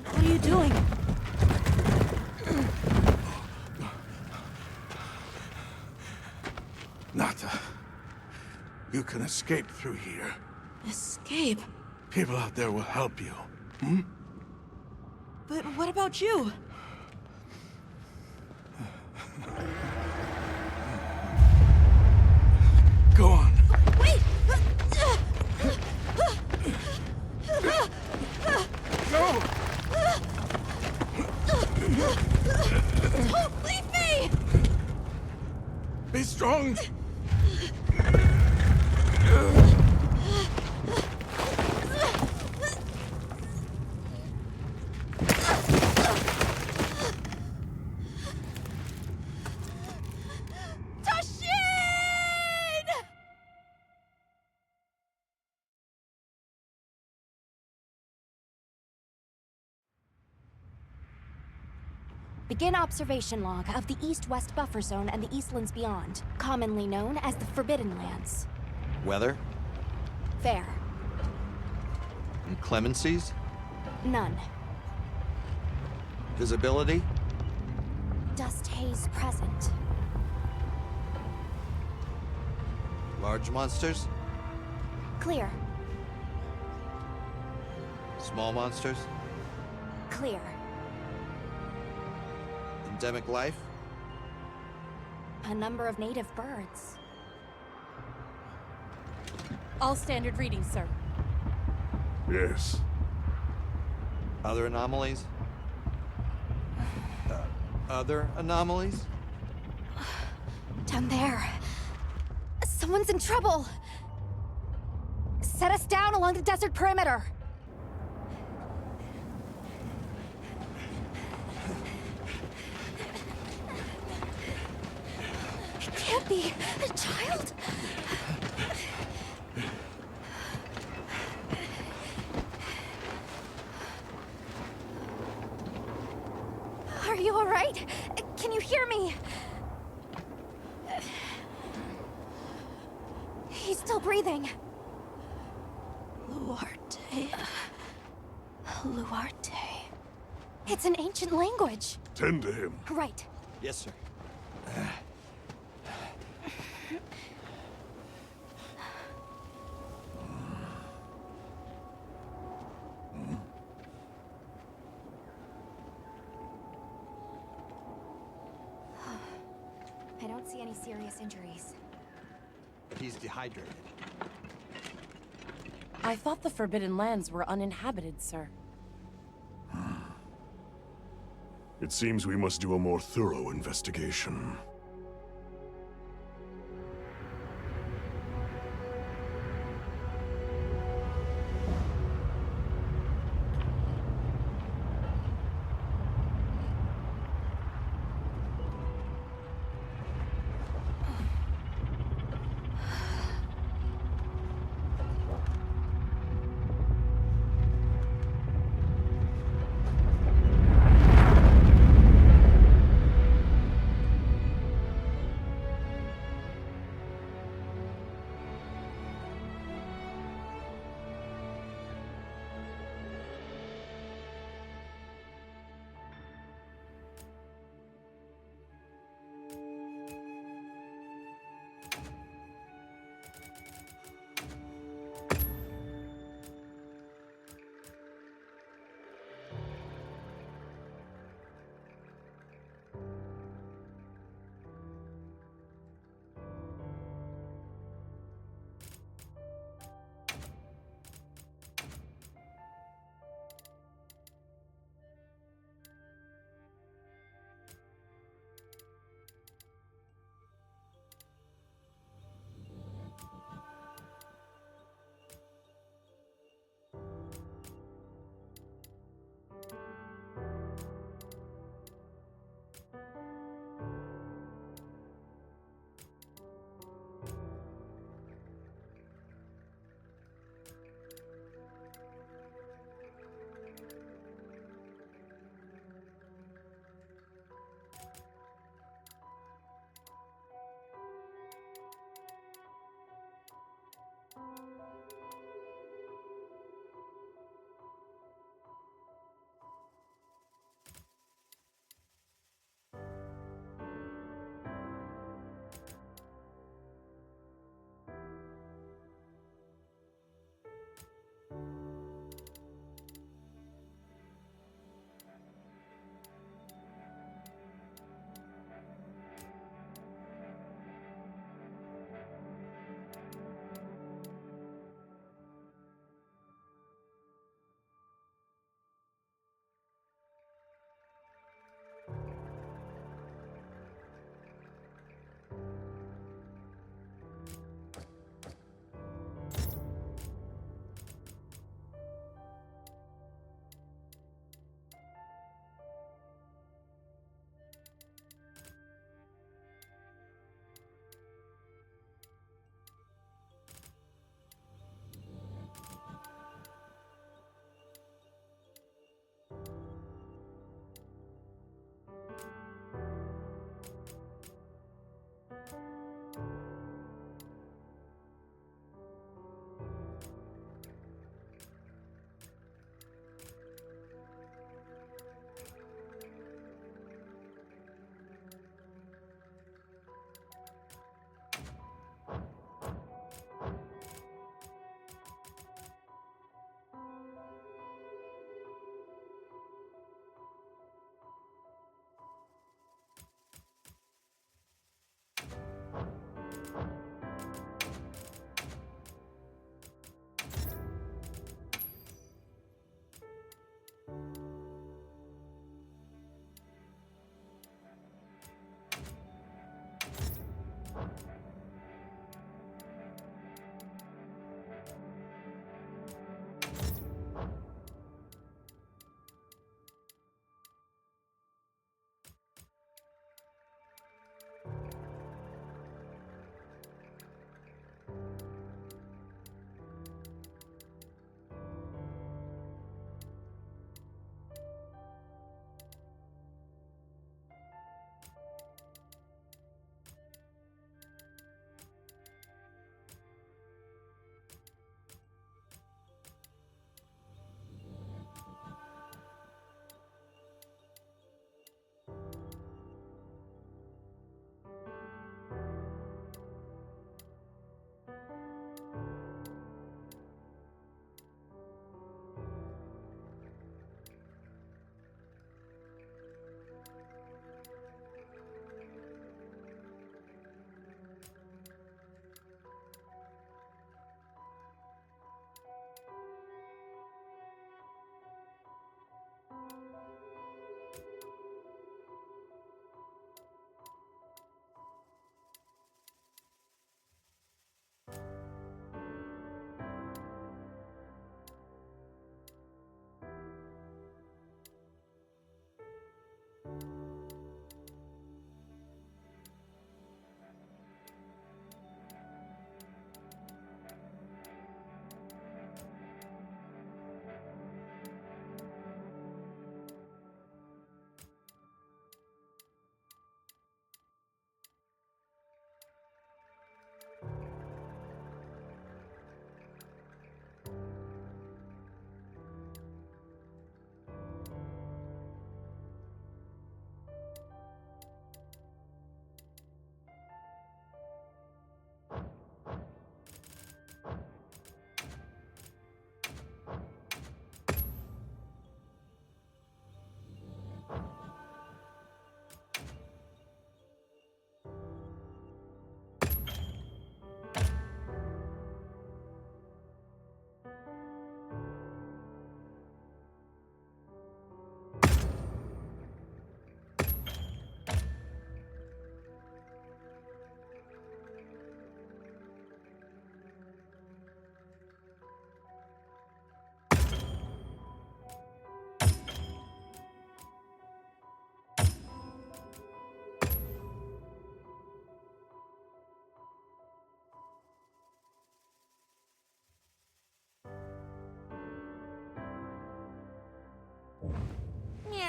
What are you doing? Nata, you can escape through here. Escape? People out there will help you. But what about you? Go on. Wait! Go! Don't leave me! Be strong! Begin observation log of the East-West Buffer Zone and the Eastlands beyond, commonly known as the Forbidden Lands. Weather? Fair. Inclemencies? None. Visibility? Dust haze present. Large monsters? Clear. Small monsters? Clear. Endemic life? A number of native birds. All standard readings, sir. Yes. Other anomalies? Other anomalies? Down there. Someone's in trouble. Set us down along the desert perimeter. It can't be a child. Are you all right? Can you hear me? He's still breathing. Luarte. Luarte. It's an ancient language. Tend to him. Right. Yes, sir. I don't see any serious injuries. He's dehydrated. I thought the Forbidden Lands were uninhabited, sir. It seems we must do a more thorough investigation.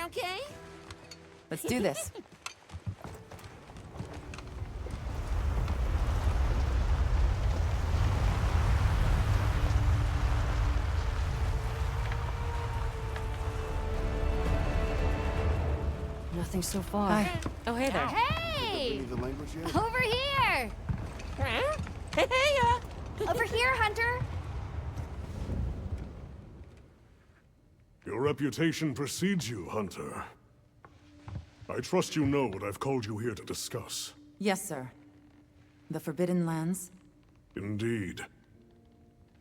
okay? Let's do this. Nothing so far. Hi. Oh, hey there. Hey! The language yet? Over here! Over here, Hunter! Your reputation precedes you, Hunter. I trust you know what I've called you here to discuss. Yes, sir. The Forbidden Lands? Indeed.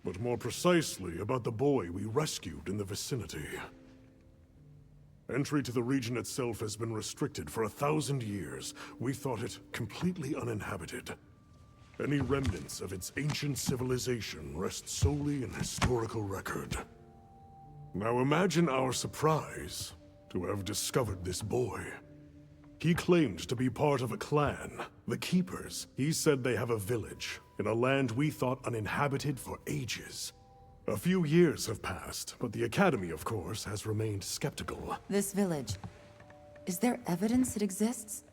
But more precisely about the boy we rescued in the vicinity. Entry to the region itself has been restricted for 1,000 years. We thought it completely uninhabited. Any remnants of its ancient civilization rest solely in historical record. Now imagine our surprise to have discovered this boy. He claimed to be part of a clan, the Keepers. He said they have a village in a land we thought uninhabited for ages. A few years have passed, but the Academy, of course, has remained skeptical. This village. Is there evidence it exists?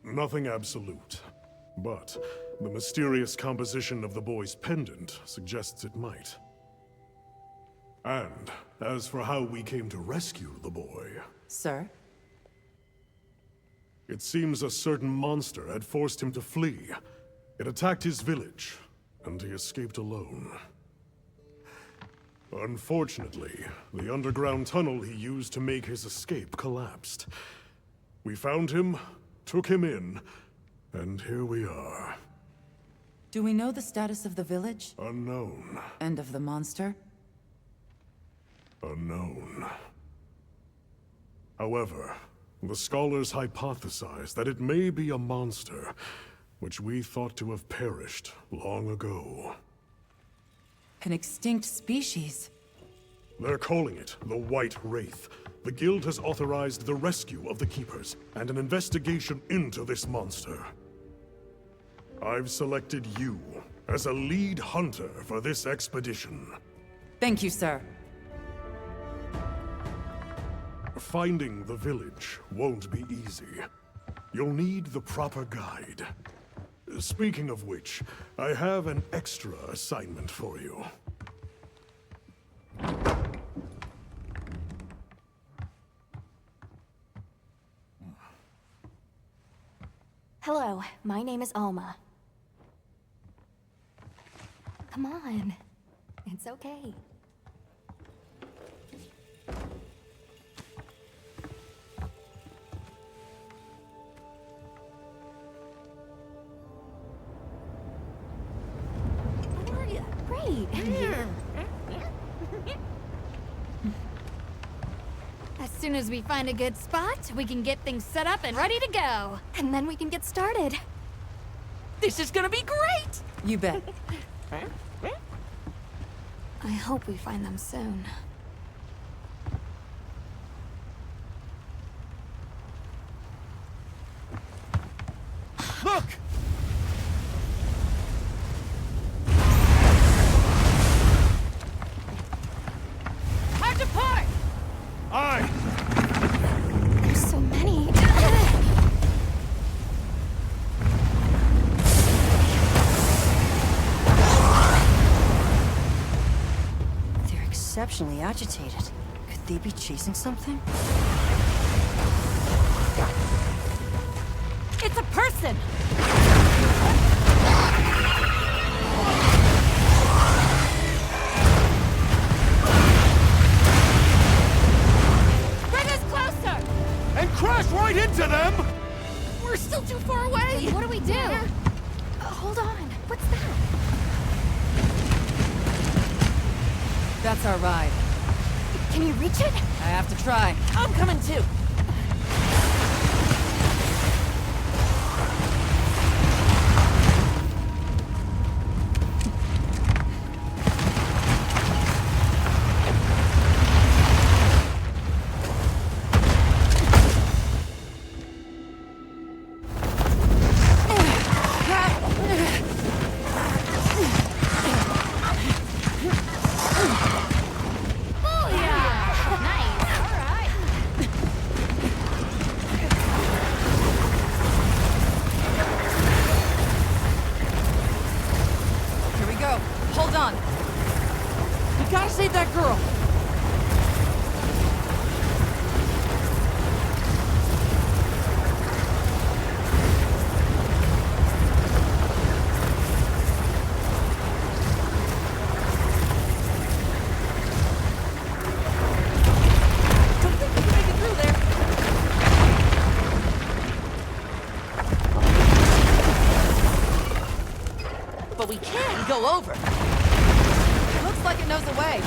Nothing absolute. But the mysterious composition of the boy's pendant suggests it might. And as for how we came to rescue the boy, Sir? it seems a certain monster had forced him to flee. It attacked his village, and he escaped alone. Unfortunately, the underground tunnel he used to make his escape collapsed. We found him, took him in, and here we are. Do we know the status of the village? Unknown. And of the monster? Unknown. However, the scholars hypothesize that it may be a monster, which we thought to have perished long ago. An extinct species. They're calling it the White Wraith. The Guild has authorized the rescue of the Keepers and an investigation into this monster. I've selected you as a lead hunter for this expedition. Thank you, sir. Finding the village won't be easy. You'll need the proper guide. Speaking of which, I have an extra assignment for you. Hello, my name is Alma. Come on. It's okay. How are you? Great. And you? As soon as we find a good spot, we can get things set up and ready to go. And then we can get started. This is gonna be great! You bet. I hope we find them soon. Look! Hard to part! Aye! There's so many. They're exceptionally agitated. Could they be chasing something? It's a person! Bring us closer! And crash right into them! We're still too far away! What do we do? Hold on. What's that? That's our ride. Can you reach it? I have to try. I'm coming too! Booyah! Nice. All right. Save that girl! Don't think we can make it through there. But we can go over. It looks like it knows the way.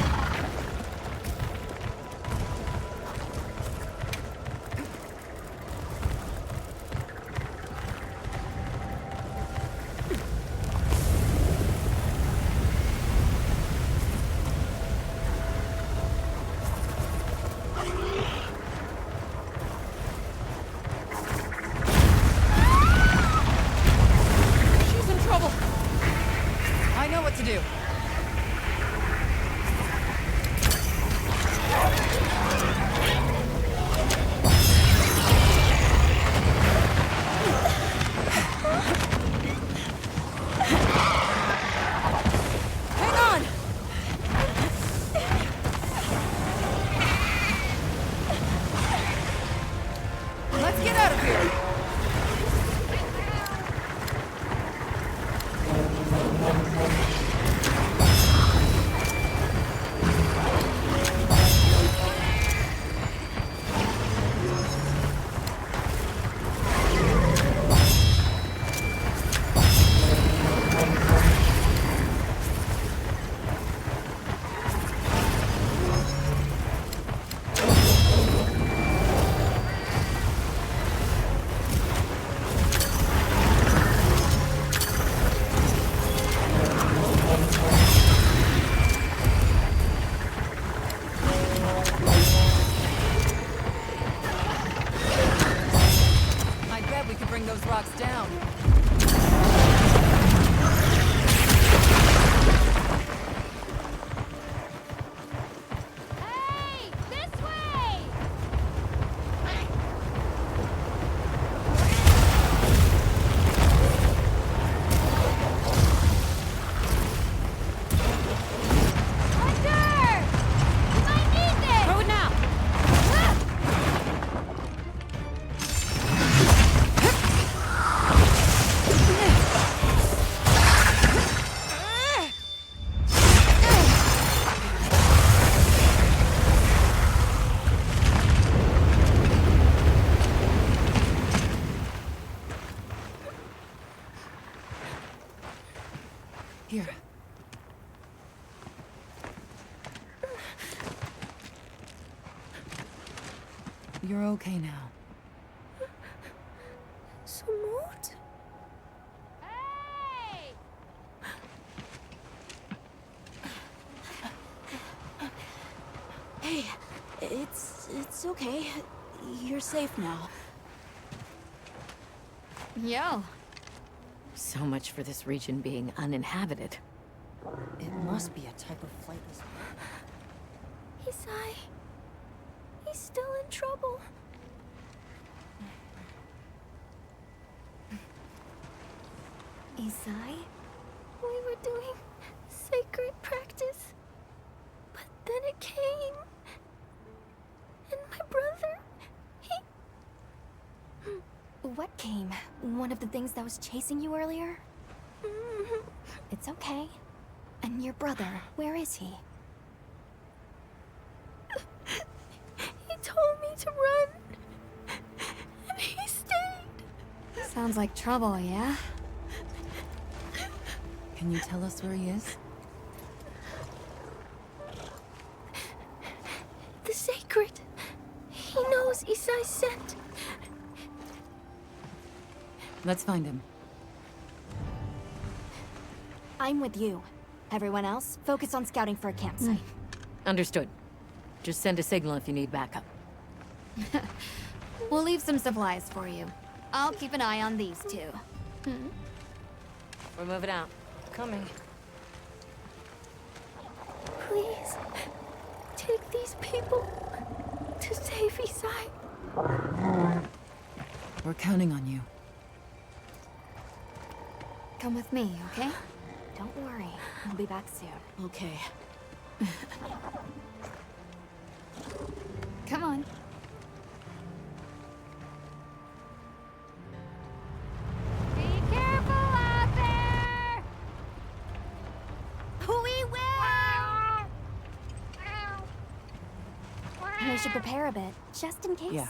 She's in trouble. I know what to do. Hang on! Let's get out of here! I bet we could bring those rocks down. Hey! This way! Hunter! You might need this! Throw it now! Here. You're okay now. Smooth? Hey! Hey, it's okay. You're safe now. Yo. So much for this region being uninhabited. It must be a type of flightless. Isai, he's still in trouble. Isai, we were doing sacred practice, but then it came, and my brother, he... What came? One of the things that was chasing you earlier? It's okay. And your brother, where is he? He told me to run, and he stayed. Sounds like trouble, yeah? Can you tell us where he is? The sacred. He knows Isai's scent. Let's find him. I'm with you. Everyone else, focus on scouting for a campsite. Understood. Just send a signal if you need backup. We'll leave some supplies for you. I'll keep an eye on these two. We're moving out. Coming. Please, take these people to save Isai. We're counting on you. Come with me, okay? Don't worry, I'll be back soon. Okay. Come on. Be careful out there! We will! We should prepare a bit, just in case. Yeah.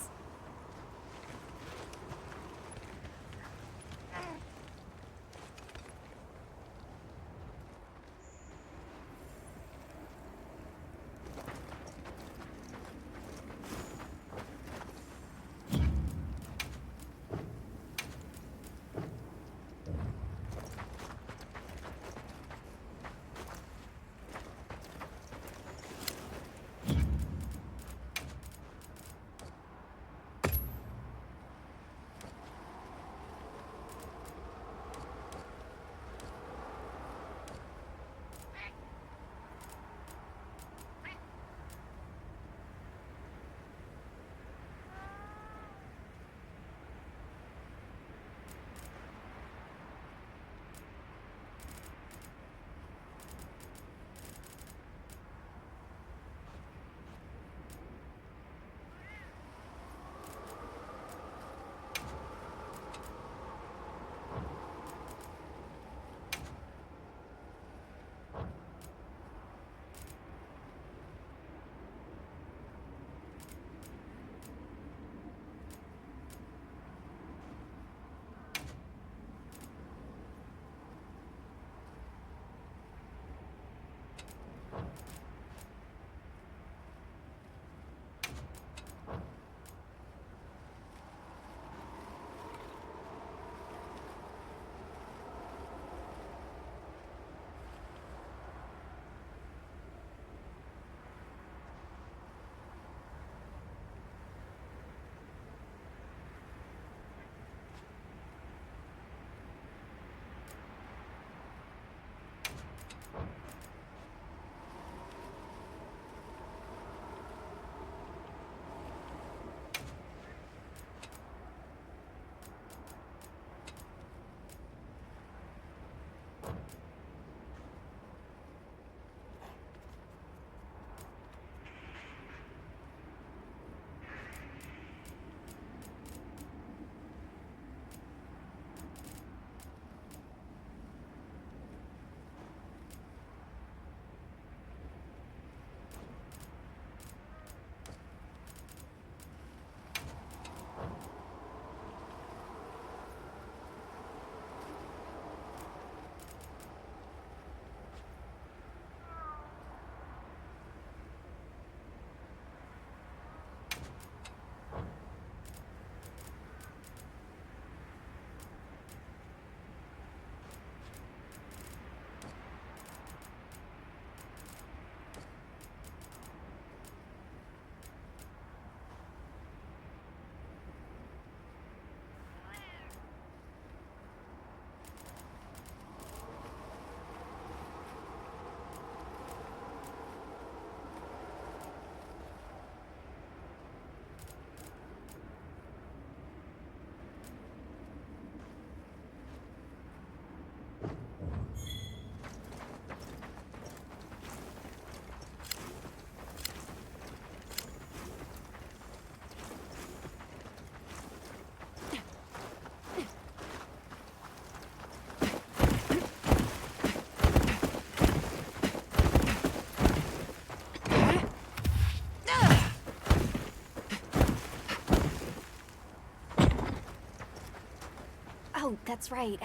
Oh, that's right.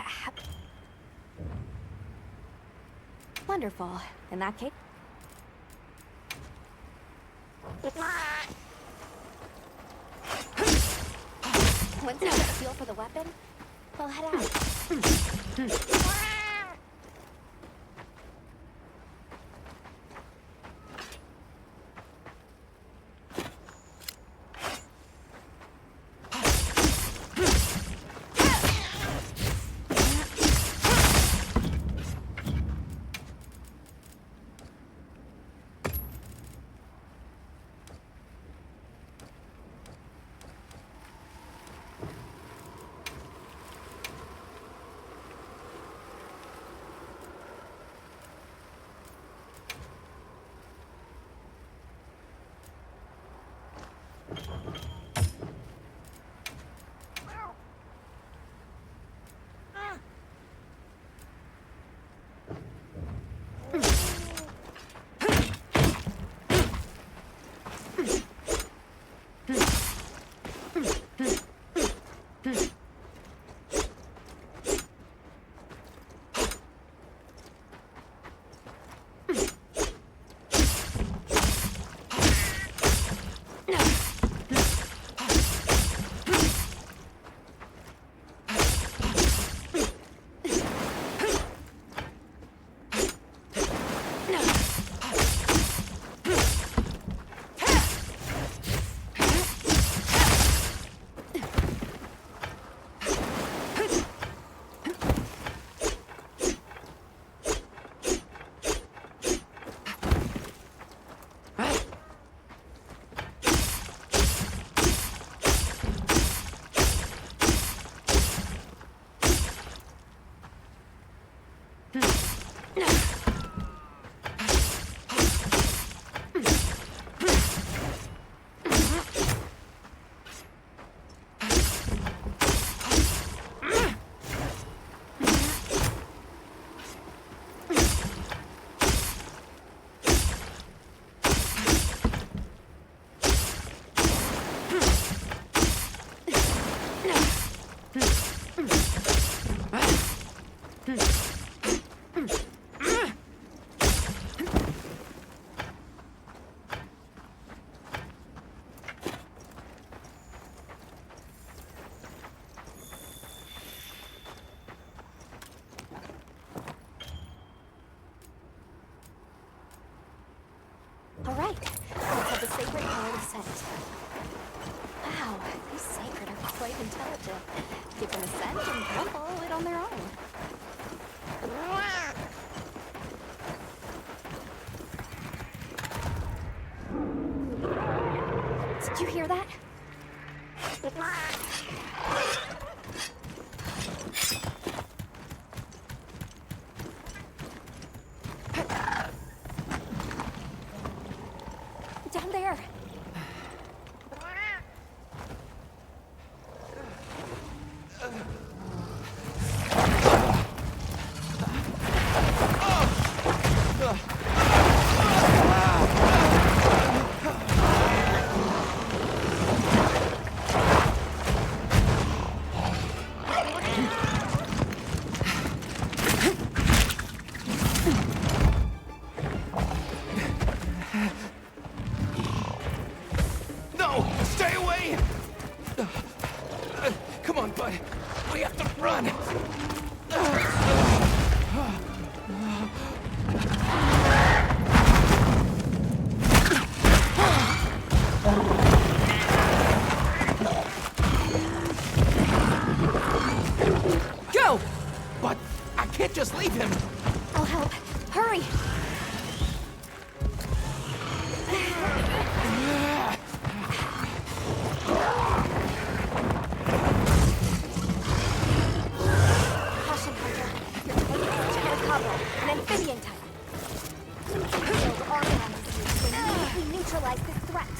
Wonderful. In that case... Once you get a feel for the weapon, we'll head out. right. It's of the sacred power of scent. Wow, these sacred are quite intelligent. Give them a scent and they'll follow it on their own. Did you hear that? Down there. No! Stay away! Come on, bud. We have to run! Go! But I can't just leave him! I'll help. Hurry! Caution, Hunter. You're taking damage from a cobra, an amphibian type. Build organizes you to immediately neutralize this threat.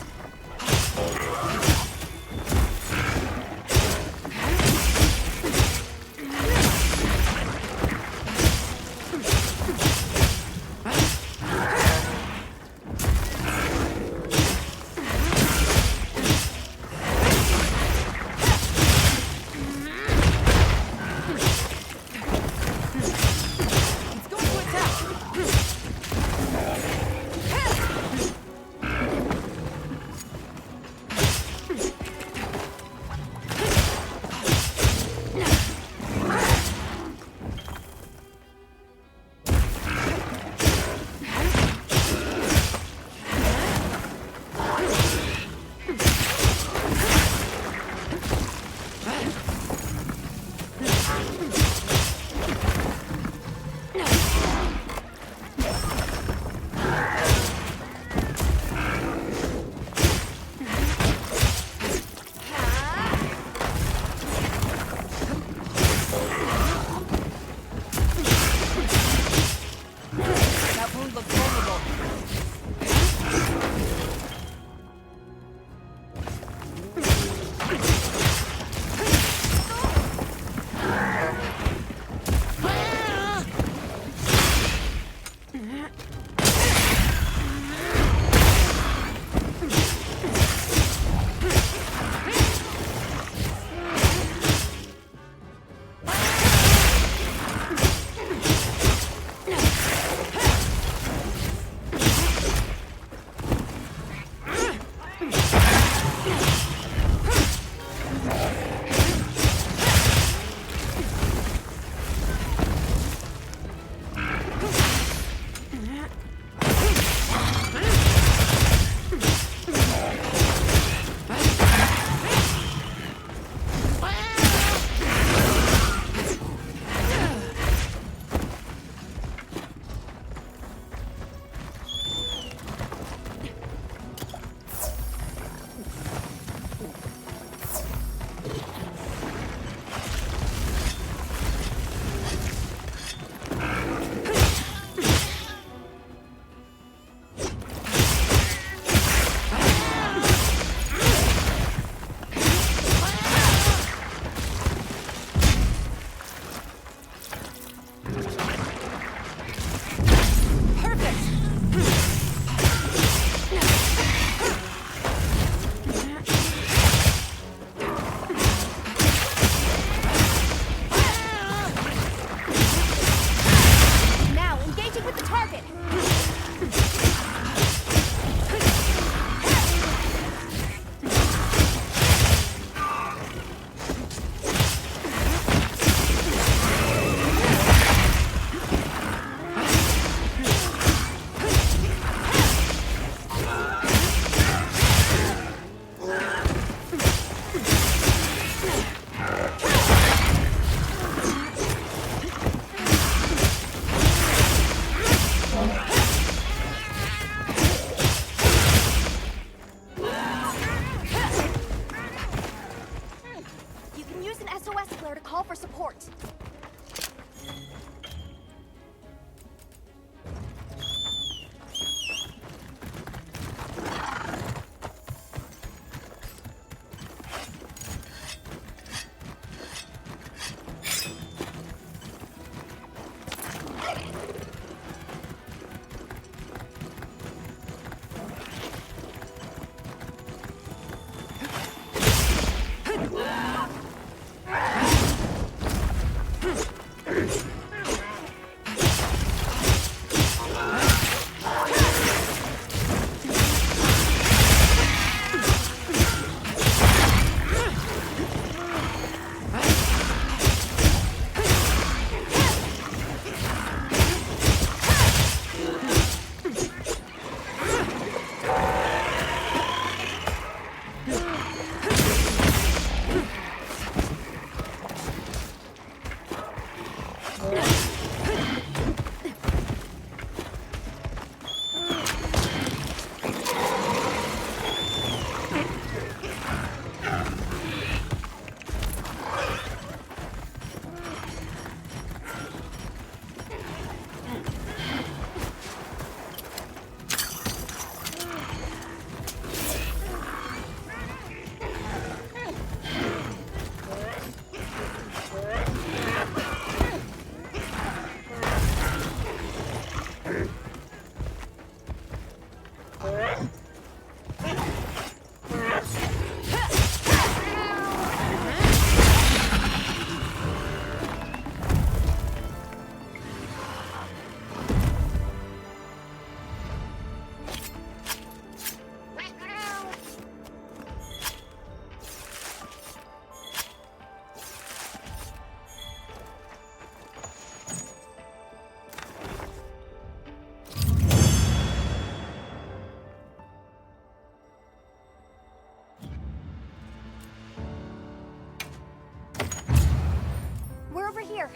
We're over here.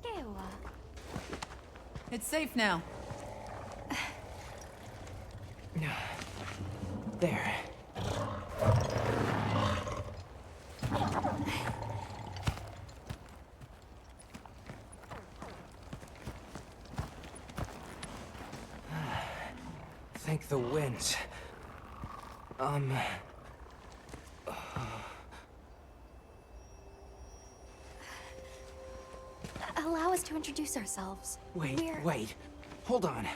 Ew. It's safe now. There. Thank the winds. Allow us to introduce ourselves. Wait. Hold on.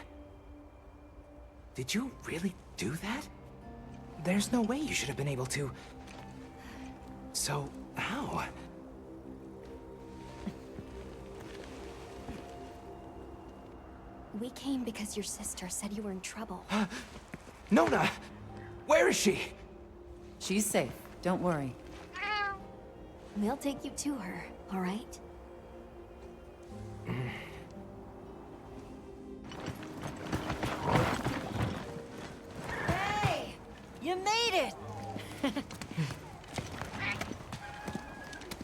Did you really do that? There's no way you should have been able to. So, how? We came because your sister said you were in trouble. Nona! Where is she? She's safe. Don't worry. We'll take you to her, all right? Hey! You made it!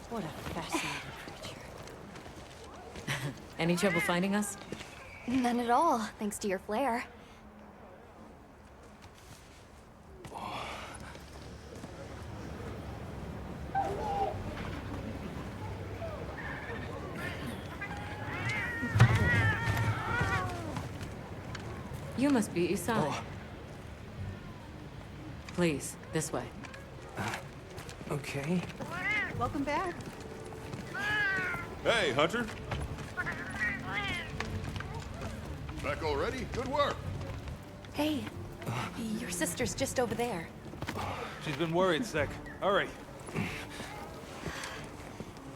What a fascinating creature. Any trouble finding us? None at all, thanks to your flair. You must be Isai. Oh. Please, this way. Okay. Welcome back. Hey, Hunter. Back already? Good work. Hey, your sister's just over there. She's been worried, Sec. Hurry.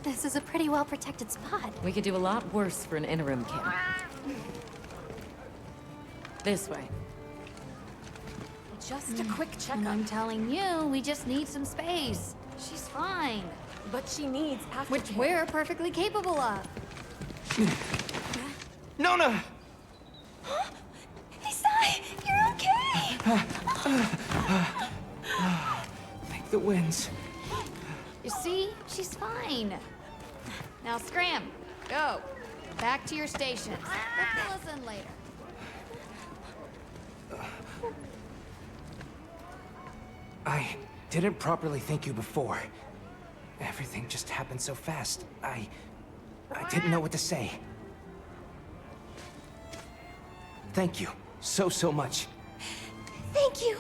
This is a pretty well-protected spot. We could do a lot worse for an interim camp. This way. Just a quick And checkup. I'm telling you, we just need some space. She's fine. But she needs aftercare. Which we're perfectly capable of. Nona! Isai, you're okay! Thank the winds. You see? She's fine. Now scram. Go. Back to your stations. We'll fill us in later. I didn't properly thank you before. Everything just happened so fast. I didn't know what to say. Thank you so much. Thank you!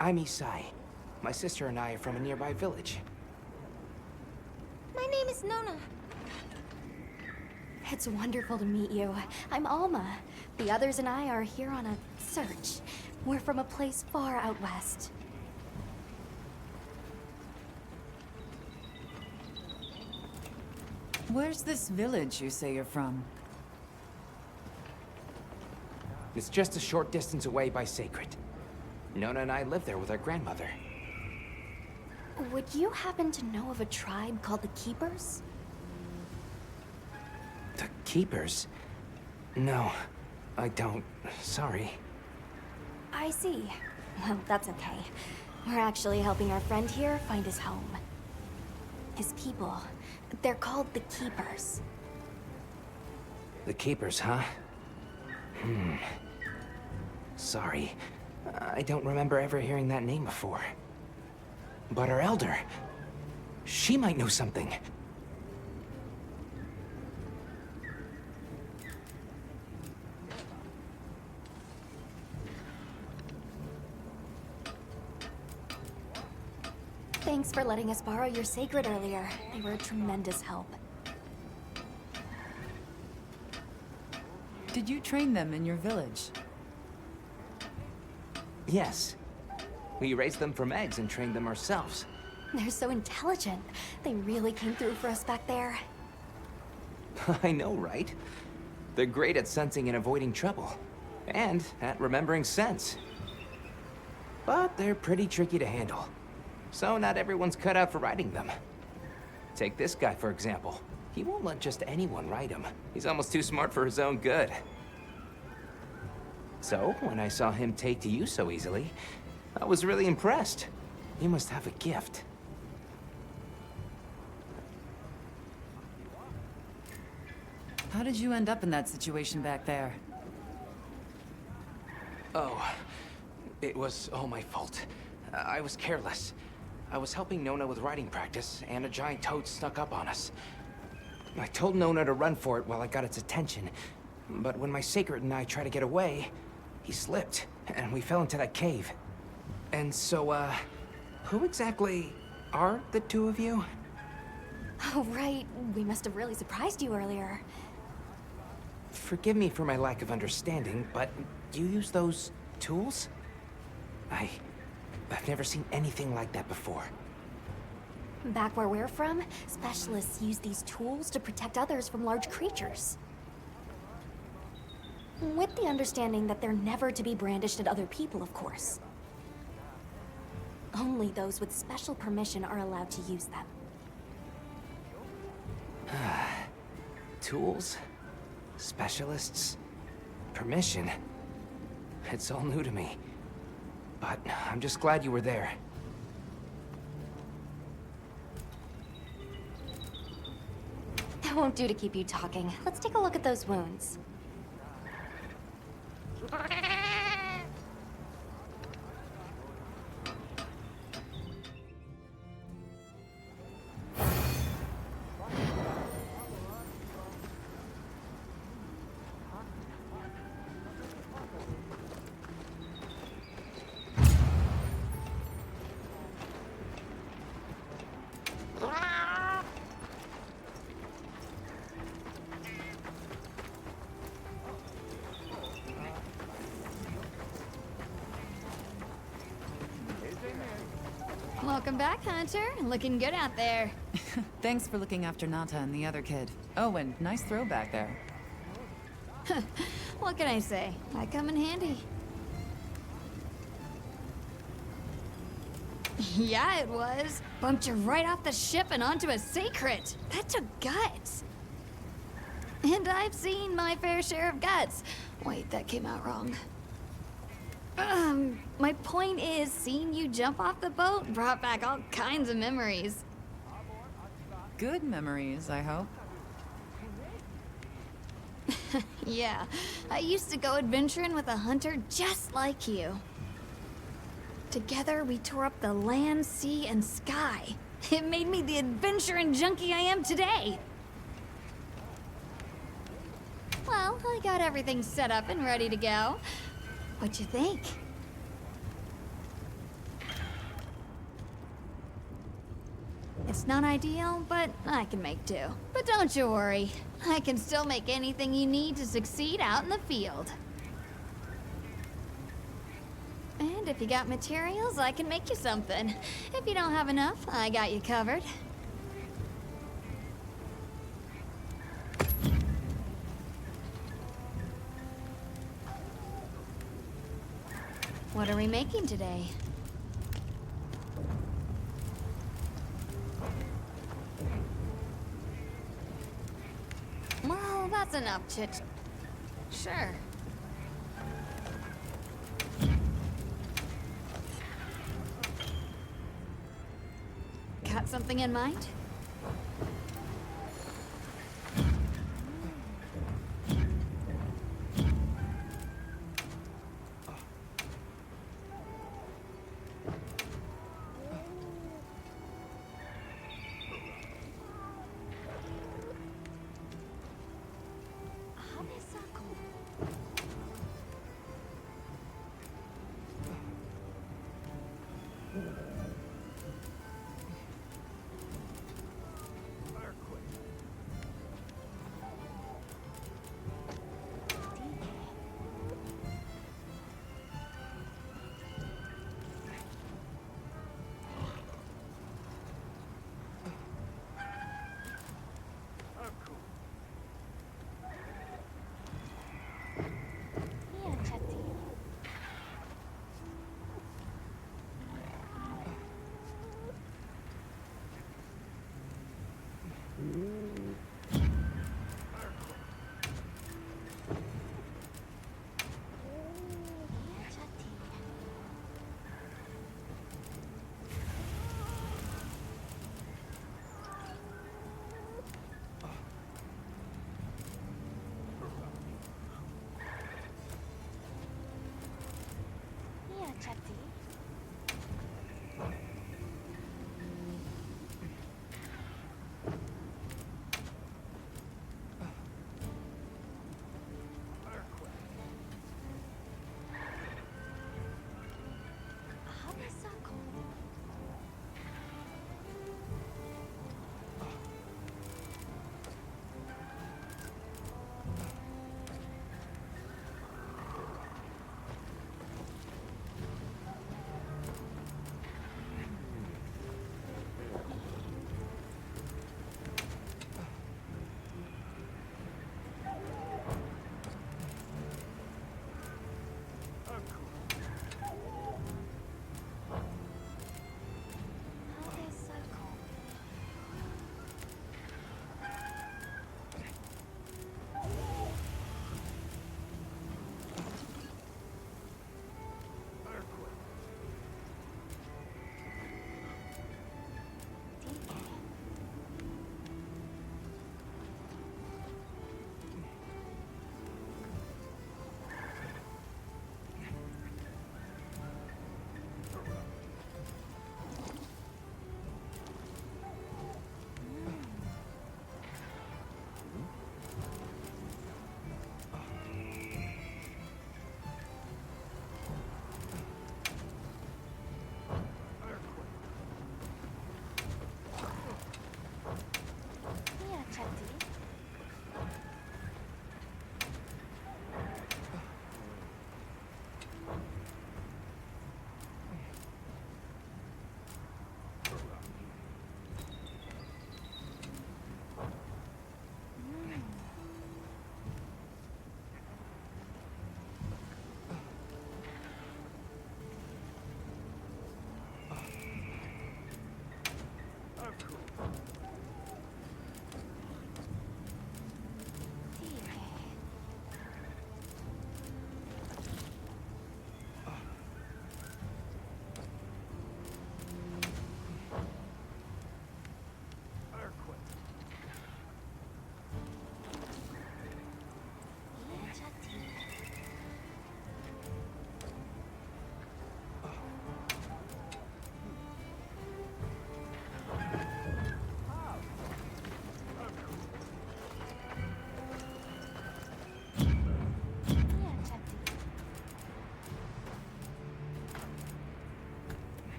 I'm Isai. My sister and I are from a nearby village. My name is Nona. It's wonderful to meet you. I'm Alma. The others and I are here on a search. We're from a place far out west. Where's this village you say you're from? It's just a short distance away by Sacred. Nona and I live there with our grandmother. Would you happen to know of a tribe called the Keepers? The Keepers? No, I don't. Sorry. I see. Well, that's okay. We're actually helping our friend here find his home. His people. They're called the Keepers. The Keepers, huh? Sorry. I don't remember ever hearing that name before. But our elder... she might know something. Thanks for letting us borrow your sacred earlier. They were a tremendous help. Did you train them in your village? Yes. We raised them from eggs and trained them ourselves. They're so intelligent. They really came through for us back there. I know, right? They're great at sensing and avoiding trouble. And at remembering scents. But they're pretty tricky to handle. So not everyone's cut out for riding them. Take this guy, for example. He won't let just anyone ride him. He's almost too smart for his own good. So, when I saw him take to you so easily, I was really impressed. You must have a gift. How did you end up in that situation back there? Oh, it was all my fault. I was careless. I was helping Nona with riding practice, and a giant toad snuck up on us. I told Nona to run for it while I got its attention, but when my sacred and I tried to get away, he slipped, and we fell into that cave. And so, who exactly are the two of you? Oh, right. We must have really surprised you earlier. Forgive me for my lack of understanding, but do you use those tools? I've never seen anything like that before. Back where we're from, specialists use these tools to protect others from large creatures. With the understanding that they're never to be brandished at other people, of course. Only those with special permission are allowed to use them. Tools? Specialists? Permission? It's all new to me. But I'm just glad you were there. That won't do to keep you talking. Let's take a look at those wounds. Welcome back, Hunter. Looking good out there. Thanks for looking after Nata and the other kid. Oh, and nice throw back there. What can I say? I come in handy. Yeah, it was. Bumped you right off the ship and onto a sacred. That took guts. And I've seen my fair share of guts. Wait, that came out wrong. My point is, seeing you jump off the boat brought back all kinds of memories. Good memories, I hope. Yeah, I used to go adventuring with a hunter just like you. Together, we tore up the land, sea, and sky. It made me the adventuring junkie I am today. Well, I got everything set up and ready to go. What'd you think? It's not ideal, but I can make do. But don't you worry. I can still make anything you need to succeed out in the field. And if you got materials, I can make you something. If you don't have enough, I got you covered. What are we making today? Well, that's enough chit. Sure. Got something in mind?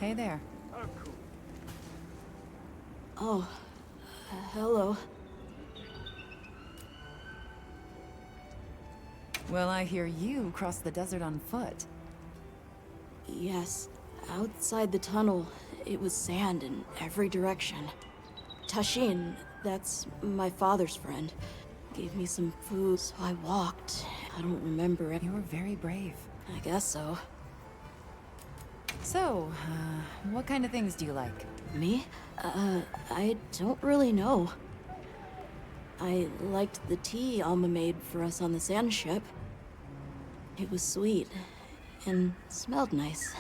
Hey there. Oh, hello. Well, I hear you crossed the desert on foot. Yes, outside the tunnel, it was sand in every direction. Tashin, that's my father's friend, gave me some food, so I walked. I don't remember it. You were very brave. I guess so. So, what kind of things do you like? Me? I don't really know. I liked the tea Alma made for us on the sand ship. It was sweet and smelled nice.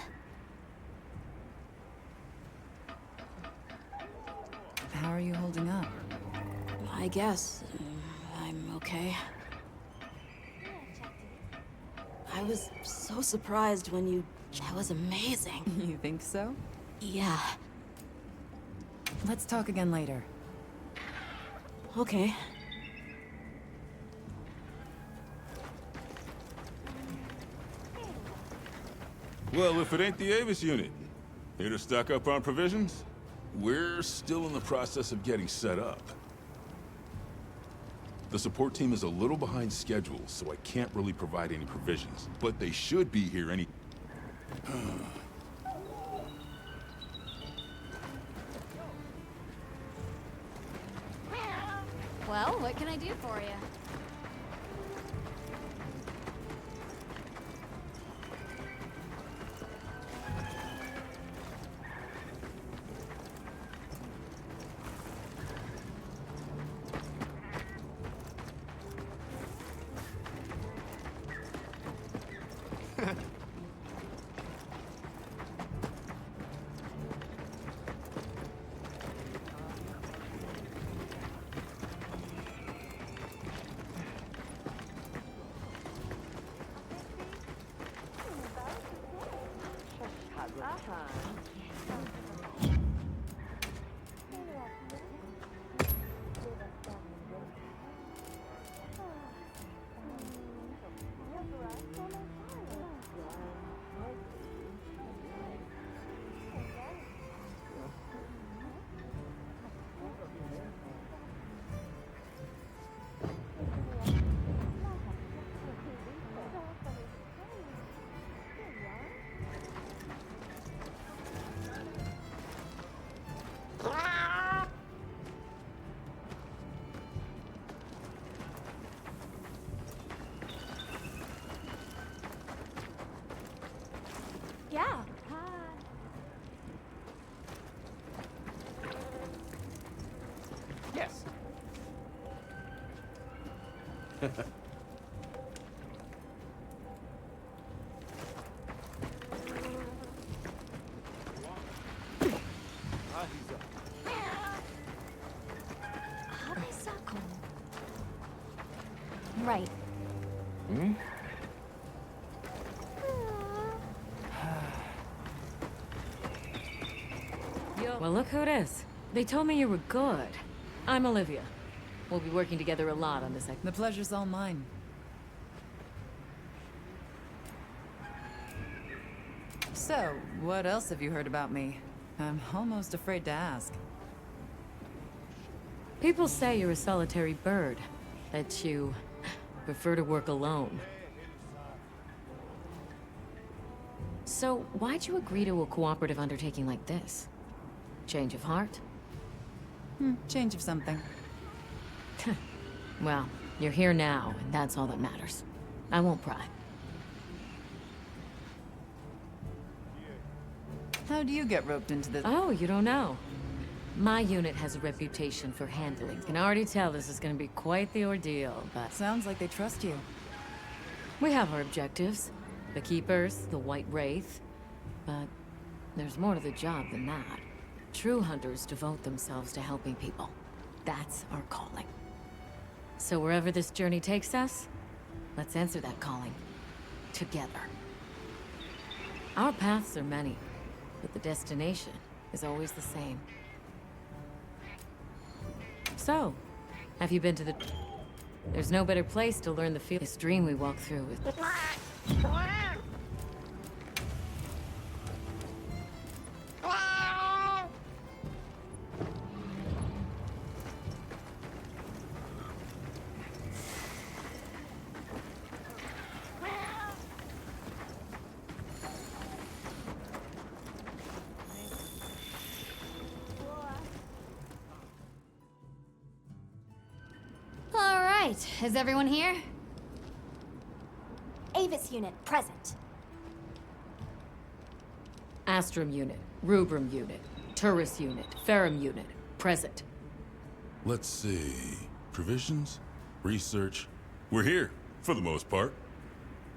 How are you holding up? I guess I'm okay. I was so surprised when you... That was amazing. You think so? Yeah. Let's talk again later. Okay. Well, if it ain't the Avis unit, here to stock up on provisions? We're still in the process of getting set up. The support team is a little behind schedule, so I can't really provide any provisions. But they should be here any... Well, what can I do for you? Yeah. Yes. Right. Hmm? Well, look who it is. They told me you were good. I'm Olivia. We'll be working together a lot on this. The pleasure's all mine. So, what else have you heard about me? I'm almost afraid to ask. People say you're a solitary bird. That you prefer to work alone. So, why'd you agree to a cooperative undertaking like this? Change of heart? Change of something. Well, you're here now, and that's all that matters. I won't pry. How do you get roped into this? Oh, you don't know. My unit has a reputation for handling. Can already tell this is gonna be quite the ordeal, but... Sounds like they trust you. We have our objectives. The Keepers, the White Wraith. But there's more to the job than that. True hunters devote themselves to helping people. That's our calling. So wherever this journey takes us, let's answer that calling. Together. Our paths are many, but the destination is always the same. So, have you been to the... There's no better place to learn the feel. This dream we walk through with... right, is everyone here? Avis unit, present. Astrum unit, Rubrum unit, Turris unit, Ferrum unit, present. Let's see. Provisions? Research? We're here, for the most part.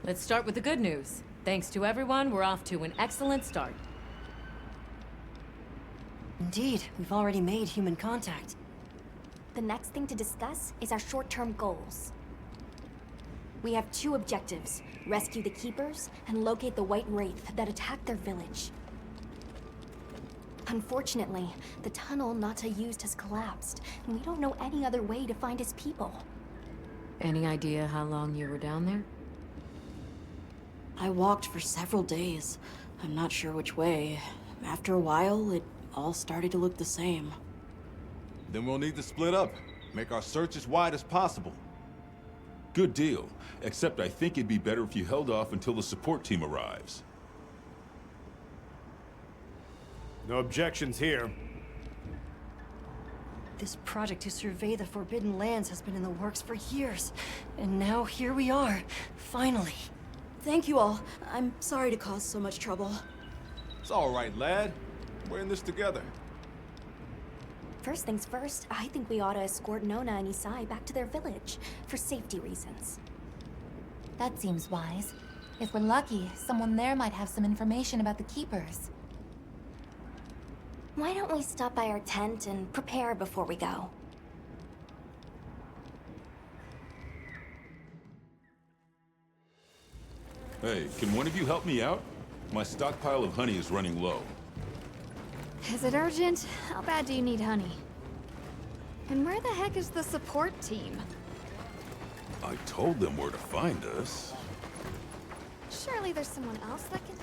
Let's start with the good news. Thanks to everyone, we're off to an excellent start. Indeed, we've already made human contact. The next thing to discuss is our short-term goals. We have 2 objectives: rescue the Keepers and locate the White Wraith that attacked their village. Unfortunately, the tunnel Nata used has collapsed, and we don't know any other way to find his people. Any idea how long you were down there? I walked for several days. I'm not sure which way. After a while, it all started to look the same. Then we'll need to split up. Make our search as wide as possible. Good deal. Except I think it'd be better if you held off until the support team arrives. No objections here. This project to survey the Forbidden Lands has been in the works for years. And now here we are, finally. Thank you all. I'm sorry to cause so much trouble. It's all right, lad. We're in this together. First things first, I think we ought to escort Nona and Isai back to their village, for safety reasons. That seems wise. If we're lucky, someone there might have some information about the Keepers. Why don't we stop by our tent and prepare before we go? Hey, can one of you help me out? My stockpile of honey is running low. Is it urgent? How bad do you need honey? And where the heck is the support team? I told them where to find us. Surely there's someone else that can...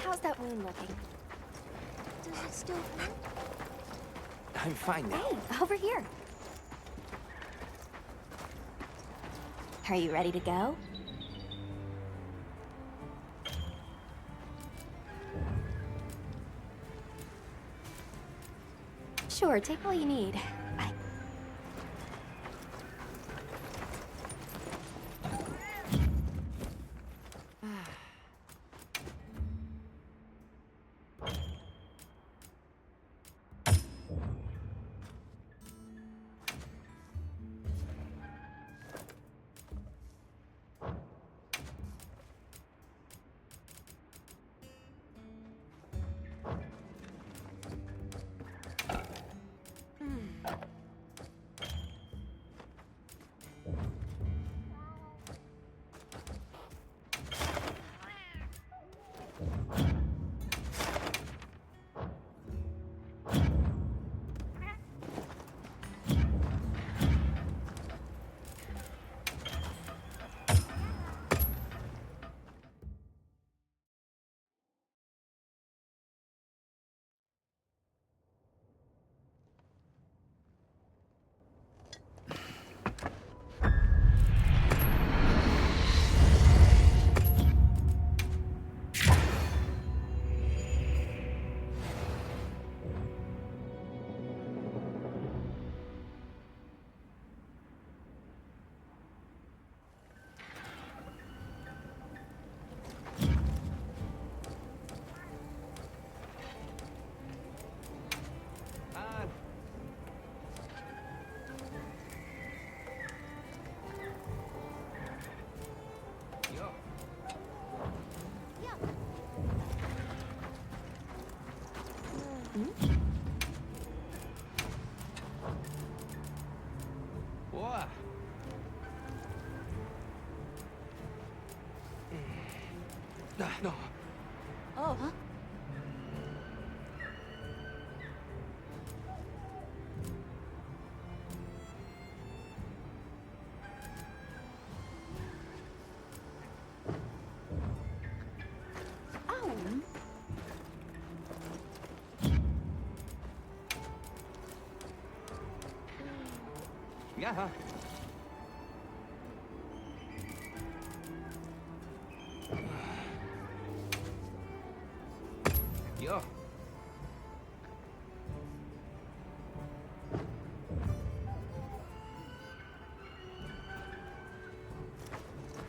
How's that wound looking? Does it still hurt? I'm fine now. Hey, over here. Are you ready to go? Sure, take all you need. What? No. Oh, huh? Yeah. Yo.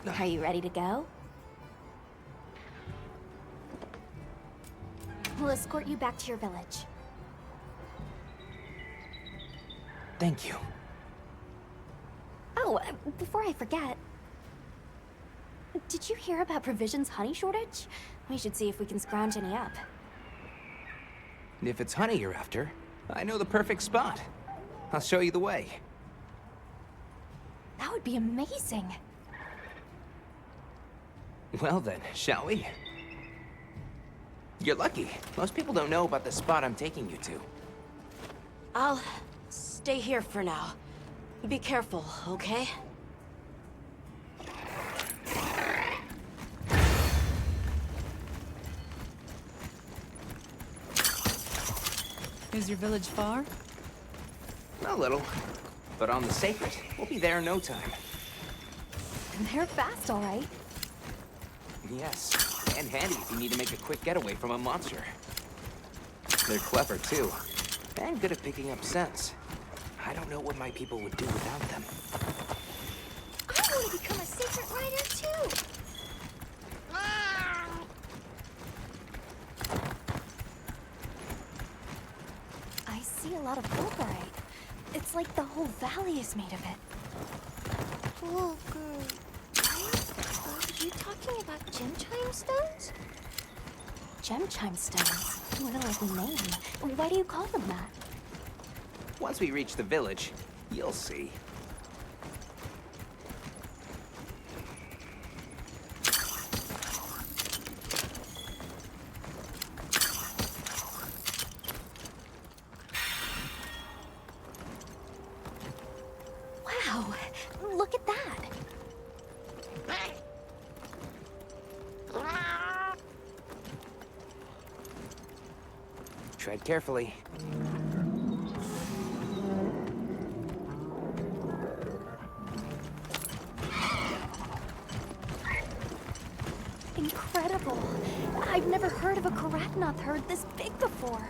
Are you ready to go? We'll escort you back to your village. Thank you. Oh, before I forget, did you hear about Provision's honey shortage? We should see if we can scrounge any up. If it's honey you're after, I know the perfect spot. I'll show you the way. That would be amazing. Well then, shall we? You're lucky. Most people don't know about the spot I'm taking you to. I'll stay here for now. Be careful, okay? Is your village far? A little. But on the sacred, we'll be there in no time. They're fast, all right. Yes, and handy if you need to make a quick getaway from a monster. They're clever, too, and good at picking up scents. I don't know what my people would do without them. I want to become a secret rider, too. I see a lot of fulgurite. It's like the whole valley is made of it. Fulgurite? Are you talking about gem chime stones? Gem chime stones? What a lovely name. Why do you call them that? Once we reach the village, you'll see. Wow, look at that. Tread carefully. Incredible. I've never heard of a Karatnoth herd this big before.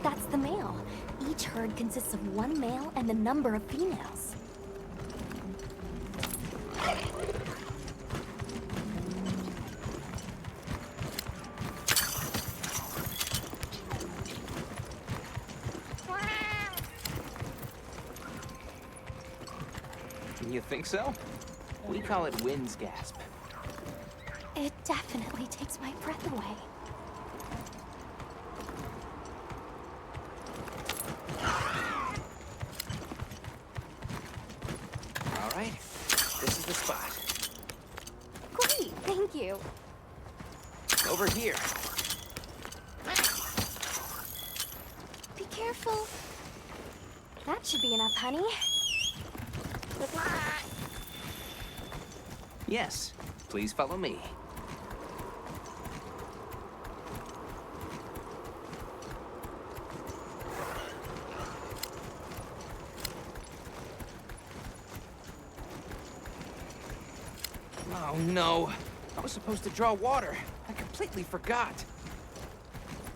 That's the male. Each herd consists of one male and a number of females. You think so? We call it wind's gasp. It definitely takes my breath away. All right, this is the spot. Great, thank you. Over here. Be careful. That should be enough, honey. Yes, please follow me. Oh no, I was supposed to draw water. I completely forgot.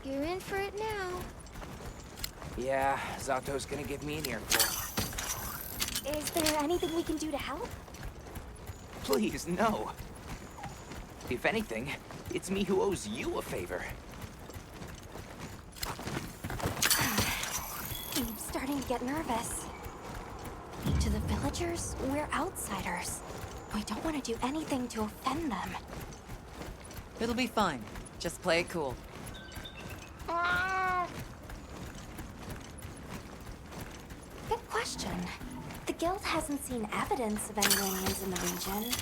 You're in for it now. Yeah, Zato's gonna give me an earful. Is there anything we can do to help? Please, no. If anything, it's me who owes you a favor. I'm starting to get nervous. To the villagers, we're outsiders. We don't want to do anything to offend them. It'll be fine. Just play it cool. Good question. The guild hasn't seen evidence of any aliens in the region,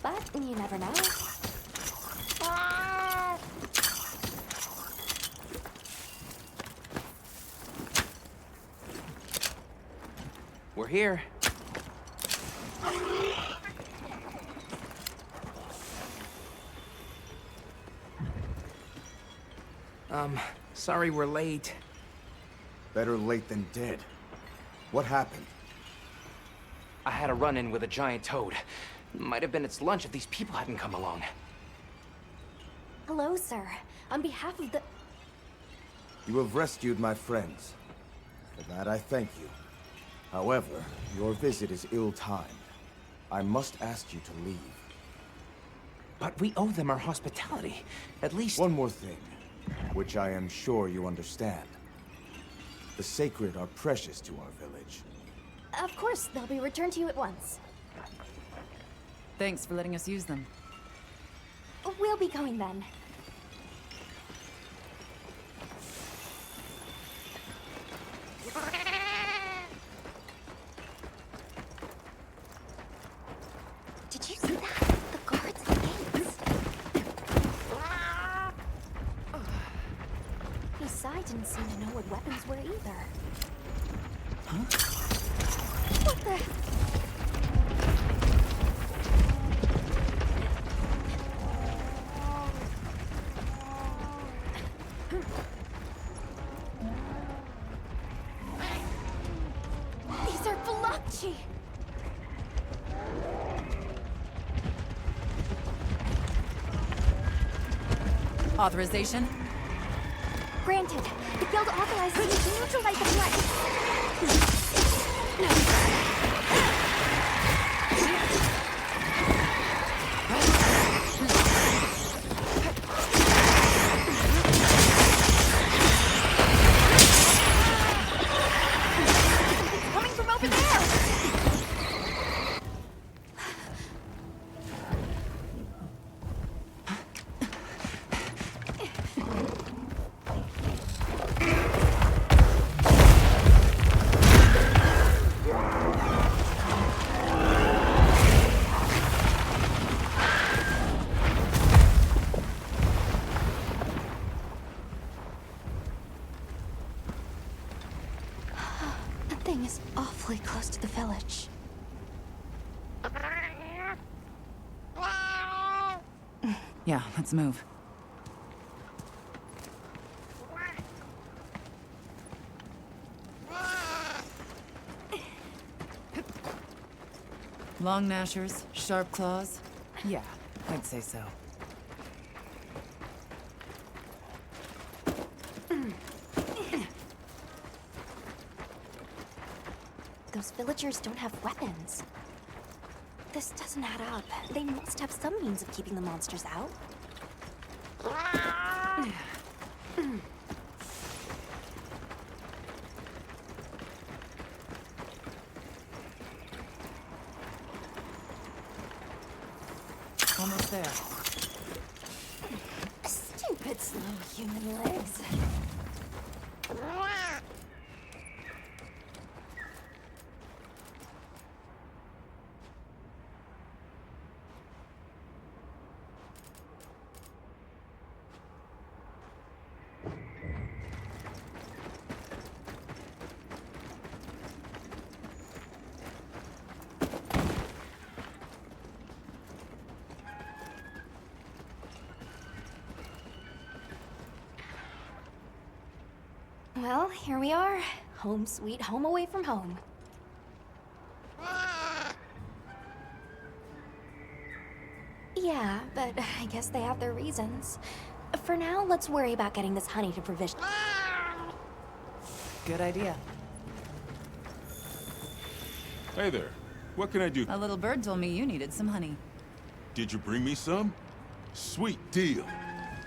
but you never know. We're here. Sorry we're late. Better late than dead. What happened? I had a run-in with a giant toad. Might have been its lunch if these people hadn't come along. Hello, sir. On behalf of the... You have rescued my friends. For that I thank you. However, your visit is ill-timed. I must ask you to leave. But we owe them our hospitality. At least... One more thing, which I am sure you understand. The sacred are precious to our village. Of course, they'll be returned to you at once. Thanks for letting us use them. We'll be going then. Did you see that? The guards at the gates. Besides, didn't seem to know what weapons were either. Huh? What the? These are She... Authorization? Granted, the guild authorizes me to neutralize the threat. Coming from over there! That thing is awfully close to the village. Yeah, let's move. Long gnashers, sharp claws? Yeah, I'd say so. Those villagers don't have weapons. This doesn't add up. They must have some means of keeping the monsters out. Almost there. Stupid slow human legs. Well, here we are. Home sweet home away from home. Yeah, but I guess they have their reasons. For now, let's worry about getting this honey to provision. Good idea. Hey there. What can I do? A little bird told me you needed some honey. Did you bring me some? Sweet deal.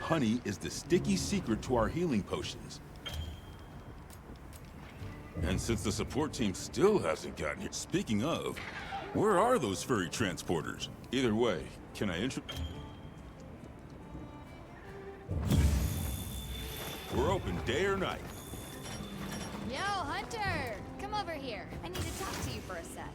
Honey is the sticky secret to our healing potions. And since the support team still hasn't gotten here, speaking of, where are those furry transporters? Either way, can I We're open day or night. Yo, Hunter! Come over here. I need to talk to you for a sec.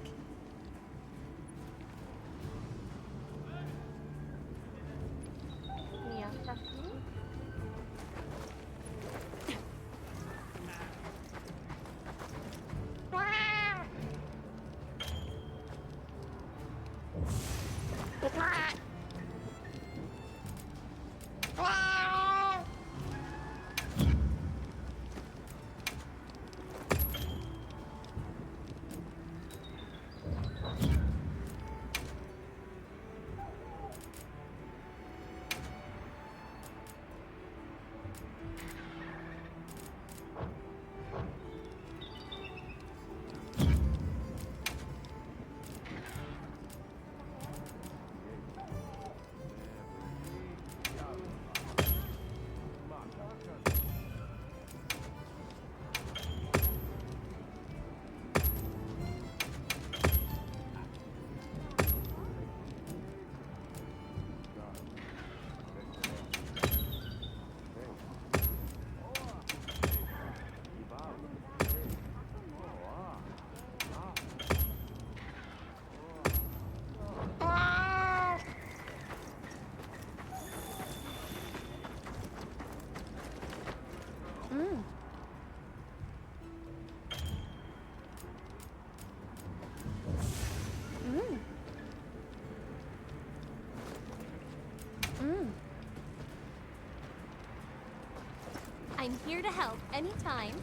I'm here to help anytime.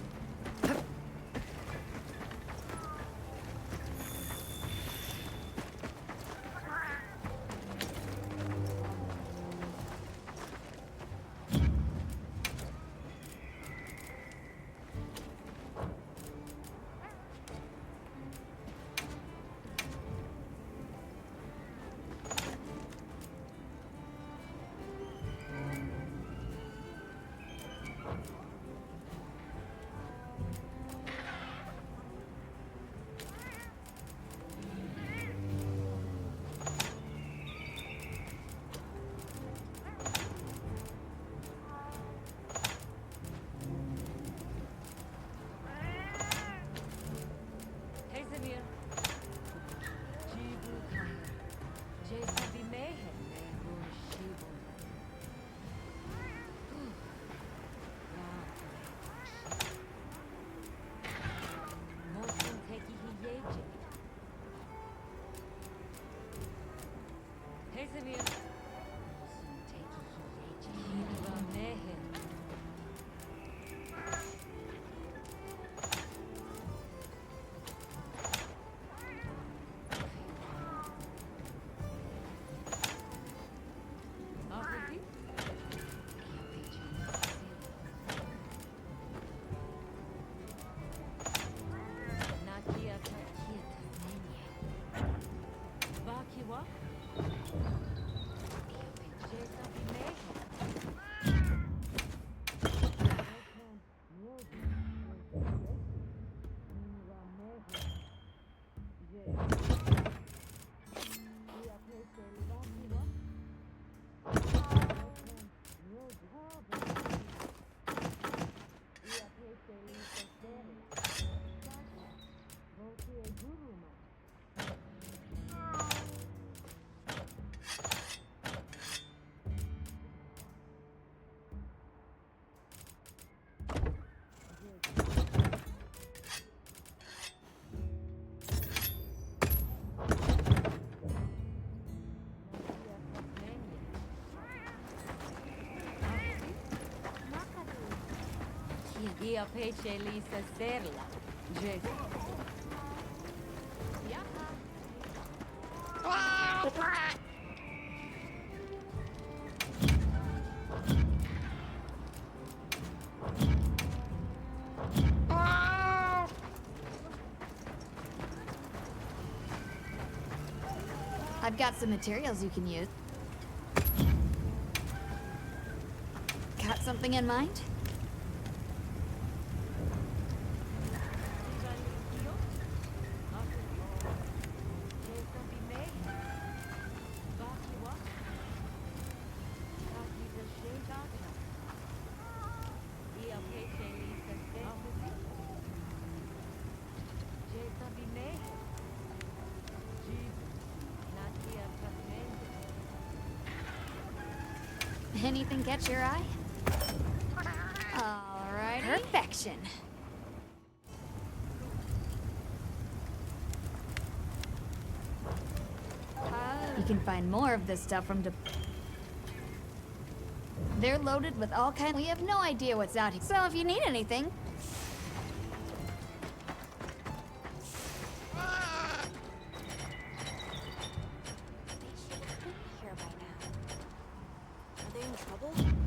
Io pece lisa serla. I've got some materials you can use. Got something in mind? Anything catch your eye? All right. Perfection. You can find more of this stuff from They're loaded with all kinds. We have no idea what's out here. So if you need anything, Here by now. Are they in trouble?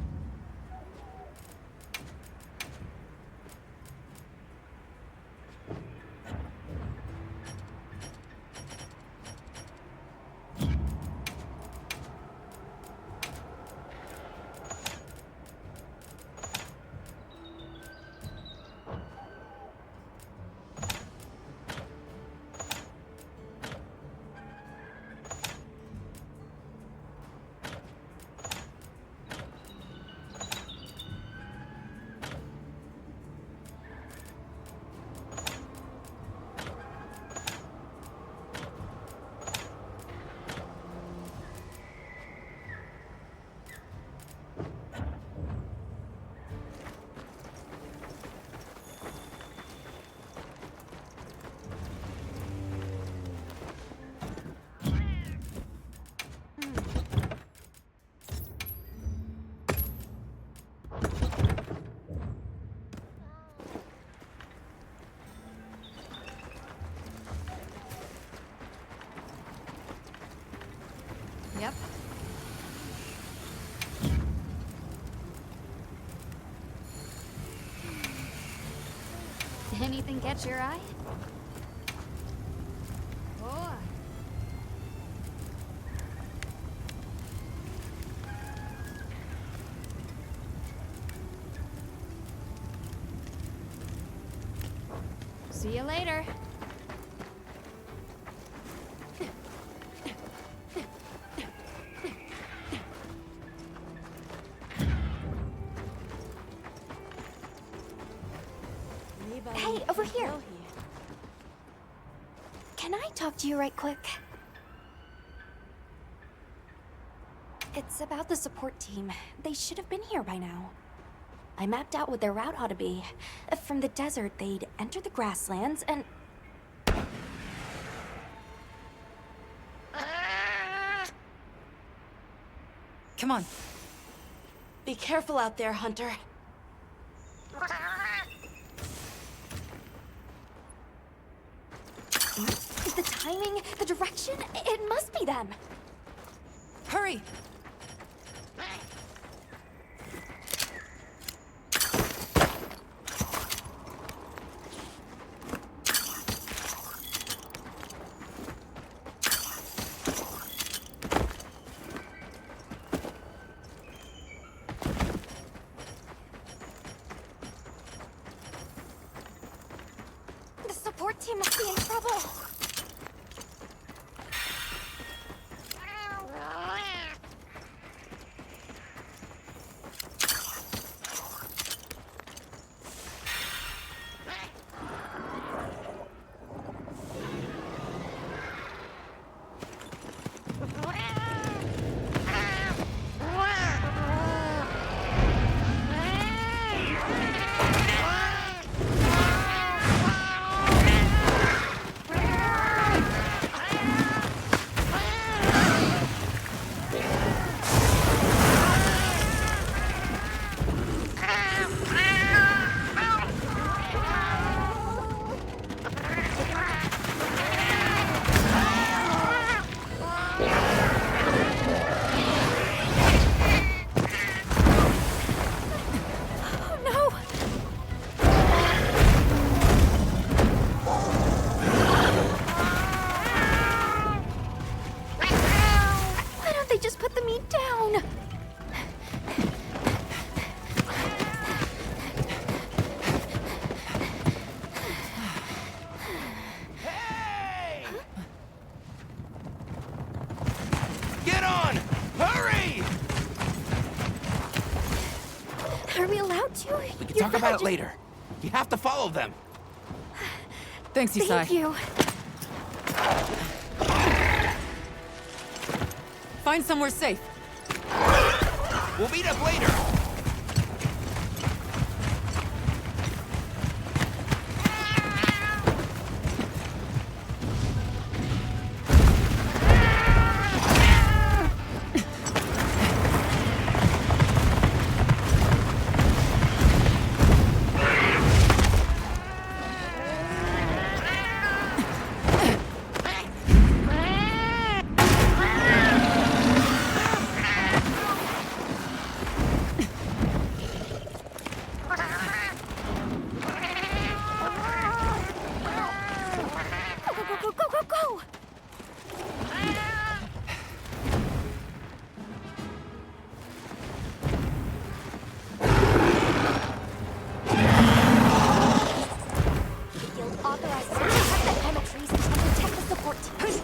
yep. Anything catch your eye? Oh. See you later. Hey, over here. Can I talk to you right quick? It's about the support team. They should have been here by now. I mapped out what their route ought to be. From the desert, they'd enter the grasslands and... Come on. Be careful out there, Hunter. The timing, the direction, it must be them. Hurry! The support team must be in trouble. down! Hey! Get on! Hurry! Are we allowed to? We can talk about it later. You have to follow them. Thanks, Isai. Thank you. Find somewhere safe. We'll meet up later. Go! You'll authorize us to protect the climate trees and protect the support teams.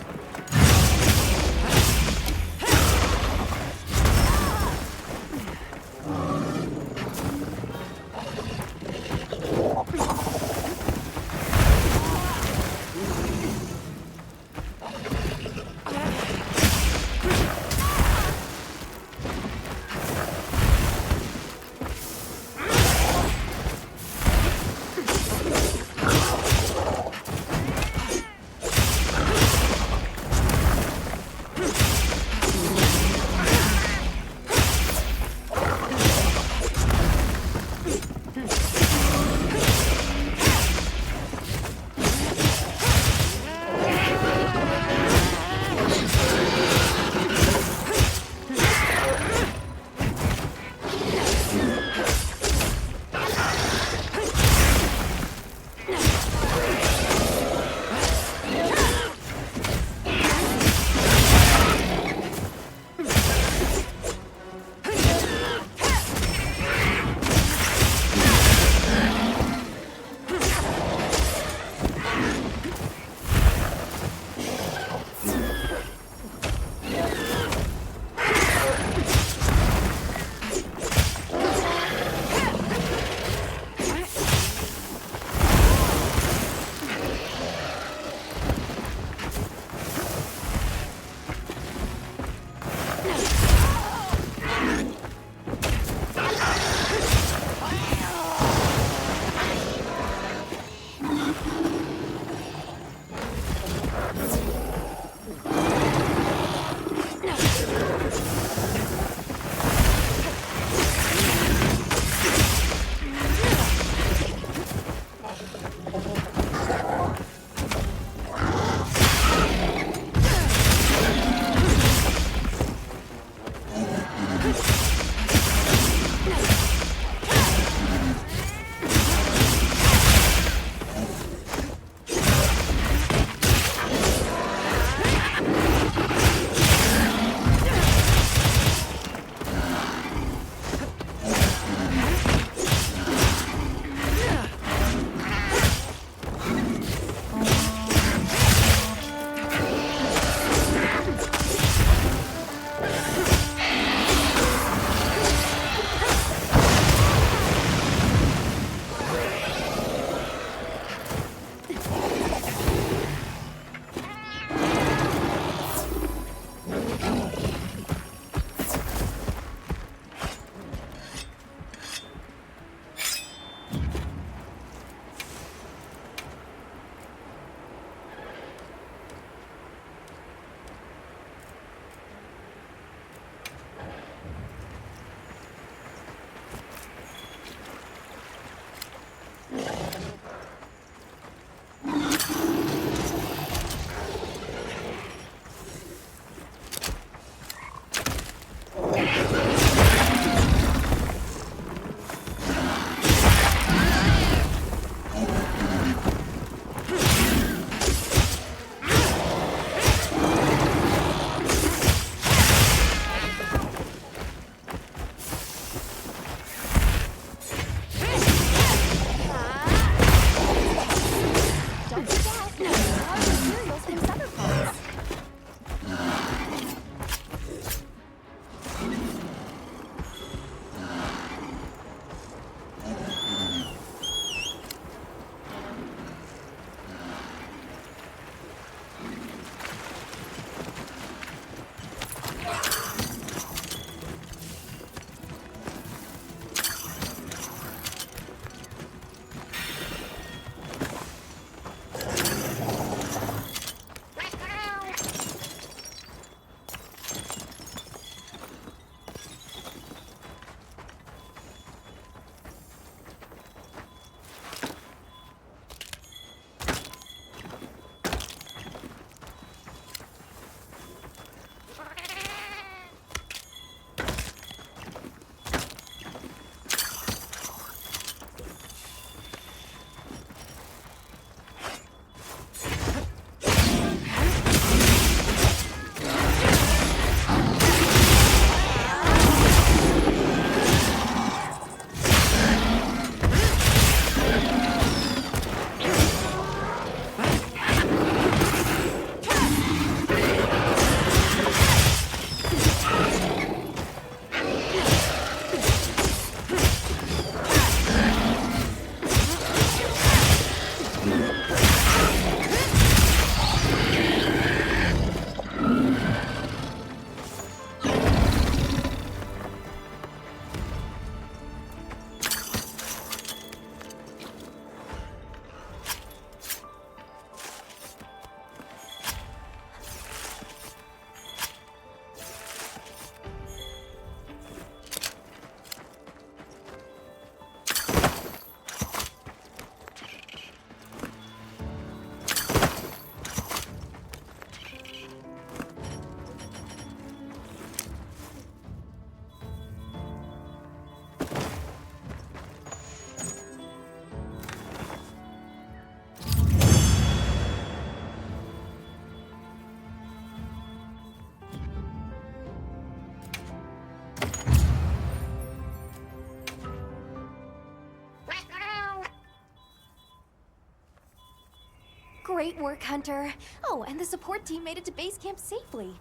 Great work, Hunter. Oh, and the support team made it to base camp safely.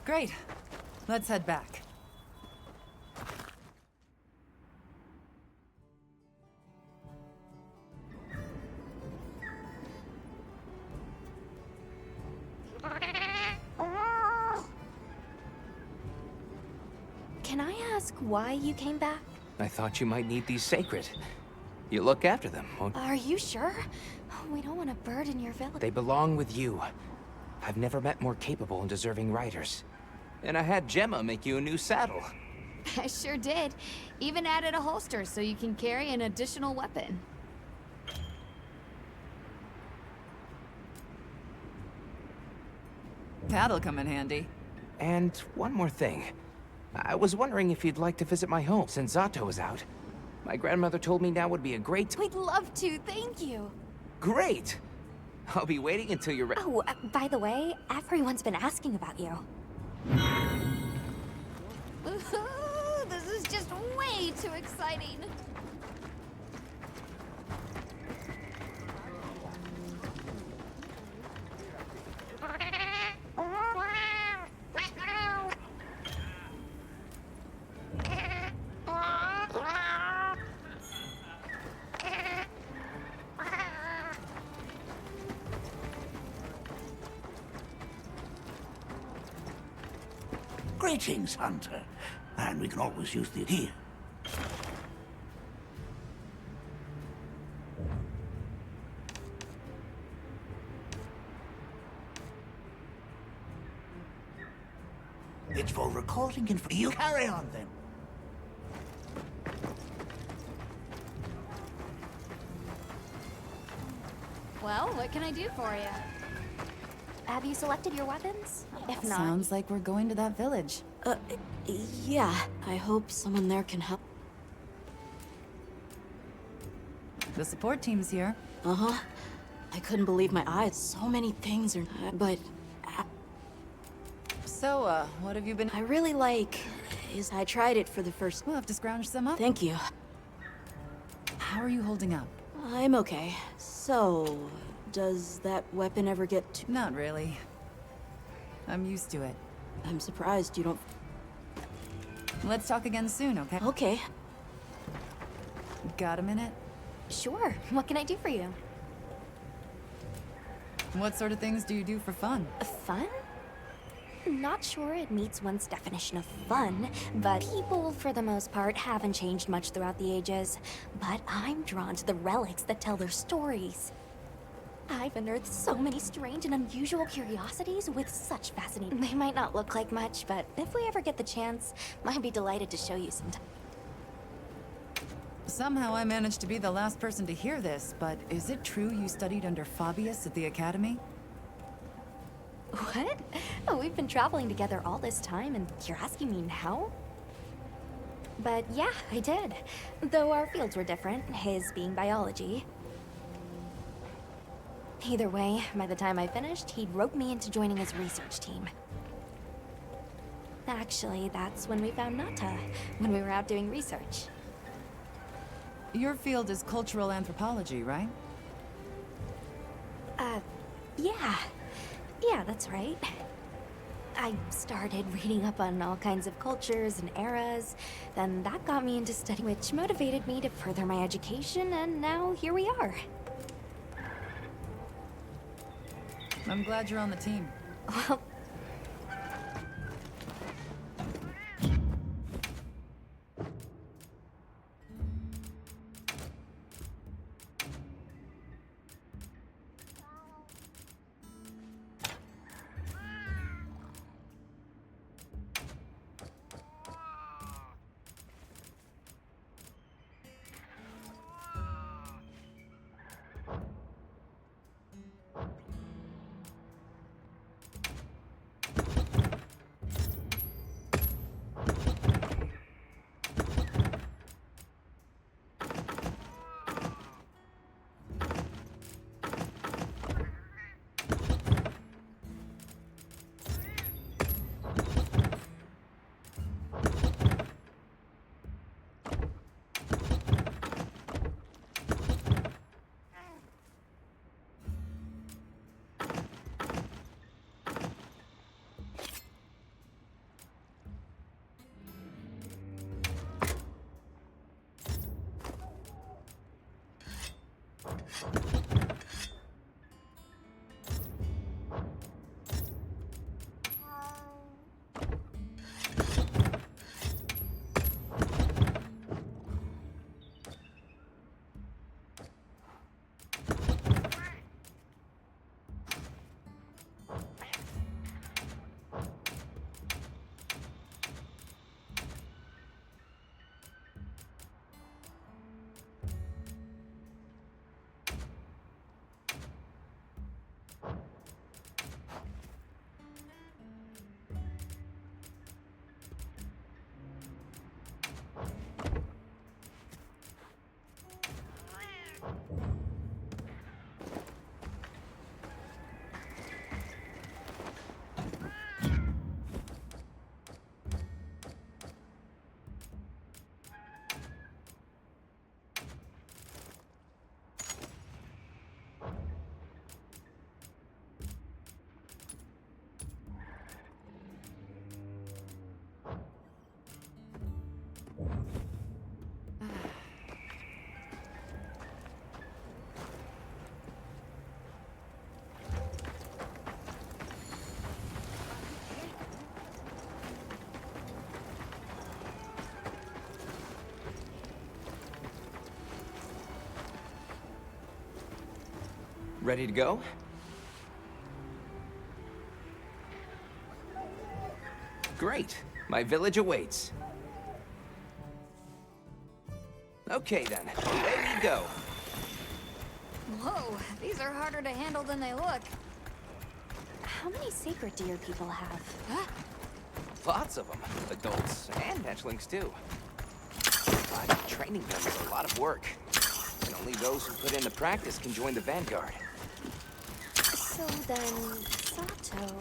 Great. Let's head back. Can I ask why you came back? I thought you might need these sacred. You look after them, won't you? Are you sure? We don't want to burden your village. They belong with you. I've never met more capable and deserving riders. And I had Gemma make you a new saddle. I sure did. Even added a holster so you can carry an additional weapon. That'll come in handy. And one more thing. I was wondering if you'd like to visit my home since Zato is out. My grandmother told me now would be a great... We'd love to, thank you. Great! I'll be waiting until you're ready. Oh, by the way, everyone's been asking about you. Ooh, this is just way too exciting. Greetings, Hunter. And we can always use the here. It's for recording and for you. Carry on, then. Well, what can I do for you? Have you selected your weapons? If not... Sounds like we're going to that village. Yeah. I hope someone there can help. The support team's here. Uh-huh. I couldn't believe my eyes. So many things are... But... So, what have you been... I really like... I tried it for the first... We'll have to scrounge some up. Thank you. How are you holding up? I'm okay. So... Does that weapon ever get to... Not really. I'm used to it. I'm surprised you don't... Let's talk again soon, okay? Okay. Got a minute? Sure. What can I do for you? What sort of things do you do for fun? Fun? Not sure it meets one's definition of fun, but people, for the most part, haven't changed much throughout the ages. But I'm drawn to the relics that tell their stories. I've unearthed so many strange and unusual curiosities with such fascinating... They might not look like much, but if we ever get the chance, I'd be delighted to show you sometime. Somehow I managed to be the last person to hear this, but is it true you studied under Fabius at the academy? What? Oh, we've been traveling together all this time, and you're asking me now? But yeah, I did. Though our fields were different, his being biology. Either way, by the time I finished, he'd roped me into joining his research team. Actually, that's when we found Nata, when we were out doing research. Your field is cultural anthropology, right? Yeah. Yeah, that's right. I started reading up on all kinds of cultures and eras, then that got me into studying, which motivated me to further my education, and now here we are. I'm glad you're on the team. Well, ready to go? Great. My village awaits. Okay then, away we go. Whoa, these are harder to handle than they look. How many sacred deer people have? Huh? Lots of them, adults and hatchlings too. But training them is a lot of work. And only those who put in the practice can join the vanguard. So then, Sato...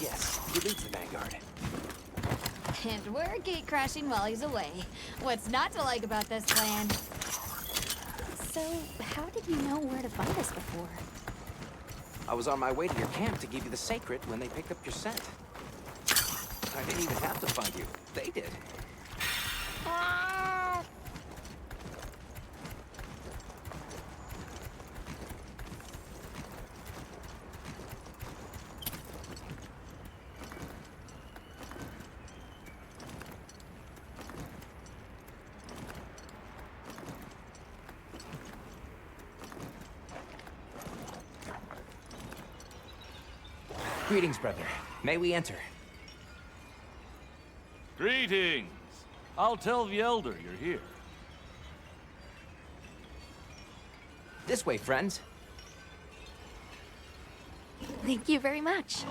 Yes, he leads the vanguard. And we're gate crashing while he's away. What's not to like about this plan? So, how did you know where to find us before? I was on my way to your camp to give you the sacred when they picked up your scent. I didn't even have to find you. They did. Greetings, brother. May we enter? Greetings. I'll tell the Elder you're here. This way, friends. Thank you very much.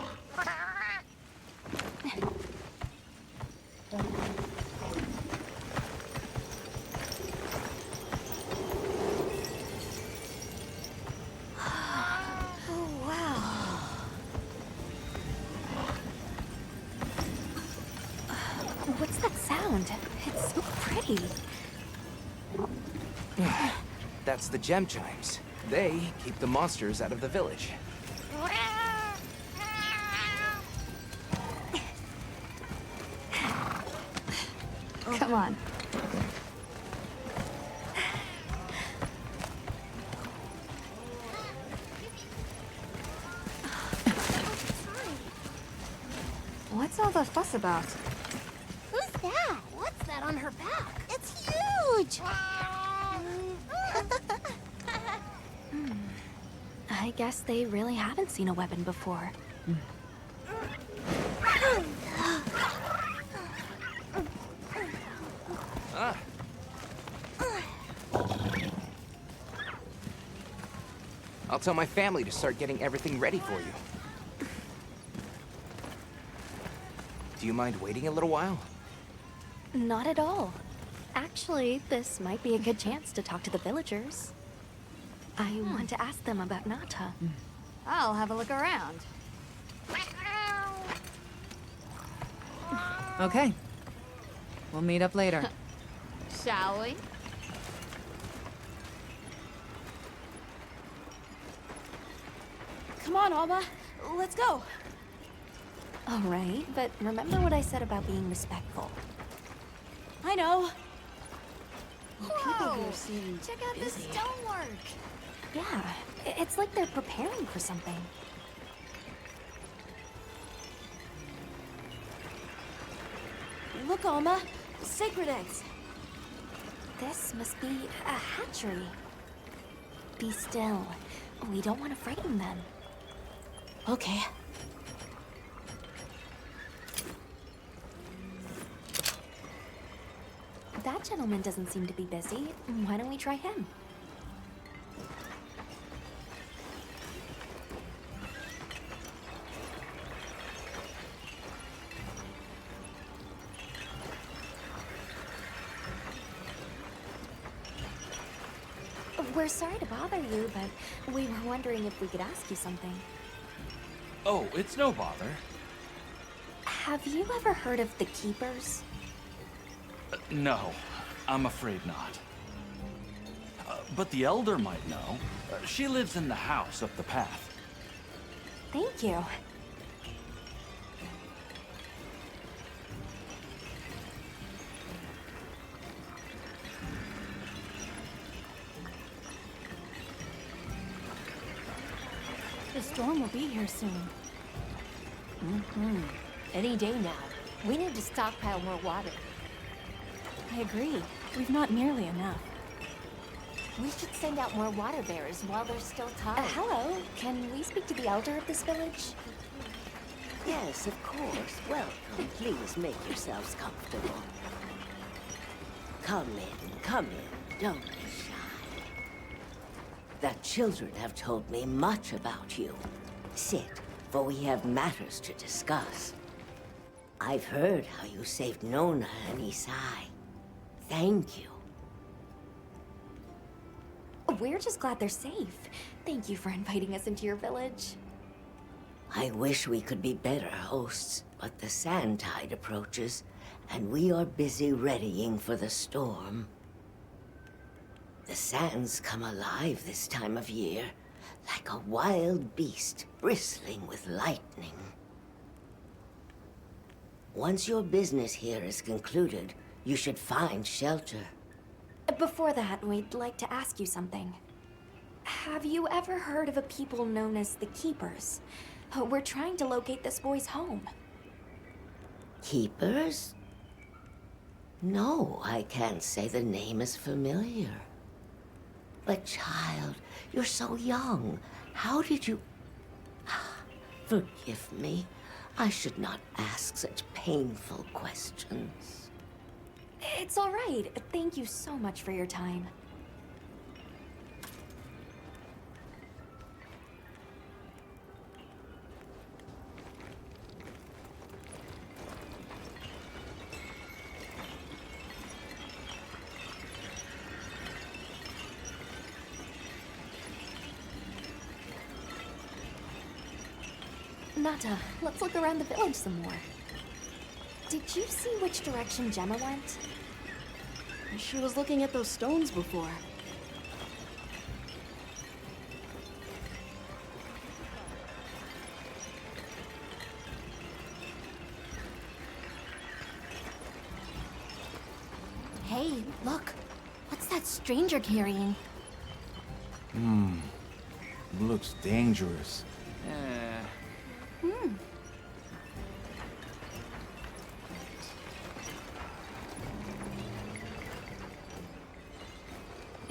What's that sound? It's so pretty. That's the gem chimes. They keep the monsters out of the village. Come on. What's all the fuss about? Who's that? What's that on her back? It's huge! I guess they really haven't seen a weapon before. I'll tell my family to start getting everything ready for you. Do you mind waiting a little while? Not at all. Actually, this might be a good chance to talk to the villagers. I want to ask them about Nata. I'll have a look around. Okay. We'll meet up later. Shall we? Come on, Alma. Let's go. All right, but remember what I said about being respectful. I know. People Whoa! here seem Check out this busy. stonework. Yeah, it's like they're preparing for something. Look, Alma. Sacred eggs. This must be a hatchery. Be still. We don't want to frighten them. Okay. That gentleman doesn't seem to be busy. Why don't we try him? We're sorry to bother you, but we were wondering if we could ask you something. Oh, it's no bother. Have you ever heard of the Keepers? No, I'm afraid not. But the Elder might know. She lives in the house up the path. Thank you. The storm will be here soon. Any day now. We need to stockpile more water. I agree. We've not nearly enough. We should send out more water bearers while there's still time. Hello. Can we speak to the elder of this village? Yes, of course. Welcome. Please make yourselves comfortable. Come in. Don't be shy. The children have told me much about you. Sit, for we have matters to discuss. I've heard how you saved Nona and Isai. Thank you. We're just glad they're safe. Thank you for inviting us into your village. I wish we could be better hosts, but the sand tide approaches, and we are busy readying for the storm. The sands come alive this time of year, like a wild beast bristling with lightning. Once your business here is concluded, you should find shelter. Before that, we'd like to ask you something. Have you ever heard of a people known as the Keepers? We're trying to locate this boy's home. Keepers? No, I can't say the name is familiar. But child, you're so young. How did you... Forgive me. I should not ask such painful questions. It's all right. Thank you so much for your time. Nata, let's look around the village some more. Did you see which direction Gemma went? She was looking at those stones before. Hey, look. What's that stranger carrying? Looks dangerous.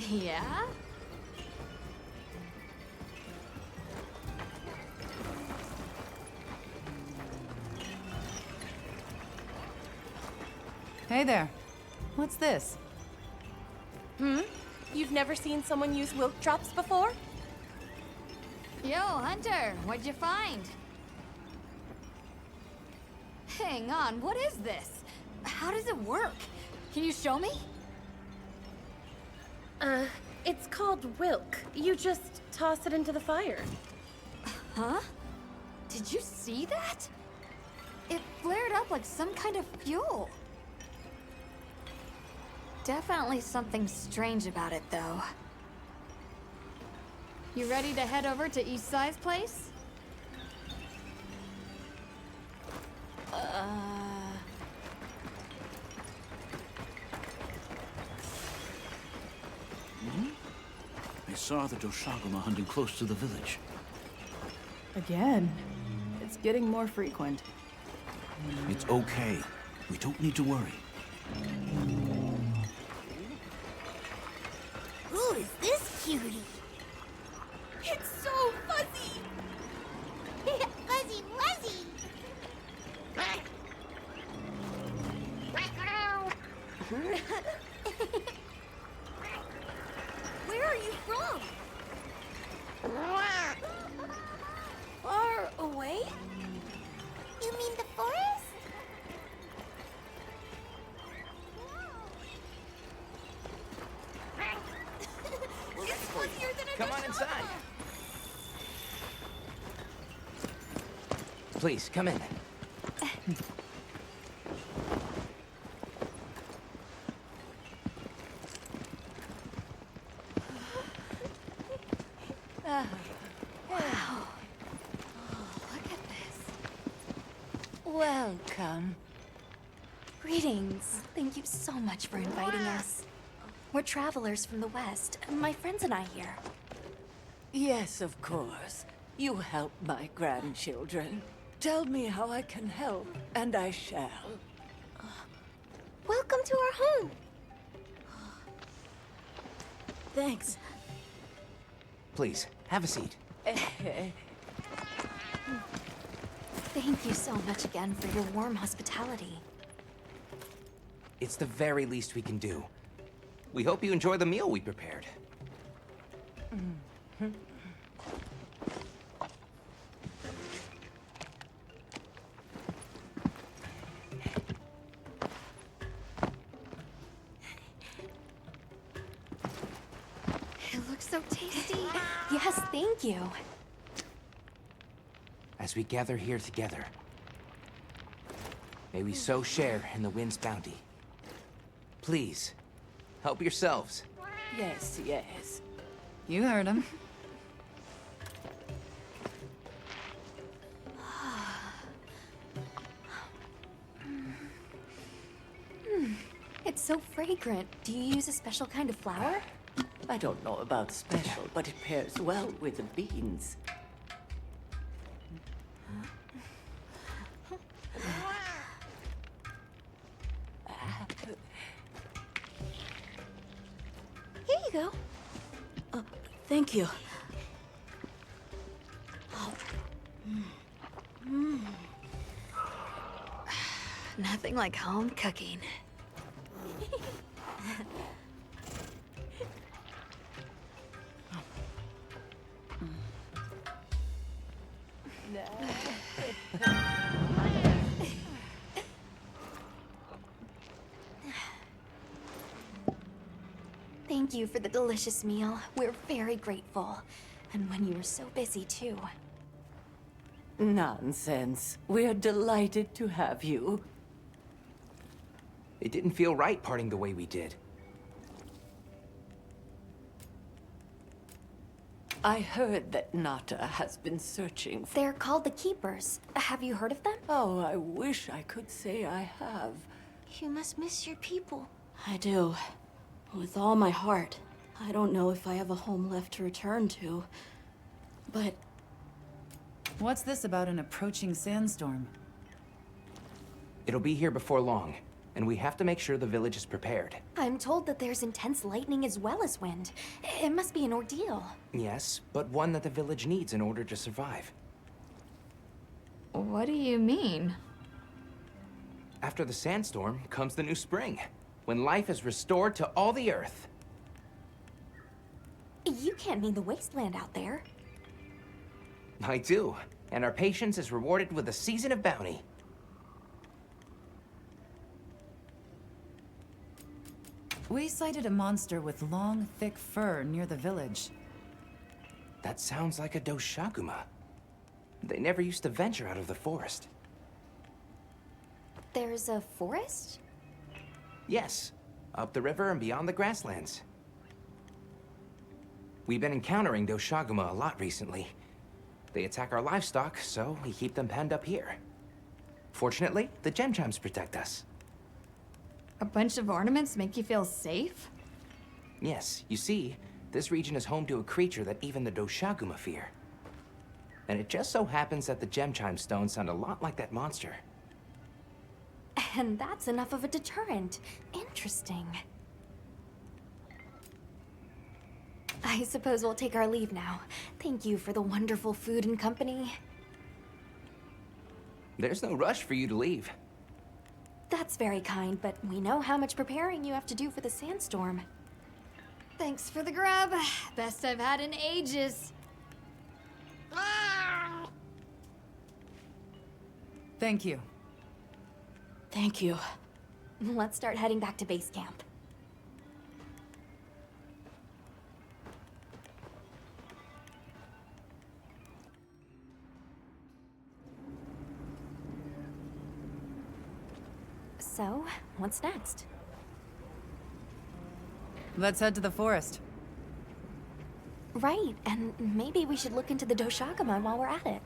Yeah? Hey there. What's this? You've never seen someone use wilk drops before? Yo, Hunter, what'd you find? Hang on, what is this? How does it work? Can you show me? It's called wilk. You just toss it into the fire. Huh? Did you see that? It flared up like some kind of fuel. Definitely something strange about it, though. You ready to head over to Isai's place? I saw the Doshaguma hunting close to the village. Again. It's getting more frequent. It's okay. We don't need to worry. Who is this cutie? It's so fuzzy! Fuzzy Wuzzy! Where are you from? Far away? You mean the forest? It's fuzzier than a Come on inside. Please, come in. Welcome. Greetings. Thank you so much for inviting us. We're travelers from the West, my friends and I here. Yes, of course. You help my grandchildren. Tell me how I can help, and I shall. Welcome to our home. Thanks. Please, have a seat. Thank you so much again for your warm hospitality. It's the very least we can do. We hope you enjoy the meal we prepared. It looks so tasty. Yes, thank you. As we gather here together, may we so share in the wind's bounty. Please, help yourselves. Yes, yes. You heard him. It's so fragrant. Do you use a special kind of flour? I don't know about special, but it pairs well with the beans. Here you go. Thank you. Nothing like home cooking. Thank you for the delicious meal. We're very grateful. And when you were so busy, too. Nonsense. We're delighted to have you. It didn't feel right parting the way we did. I heard that Nata has been searching for... They're called the Keepers. Have you heard of them? Oh, I wish I could say I have. You must miss your people. I do. With all my heart. I don't know if I have a home left to return to. But... What's this about an approaching sandstorm? It'll be here before long, and we have to make sure the village is prepared. I'm told that there's intense lightning as well as wind. It must be an ordeal. Yes, but one that the village needs in order to survive. What do you mean? After the sandstorm comes the new spring, when life is restored to all the earth. You can't mean the wasteland out there. I do, and our patience is rewarded with a season of bounty. We sighted a monster with long, thick fur near the village. That sounds like a doshaguma. They never used to venture out of the forest. There's a forest? Yes, up the river and beyond the grasslands. We've been encountering doshaguma a lot recently. They attack our livestock, so we keep them penned up here. Fortunately, the gem chimes protect us. A bunch of ornaments make you feel safe? Yes, you see, this region is home to a creature that even the doshaguma fear. And it just so happens that the gem chime stones sound a lot like that monster. And that's enough of a deterrent. Interesting. I suppose we'll take our leave now. Thank you for the wonderful food and company. There's no rush for you to leave. That's very kind, but we know how much preparing you have to do for the sandstorm. Thanks for the grub. Best I've had in ages. Thank you. Thank you. Let's start heading back to base camp. So, what's next? Let's head to the forest. Right, and maybe we should look into the doshaguma while we're at it.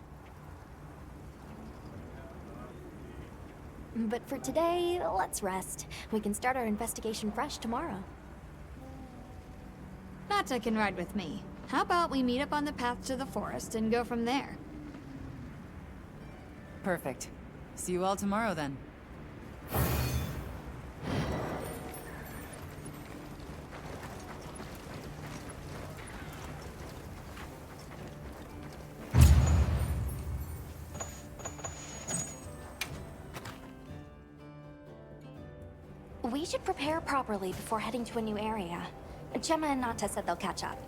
But for today, let's rest. We can start our investigation fresh tomorrow. Nata can ride with me. How about we meet up on the path to the forest and go from there? Perfect. See you all tomorrow then. should prepare properly before heading to a new area. Gemma and Nata said they'll catch up.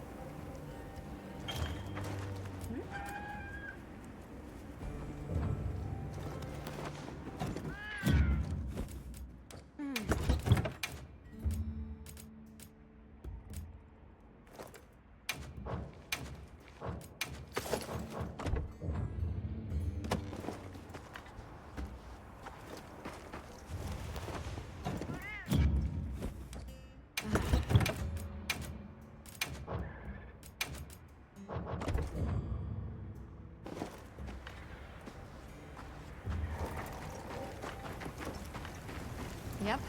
Yep.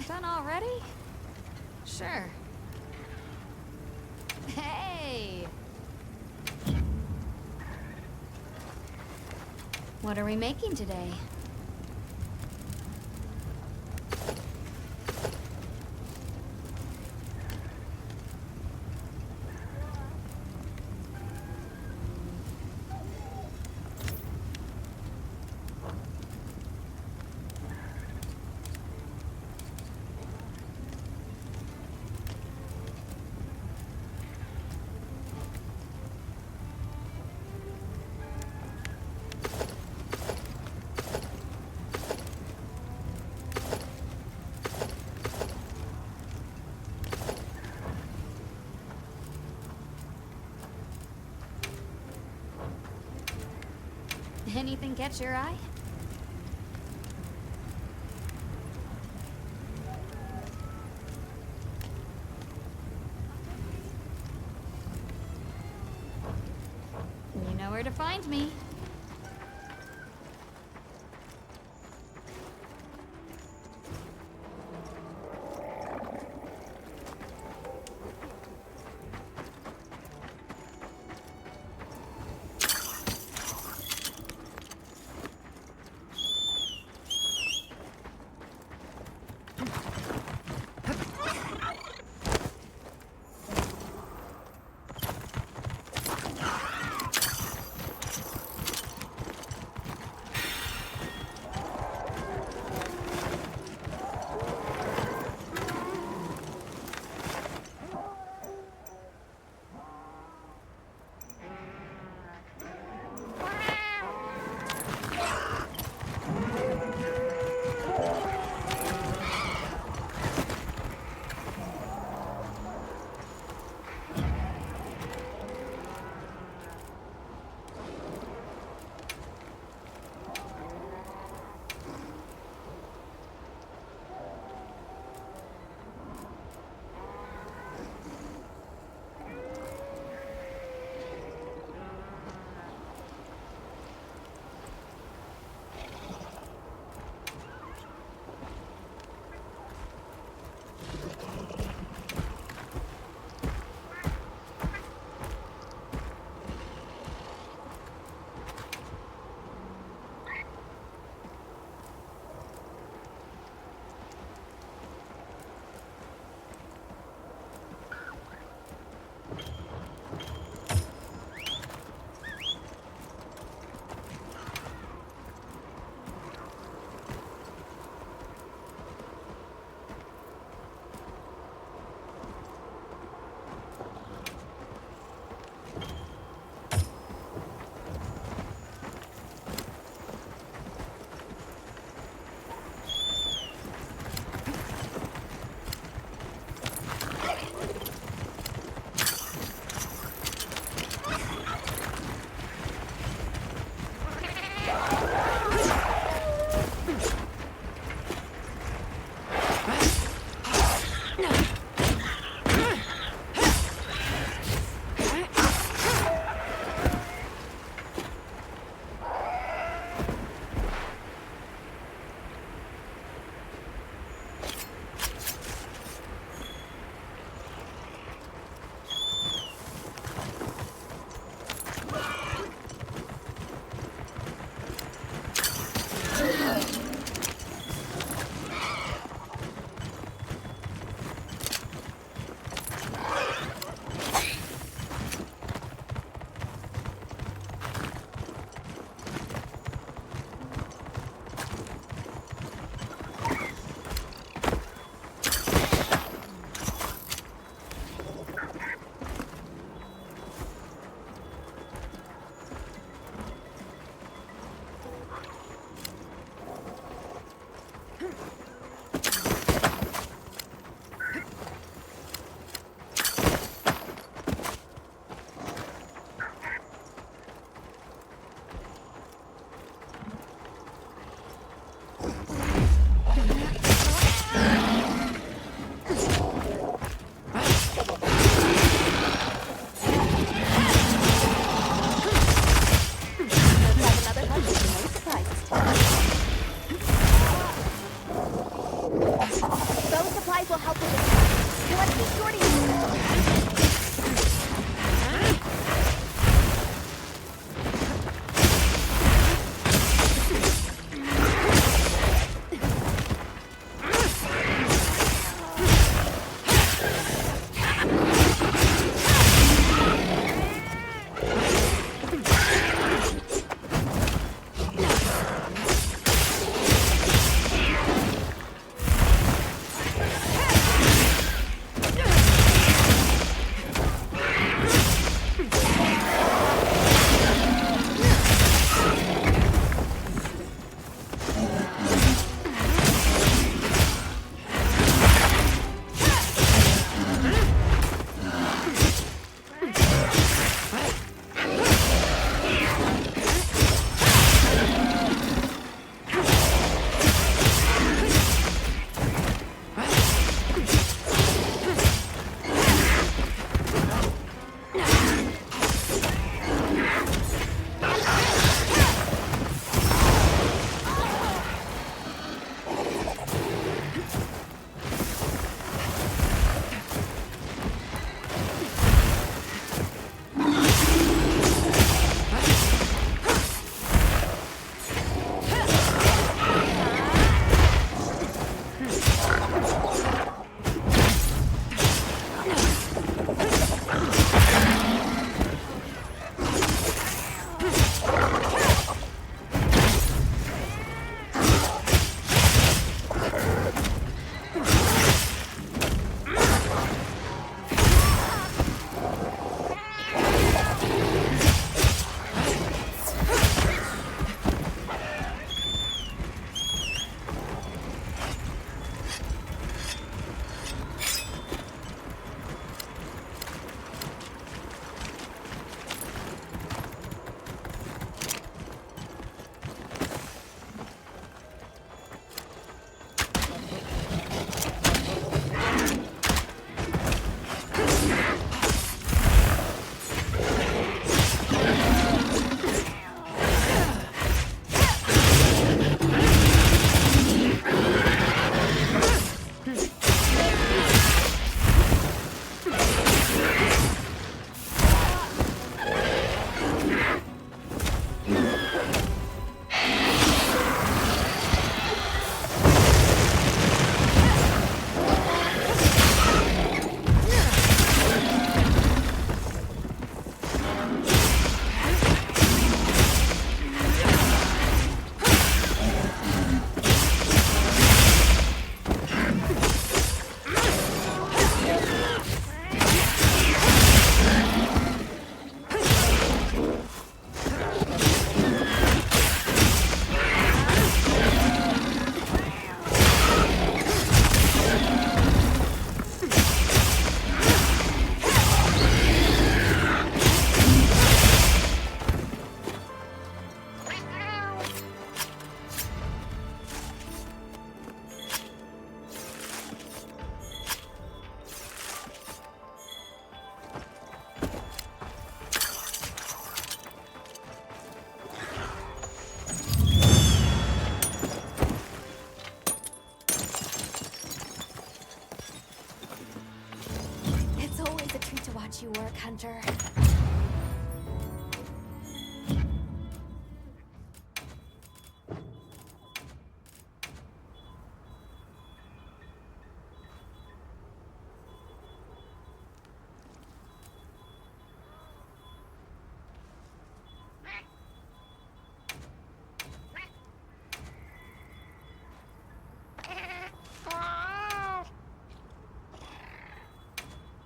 Done already? Sure. Hey! What are we making today? Anything catch your eye? You know where to find me. adventure.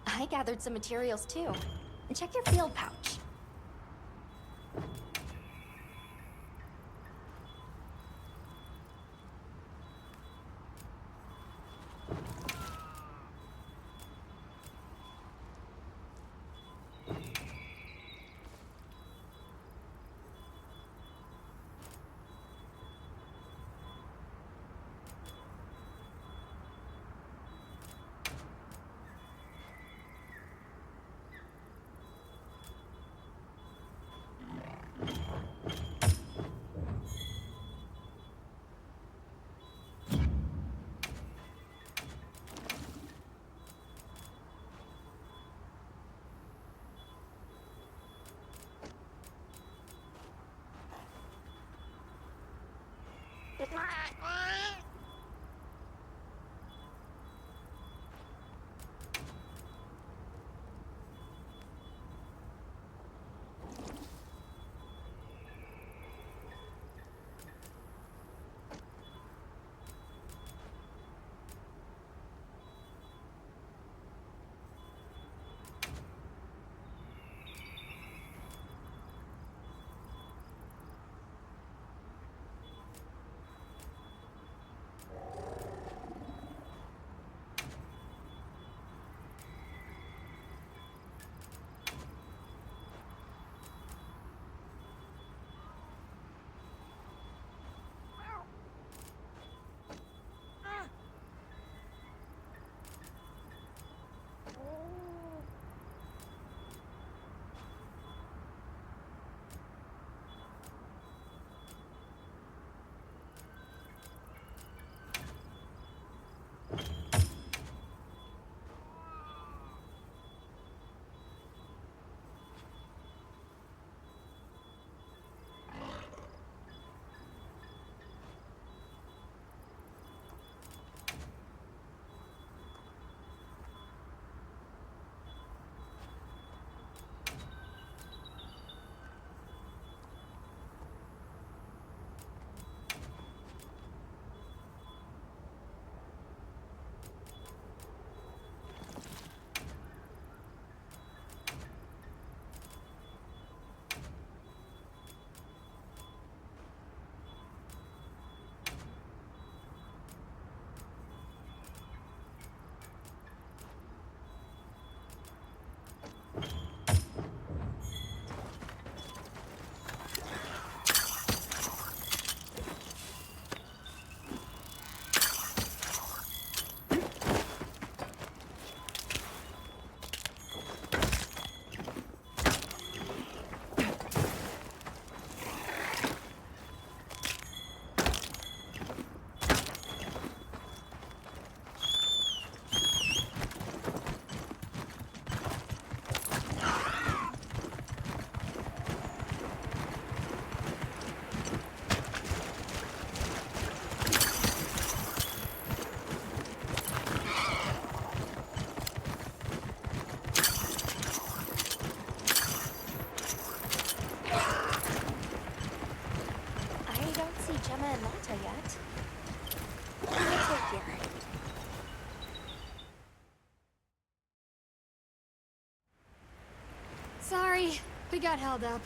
I gathered some materials too. Check your field pouch. Yet. Let's wait here. Sorry, we got held up.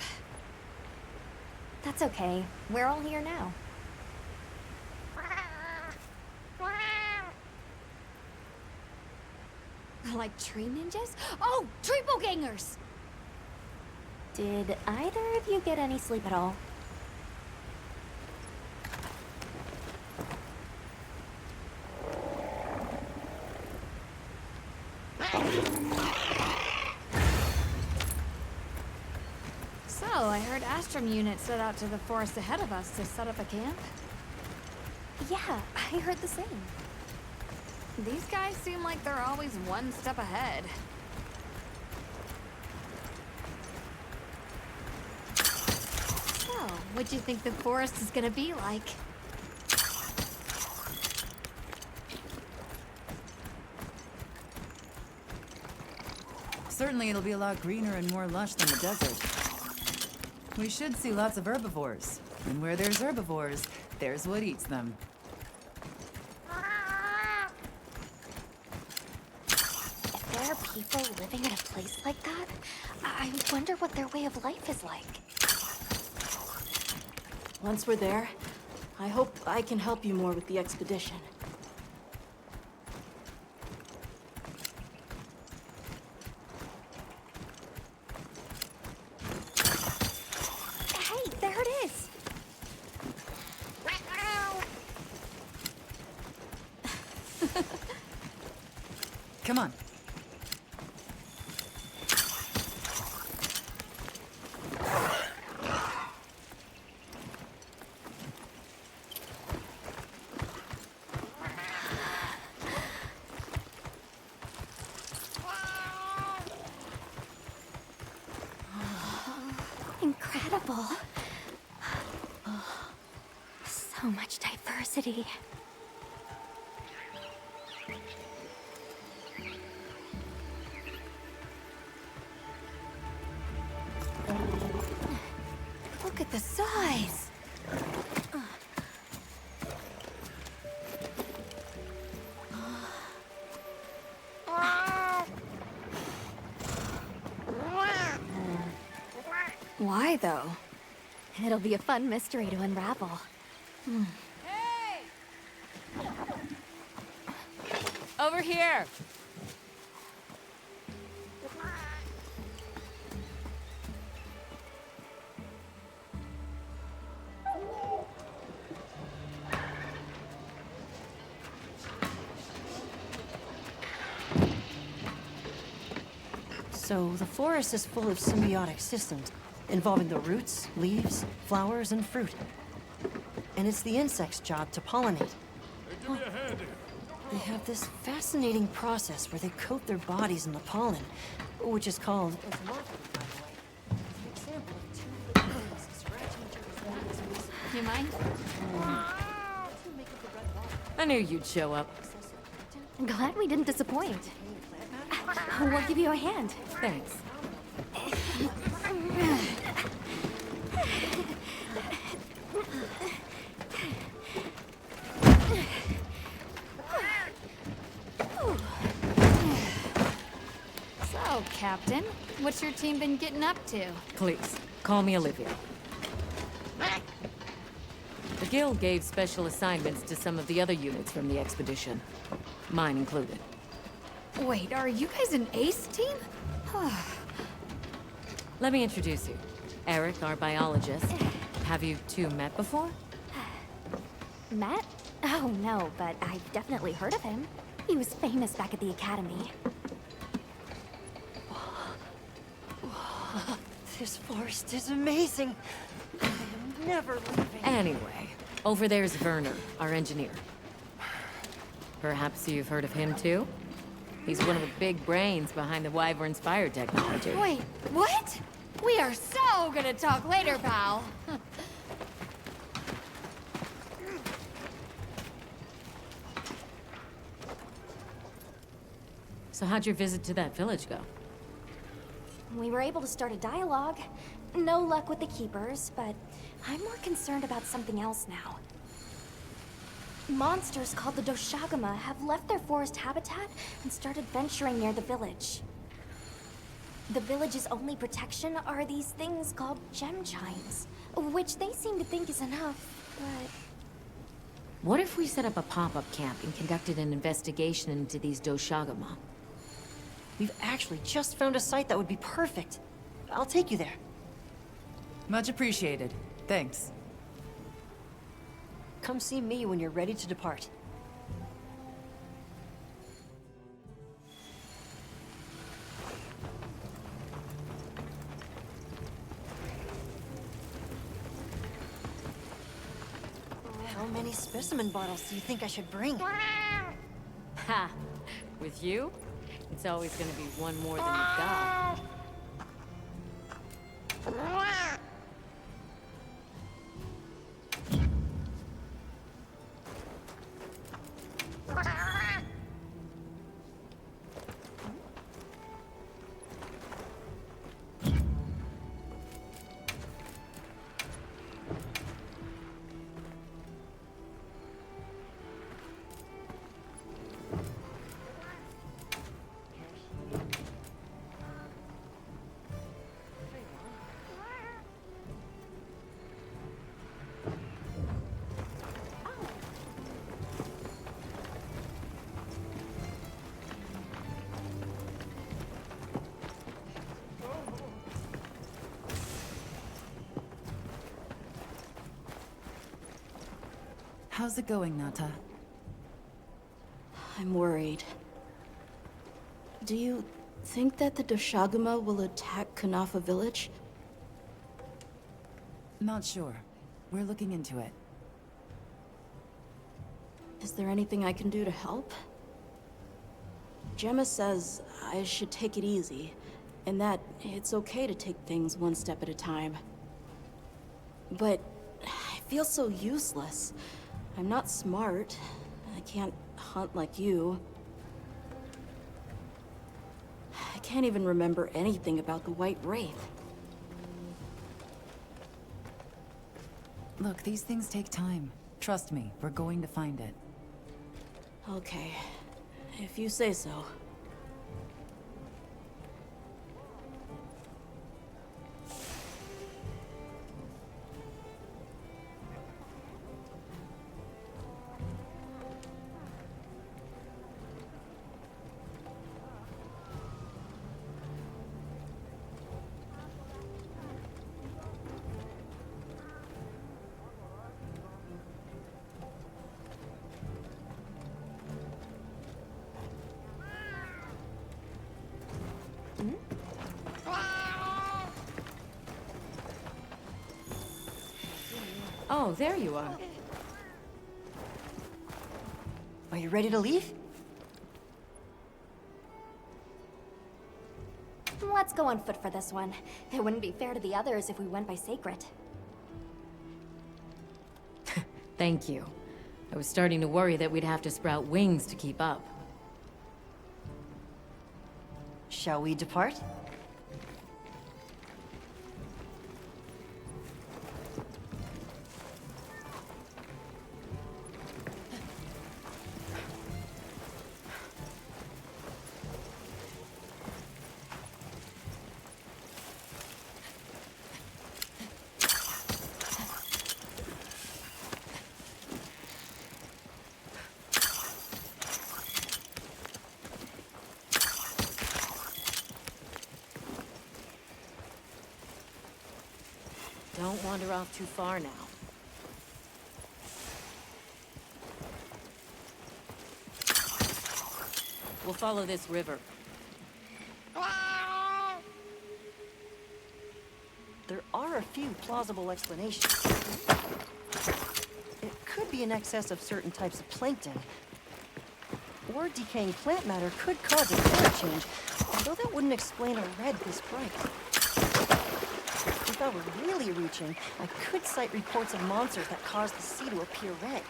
That's okay. We're all here now. Like tree ninjas? Oh, triple gangers! Did either of you get any sleep at all? So, I heard Astrum units set out to the forest ahead of us to set up a camp. Yeah, I heard the same. These guys seem like they're always one step ahead. What'd you think the forest is gonna be like? Certainly it'll be a lot greener and more lush than the desert. We should see lots of herbivores. And where there's herbivores, there's what eats them. If there are people living in a place like that, I wonder what their way of life is like. Once we're there, I hope I can help you more with the expedition. Hey, there it is! Come on. Incredible. So much diversity. Look at the size! Why, though? It'll be a fun mystery to unravel. Over here! So, the forest is full of symbiotic systems, involving the roots, leaves, flowers, and fruit. And it's the insect's job to pollinate. Give me a hand here. They have this fascinating process where they coat their bodies in the pollen, which is called... You mind? I knew you'd show up. Glad we didn't disappoint. We'll give you a hand. Thanks. So, Captain, what's your team been getting up to? Please, call me Olivia. The Guild gave special assignments to some of the other units from the expedition. Mine included. Wait, are you guys an ace team? Let me introduce you. Eric, our biologist. Have you two met before? Matt? Oh, no, but I've definitely heard of him. He was famous back at the academy. This forest is amazing. I am never leaving. Anyway, over there's Werner, our engineer. Perhaps you've heard of him too? He's one of the big brains behind the Wyvern's fire technology. Wait, what? We are so gonna talk later, pal. So how'd your visit to that village go? We were able to start a dialogue. No luck with the keepers, but I'm more concerned about something else now. Monsters called the Doshagama have left their forest habitat and started venturing near the village. The village's only protection are these things called gem chimes, which they seem to think is enough, but... What if we set up a pop-up camp and conducted an investigation into these Doshagama? We've actually just found a site that would be perfect. I'll take you there. Much appreciated. Thanks. Come see me when you're ready to depart. How many specimen bottles do you think I should bring? Ha! With you, it's always gonna be one more than you've got. How's it going, Nata? I'm worried. Do you think that the Doshaguma will attack Kanafa village? Not sure. We're looking into it. Is there anything I can do to help? Gemma says I should take it easy, and that it's okay to take things one step at a time. But I feel so useless. I'm not smart. I can't hunt like you. I can't even remember anything about the White Wraith. Look, these things take time. Trust me, we're going to find it. Okay, if you say so. Oh, there you are. Are you ready to leave? Let's go on foot for this one. It wouldn't be fair to the others if we went by Sacred. Thank you. I was starting to worry that we'd have to sprout wings to keep up. Shall we depart? Don't wander off too far now. We'll follow this river. There are a few plausible explanations. It could be in excess of certain types of plankton. Or decaying plant matter could cause a color change, although that wouldn't explain a red this bright. If I were really reaching, I could cite reports of monsters that cause the sea to appear red.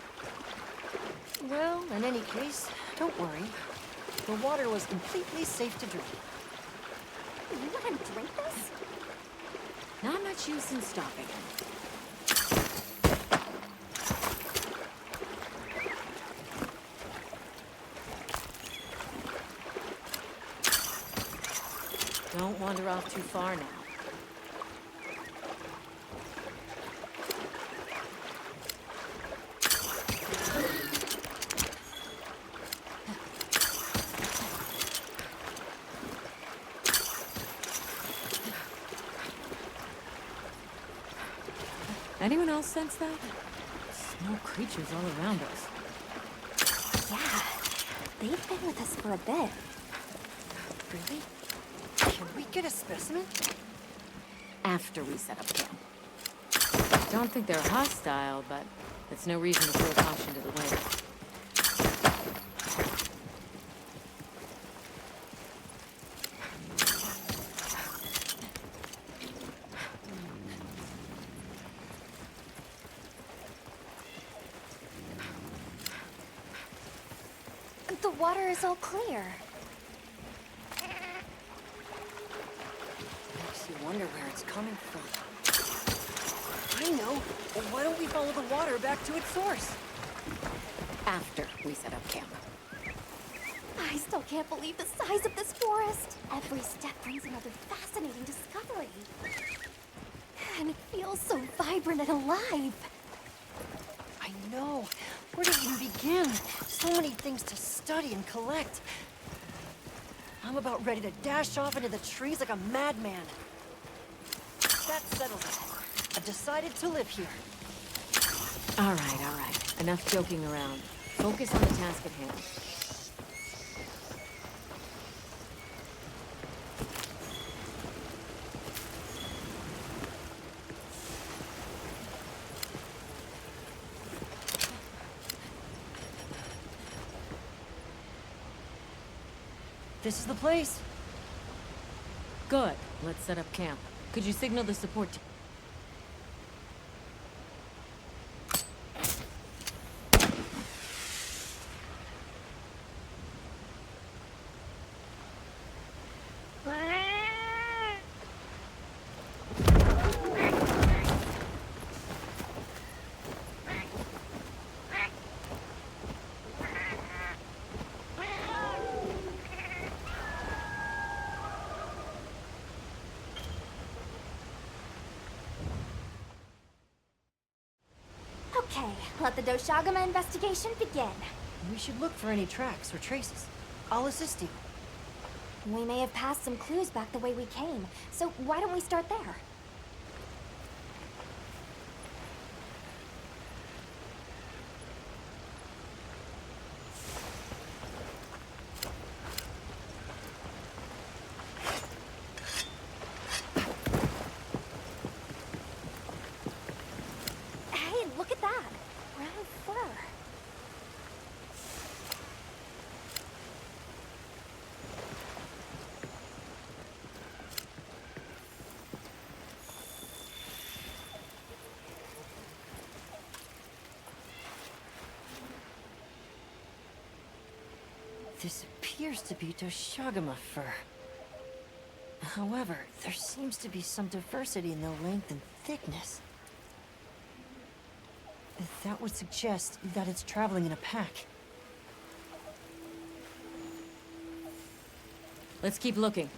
Well, in any case, don't worry. The water was completely safe to drink. You let him drink this? Not much use in stopping. Don't wander off too far now. Anyone else sense that? Small creatures all around us. Yeah, they've been with us for a bit. Really? Can we get a specimen? After we set up camp. Don't think they're hostile, but it's no reason to throw caution to the wind. The water is all clear. Makes you wonder where it's coming from. I know. Well, why don't we follow the water back to its source? After we set up camp. I still can't believe the size of this forest. Every step brings another fascinating discovery. And it feels so vibrant and alive. I know. Where to even begin? So many things to study and collect. I'm about ready to dash off into the trees like a madman. That settles it. I've decided to live here. All right. Enough joking around. Focus on the task at hand. This is the place. Good. Let's set up camp. Could you signal the support team? Okay, let the Doshagama investigation begin. We should look for any tracks or traces. I'll assist you. We may have passed some clues back the way we came, so why don't we start there? Hey, look at that! Brown fur. This appears to be Doshagama fur. However, there seems to be some diversity in the length and thickness. That would suggest that it's traveling in a pack. Let's keep looking.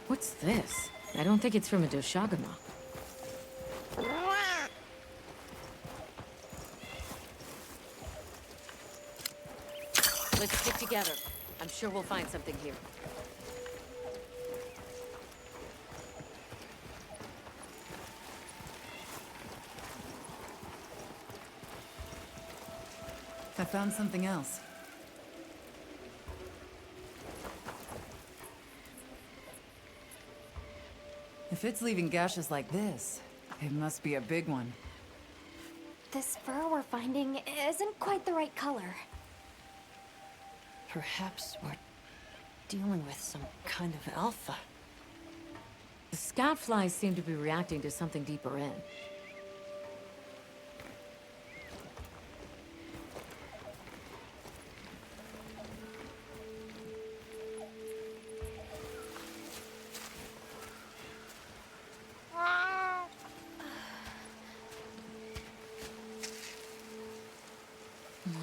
What's this? I don't think it's from a Doshagama. Let's stick together. I'm sure we'll find something here. I found something else. If it's leaving gashes like this, it must be a big one. This fur we're finding isn't quite the right color. Perhaps we're dealing with some kind of alpha. The scout flies seem to be reacting to something deeper in.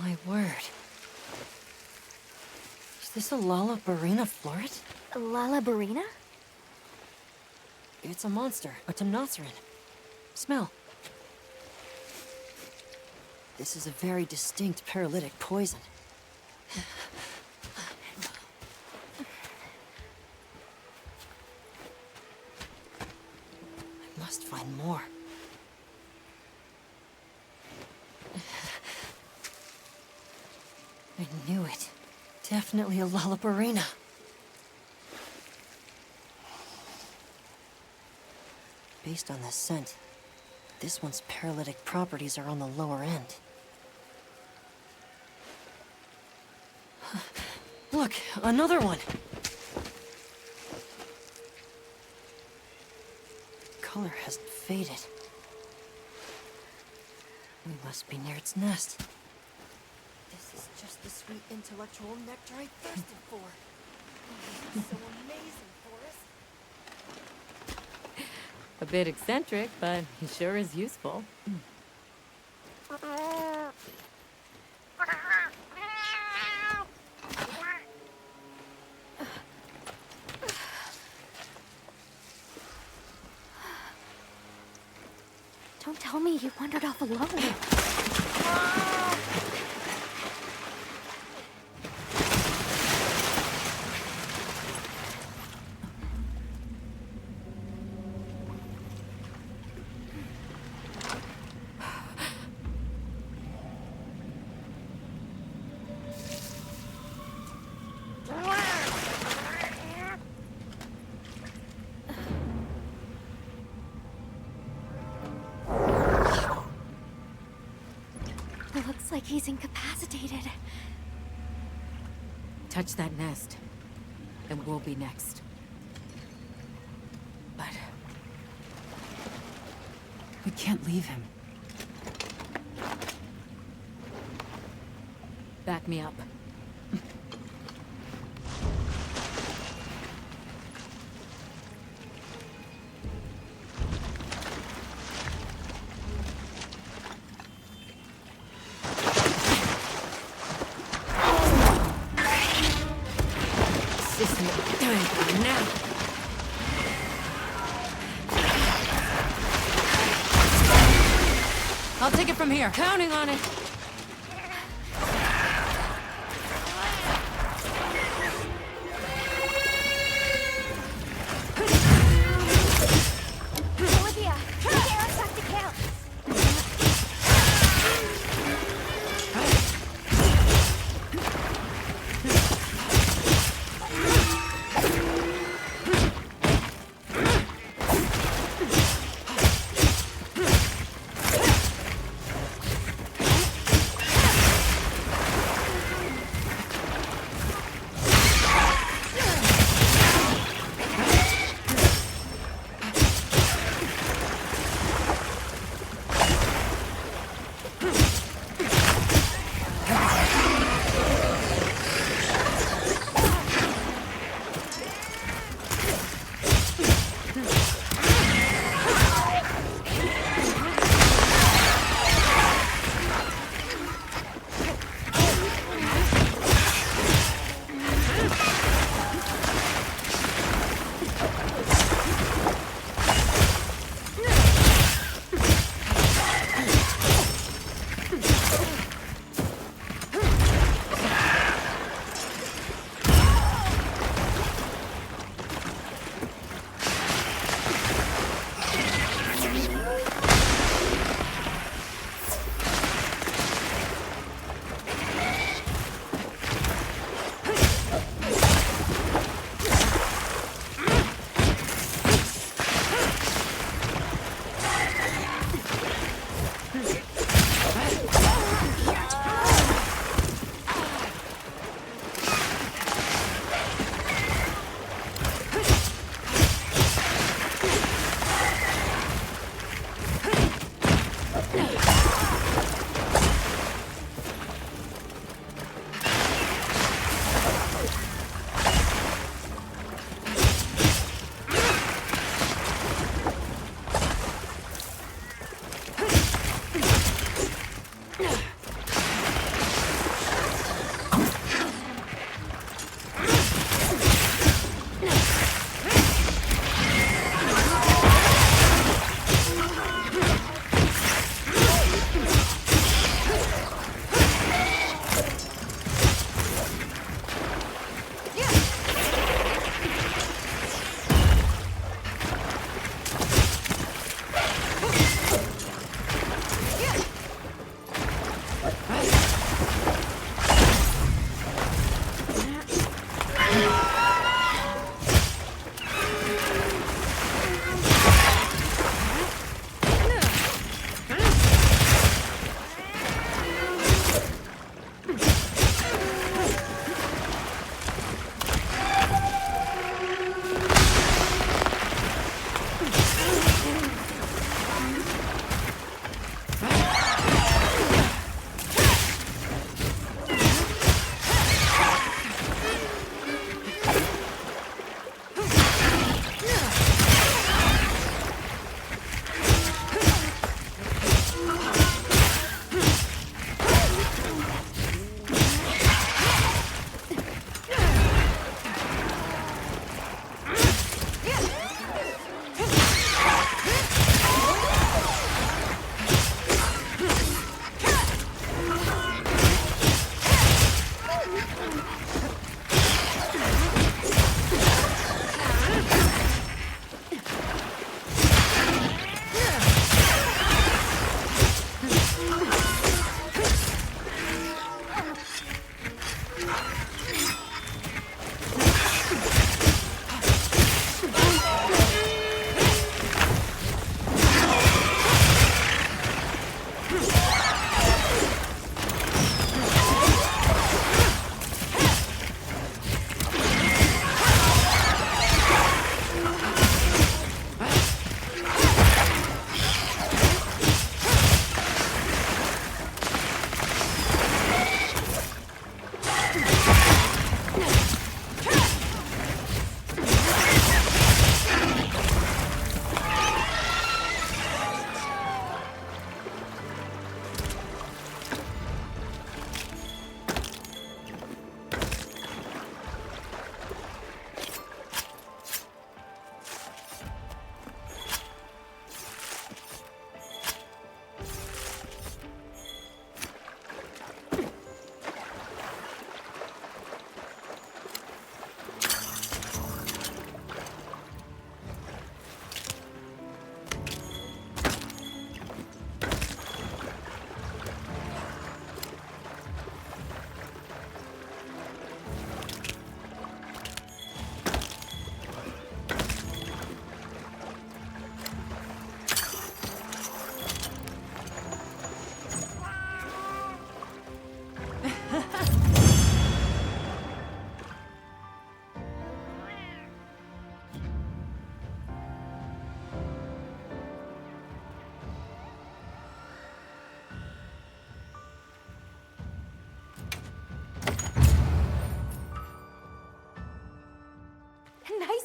My word. Is this a Lalabarina floret? Lalabarina? It's a monster, a Temnoceran. Smell. This is a very distinct paralytic poison. I must find more. I knew it. Definitely a Lalabarina. Based on the scent, this one's paralytic properties are on the lower end. Look, another one! Color hasn't faded. We must be near its nest. This is just the sweet intellectual nectar I thirsted for. This is so amazing, Forrest. A bit eccentric, but he sure is useful. Don't tell me you wandered off alone. He's incapacitated. Touch that nest, and we'll be next. But We can't leave him. back me up. This isn't time for now. I'll take it from here. Counting on it. Olivia, get us back to camp.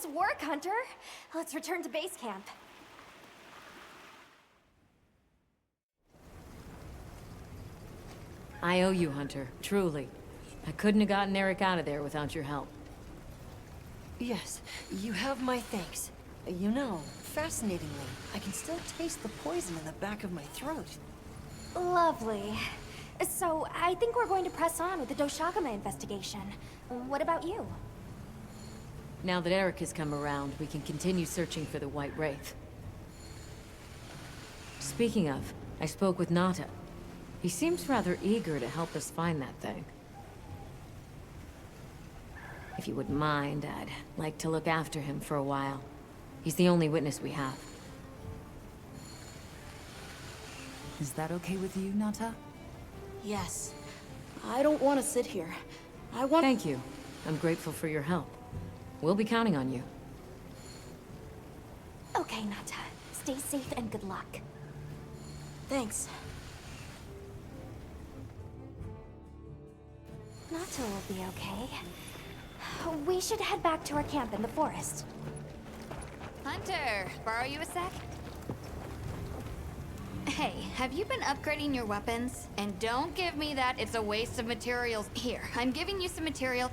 Nice work, Hunter. Let's return to base camp. I owe you, Hunter. Truly. I couldn't have gotten Eric out of there without your help. Yes, you have my thanks. You know, fascinatingly, I can still taste the poison in the back of my throat. Lovely. So, I think we're going to press on with the Doshagame investigation. What about you? Now that Eric has come around, we can continue searching for the White Wraith. Speaking of, I spoke with Nata. He seems rather eager to help us find that thing. If you wouldn't mind, I'd like to look after him for a while. He's the only witness we have. Is that okay with you, Nata? Yes. I don't want to sit here. I want— Thank you. I'm grateful for your help. We'll be counting on you. Okay, Nata. Stay safe and good luck. Thanks. Nata will be okay. We should head back to our camp in the forest. Hunter, borrow you a sec? Hey, have you been upgrading your weapons? And don't give me that it's a waste of materials. Here, I'm giving you some material.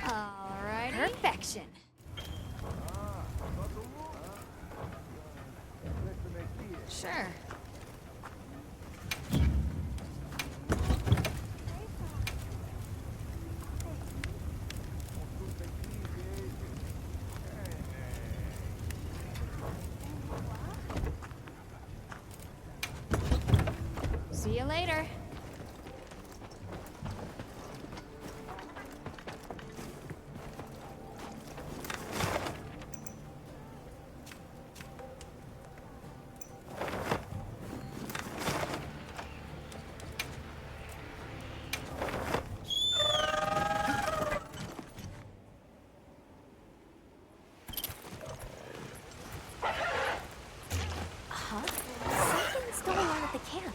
Alrighty. Perfection. Sure. See you later. Huh? Something's going on at the camp.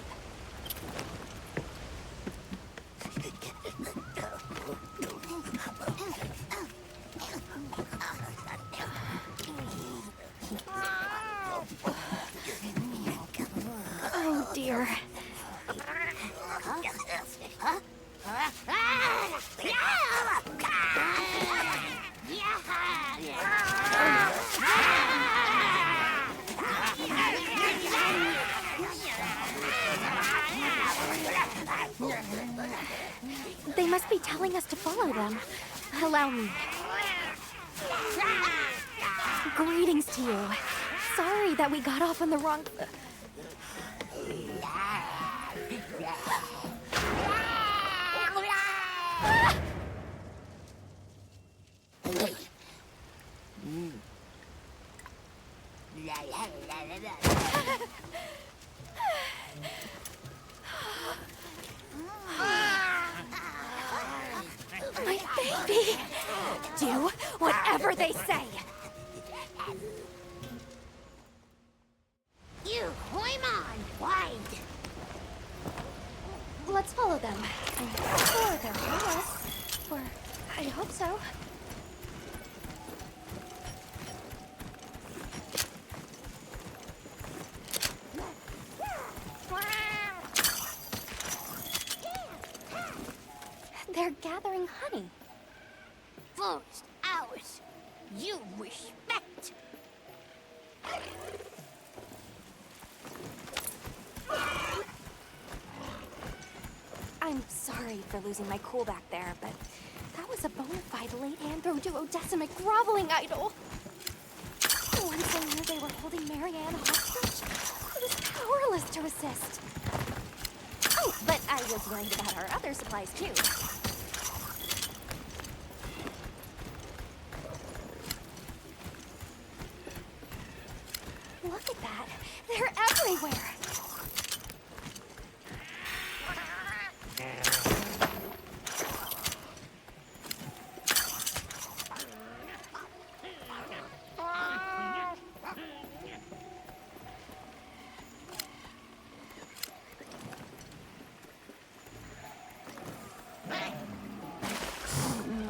Oh dear. They must be telling us to follow them. Allow me. Greetings to you. Sorry that we got off on the wrong... My baby! Do whatever they say! You, Hoimon, wide. Let's follow them. I'm sure they're harmless. Or, I hope so. They're gathering honey. Forest, ours. You respect. I'm sorry for losing my cool back there, but that was a bona fide late anthro-duodecimic groveling idol. Once I knew they were holding Marianne hostage, I was powerless to resist. But I was worried about our other supplies, too. Look at that. They're everywhere.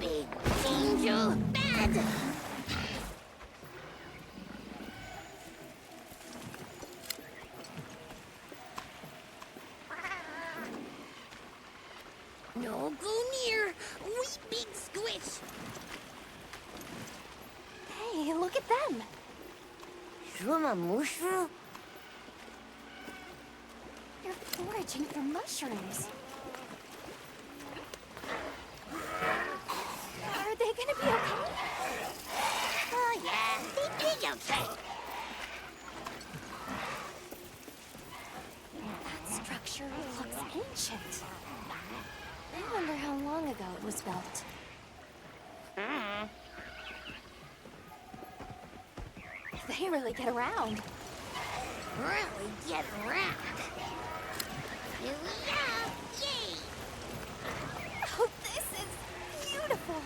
Big angel bad. No go near, wee big squish. Hey, look at them. Shumamushu? They're foraging for mushrooms. Are they gonna be okay? Oh yeah, they did okay. That structure looks ancient. I wonder how long ago it was built. They really get around. Really get around. Here we are, yay! Oh, this is beautiful.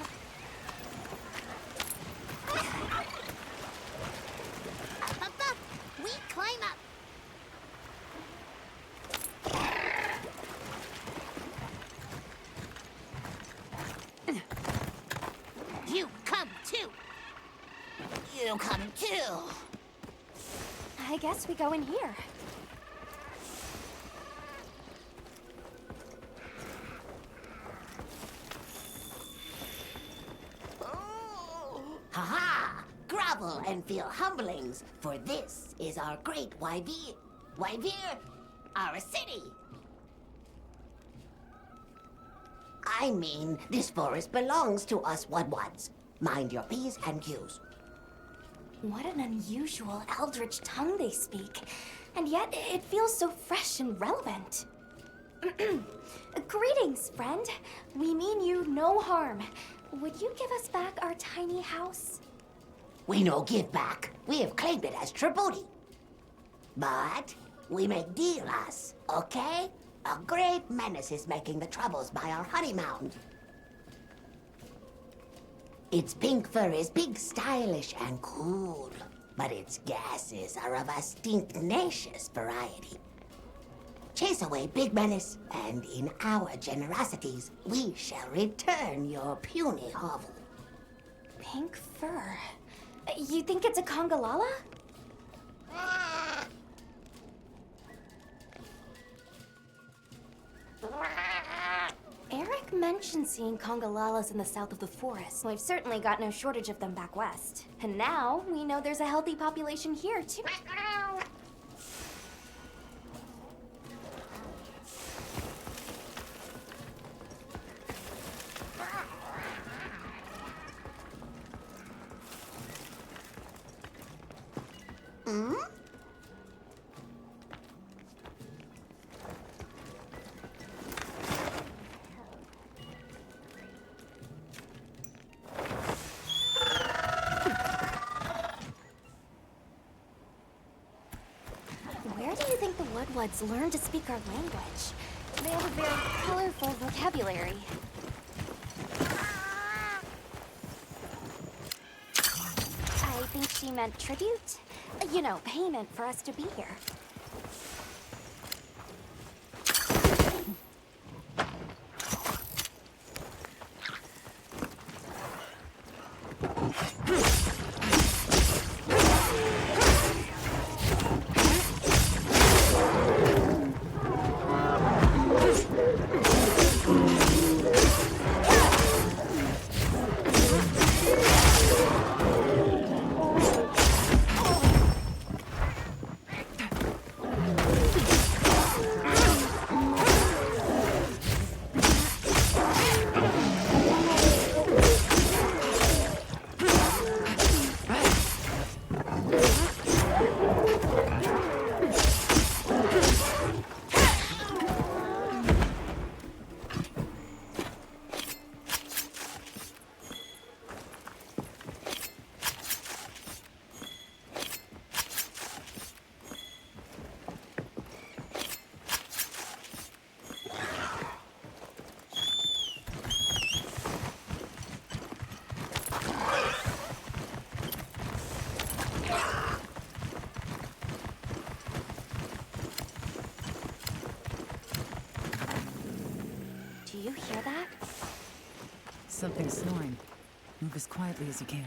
Up, we climb up. You come too. You come too. I guess we go in here. Ha-ha! Grovel and feel humblings, for this is our great Wyvir. Wyvir, our city. I mean, this forest belongs to us Wudwuds. Mind your P's and Q's. What an unusual eldritch tongue they speak. And yet, it feels so fresh and relevant. Greetings, friend. We mean you no harm. Would you give us back our tiny house? We no give back. We have claimed it as tribute. But we make deal us, okay? A great menace is making the troubles by our honey mound. Its pink fur is big, stylish, and cool, but its gases are of a stinknacious variety. Chase away big menace, and in our generosities, we shall return your puny hovel. Pink fur. You think it's a Congalala? Eric mentioned seeing Congalalas in the south of the forest. We've certainly got no shortage of them back west. And now we know there's a healthy population here, too. Hmm? Where do you think the Woodwoods learned to speak our language? They have a very colorful vocabulary. I think she meant tribute. You know, payment for us to be here. Something's snoring. Move as quietly as you can.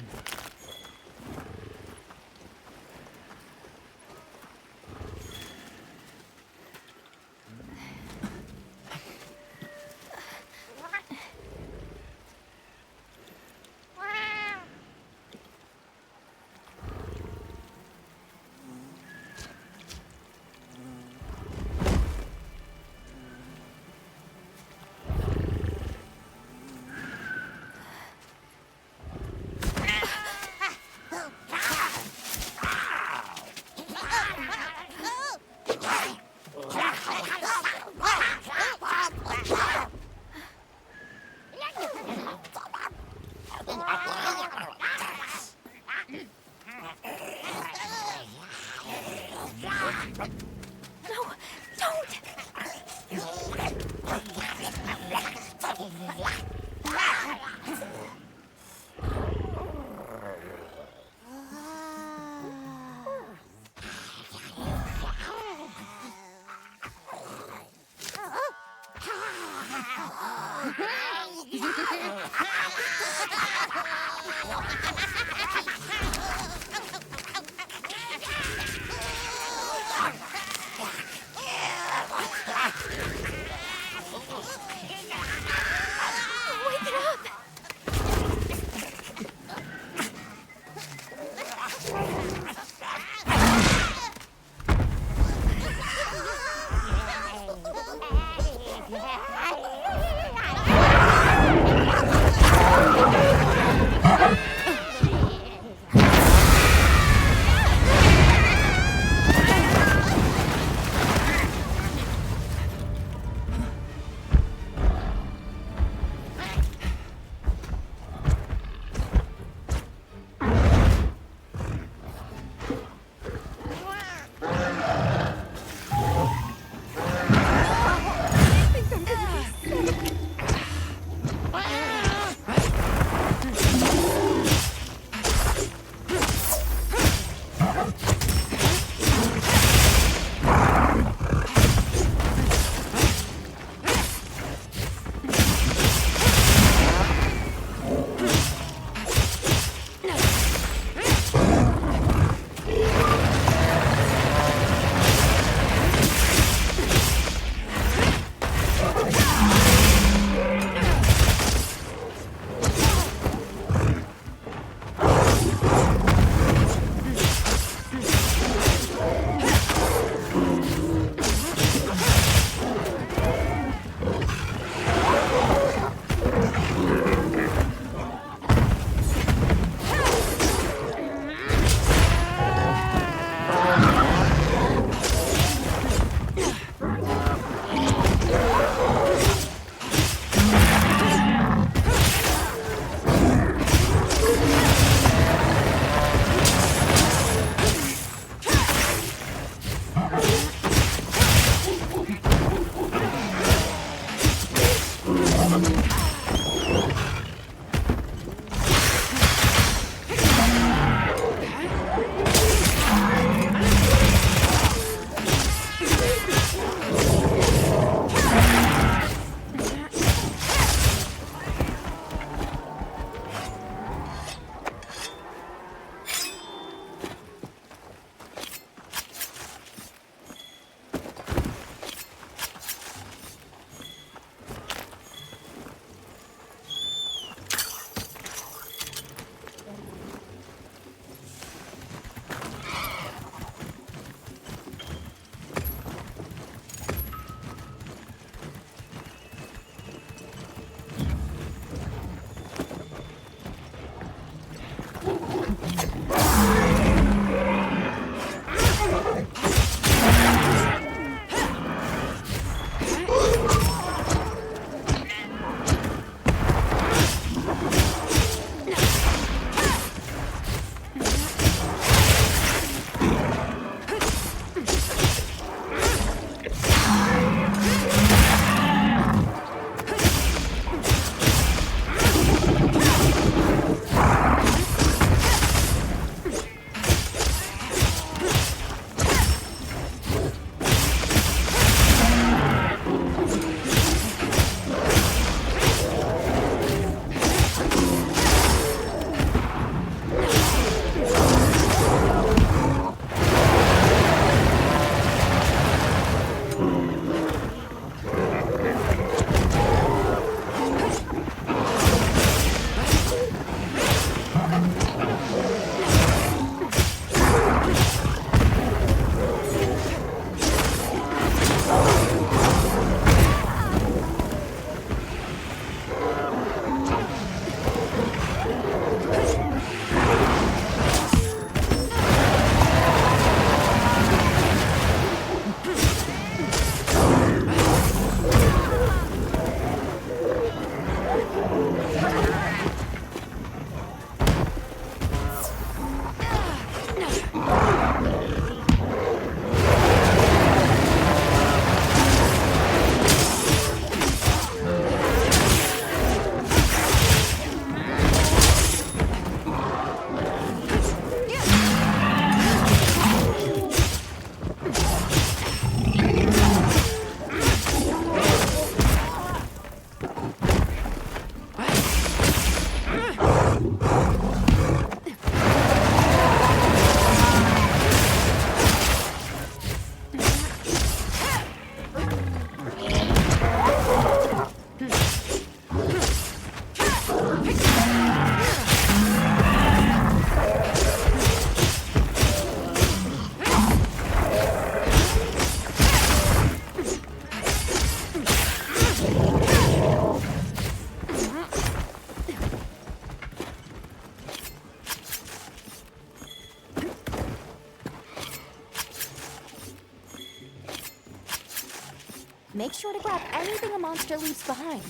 Make sure to grab anything a monster leaves behind.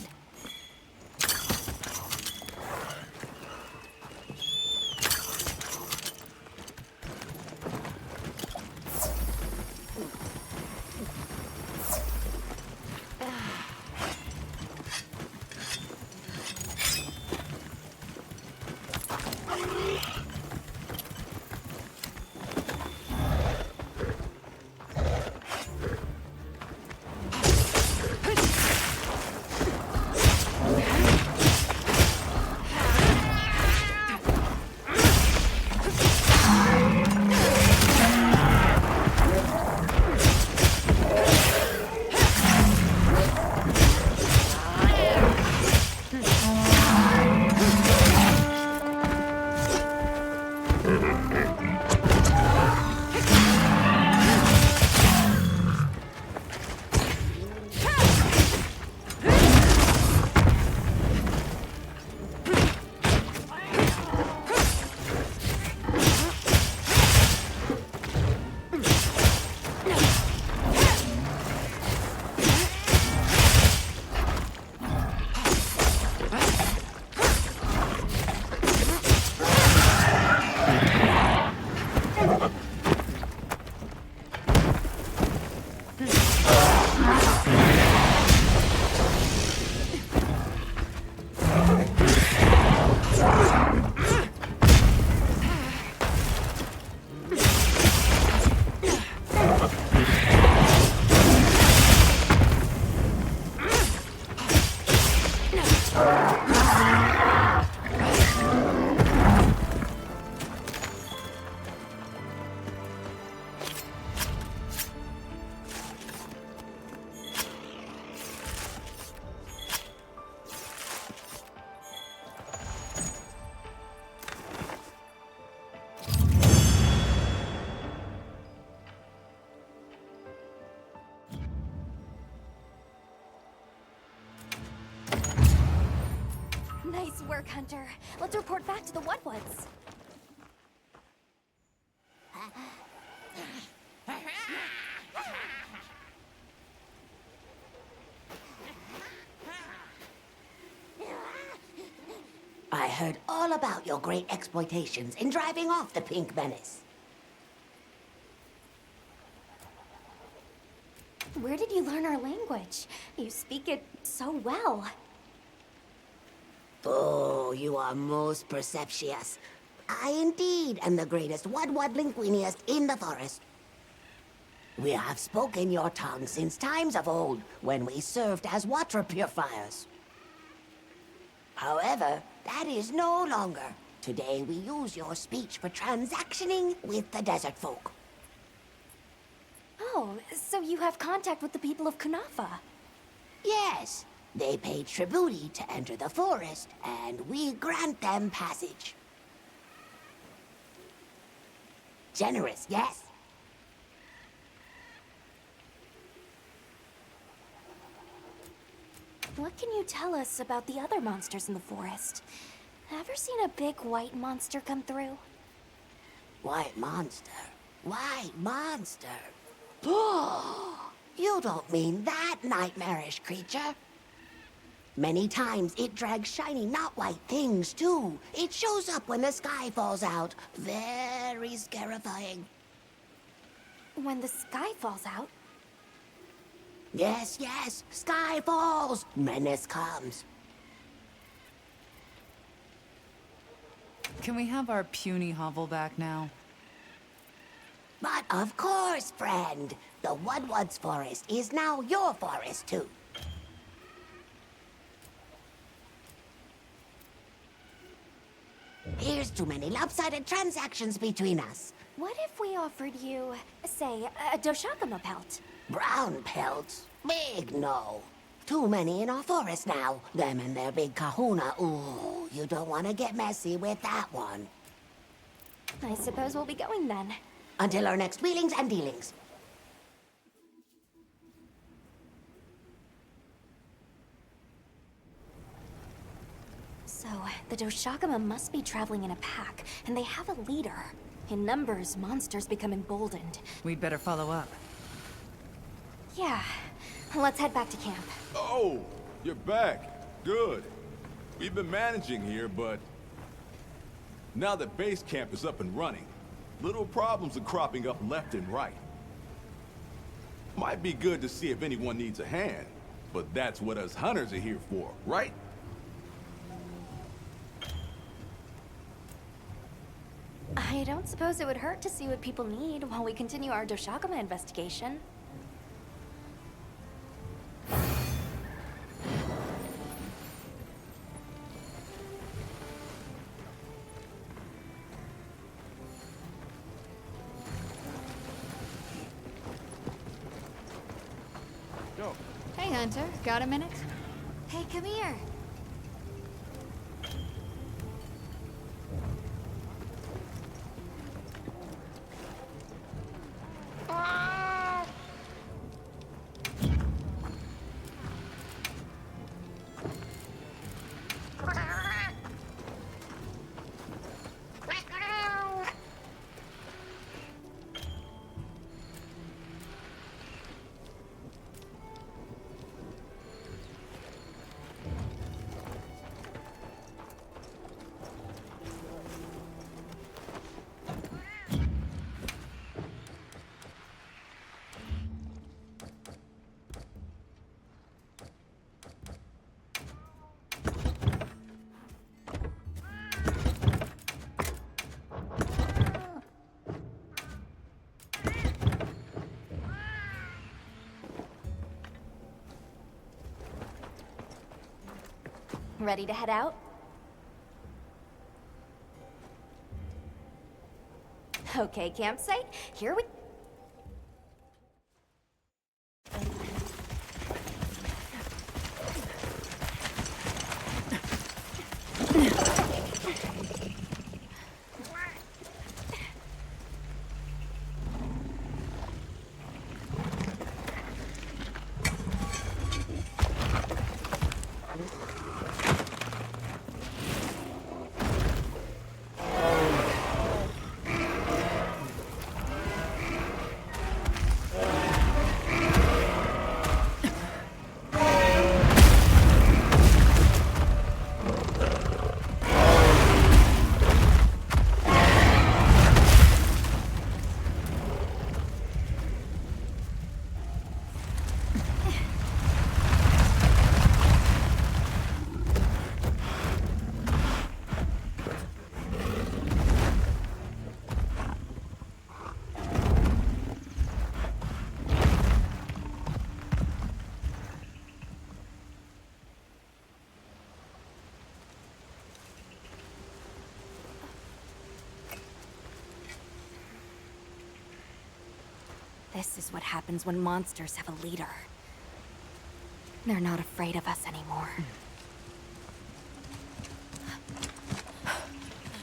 Nice work, Hunter. Let's report back to the Wudwoods. I heard all about your great exploitations in driving off the Pink Menace. Where did you learn our language? You speak it so well. Oh, you are most perceptious. I indeed am the greatest Wudwood linguinist in the forest. We have spoken your tongue since times of old, when we served as water purifiers. However, that is no longer. Today we use your speech for transactioning with the desert folk. Oh, so you have contact with the people of Kunafa? Yes. They pay tribute to enter the forest, and we grant them passage. Generous, yes? What can you tell us about the other monsters in the forest? Ever seen a big white monster come through? White monster? White monster? You don't mean that nightmarish creature? Many times it drags shiny, not white things, too. It shows up when the sky falls out. Very scarifying. When the sky falls out? Yes, yes. Sky falls. Menace comes. Can we have our puny hovel back now? But of course, friend. The Wudwoods forest is now your forest, too. Here's too many lopsided transactions between us. What if we offered you, say, a Doshakama pelt? Brown pelts? Big no. Too many in our forest now. Them and their big kahuna. Ooh, you don't want to get messy with that one. I suppose we'll be going then. Until our next wheelings and dealings. So, the Doshakama must be traveling in a pack, and they have a leader. In numbers, monsters become emboldened. We'd better follow up. Yeah, Let's head back to camp. Oh, you're back. Good. We've been managing here, but now that base camp is up and running, little problems are cropping up left and right. Might be good to see if anyone needs a hand, but that's what us hunters are here for, right? I don't suppose it would hurt to see what people need while we continue our Doshagama investigation. Go. Hey, Hunter. Got a minute? Hey, come here. Ready to head out? Okay, campsite, here we... This is what happens when monsters have a leader. They're not afraid of us anymore.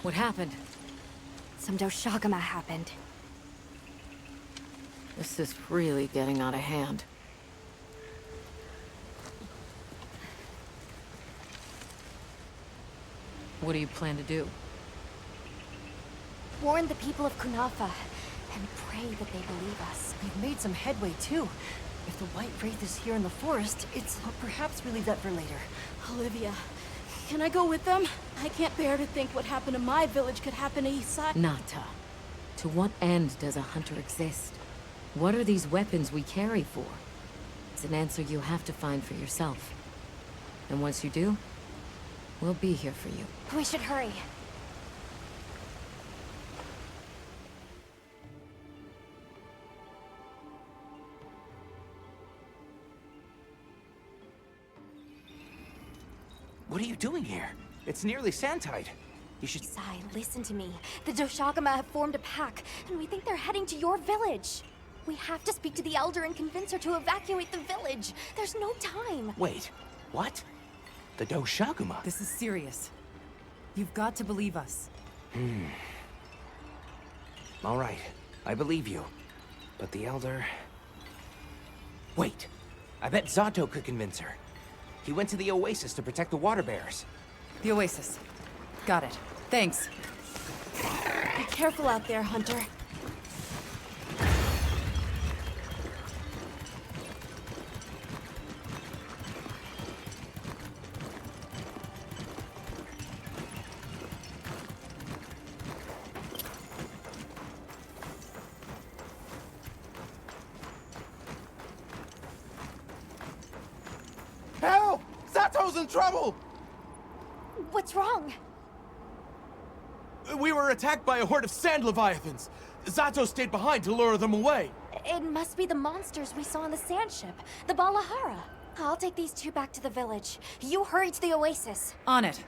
What happened? Some Doshagama happened. This is really getting out of hand. What do you plan to do? Warn the people of Kunafa and pray that they believe us. We've made some headway, too. If the White Wraith is here in the forest, it's... perhaps we leave that for later. Olivia, can I go with them? I can't bear to think what happened to my village could happen to Isai. Nata. To what end does a hunter exist? What are these weapons we carry for? It's an answer you have to find for yourself. And once you do, we'll be here for you. We should hurry. What are you doing here? It's nearly sand-tide. You should... Sai, listen to me. The Doshagama have formed a pack, and we think they're heading to your village. We have to speak to the Elder and convince her to evacuate the village. There's no time. Wait, what? The Doshagama? This is serious. You've got to believe us. All right, I believe you. But the Elder... Wait, I bet Zato could convince her. He went to the Oasis to protect the water bears. The Oasis. Got it. Thanks. Be careful out there, Hunter. Zato's in trouble! What's wrong? We were attacked by a horde of sand leviathans. Zato stayed behind to lure them away. It must be the monsters we saw on the sand ship, the Balahara. I'll take these two back to the village. You hurry to the oasis. On it.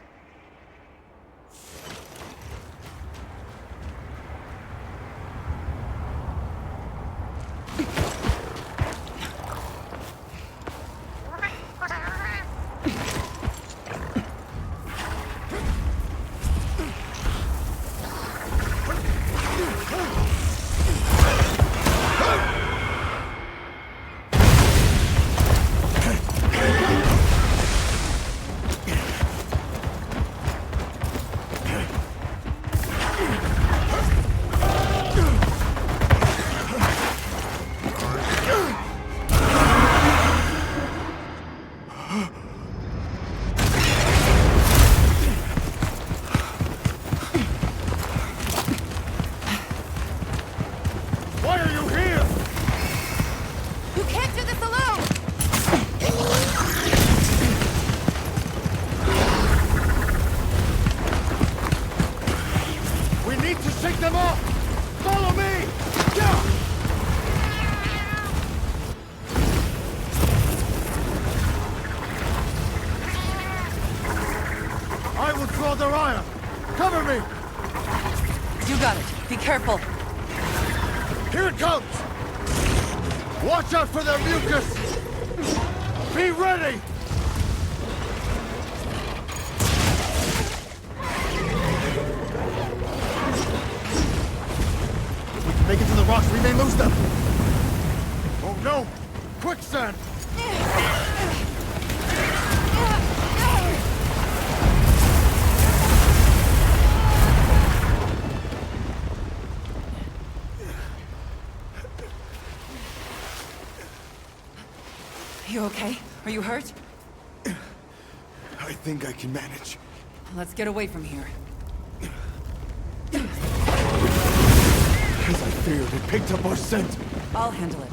Careful. Here it comes! Watch out for their mucus! Be ready! If we can make it to the rocks, we may lose them! Oh no! Quicksand! You okay? Are you hurt? I think I can manage. Let's get away from here. As I feared, it picked up our scent. I'll handle it.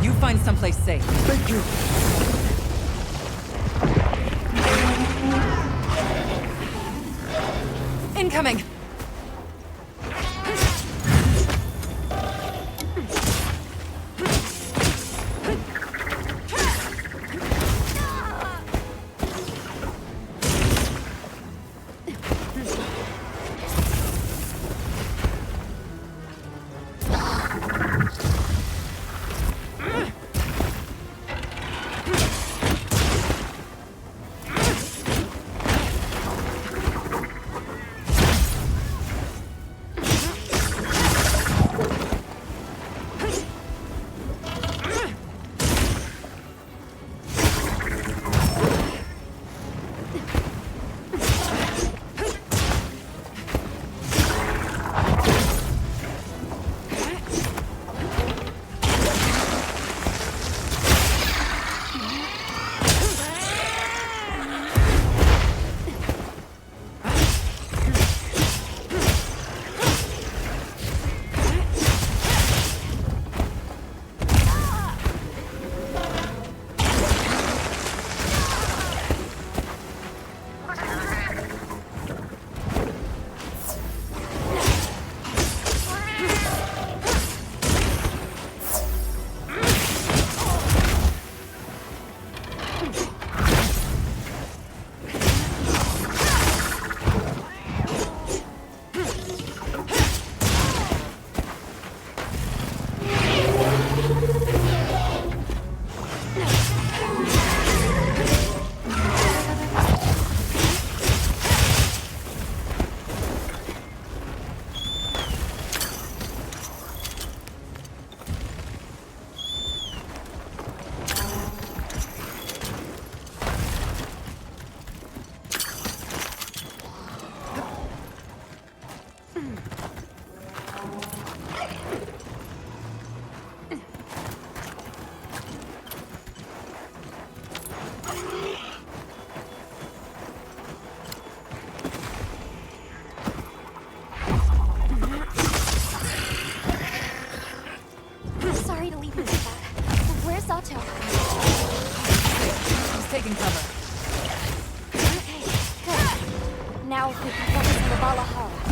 You find someplace safe. Thank you. Incoming! Zato. He's taking cover. south, we can focus on the Valhalla.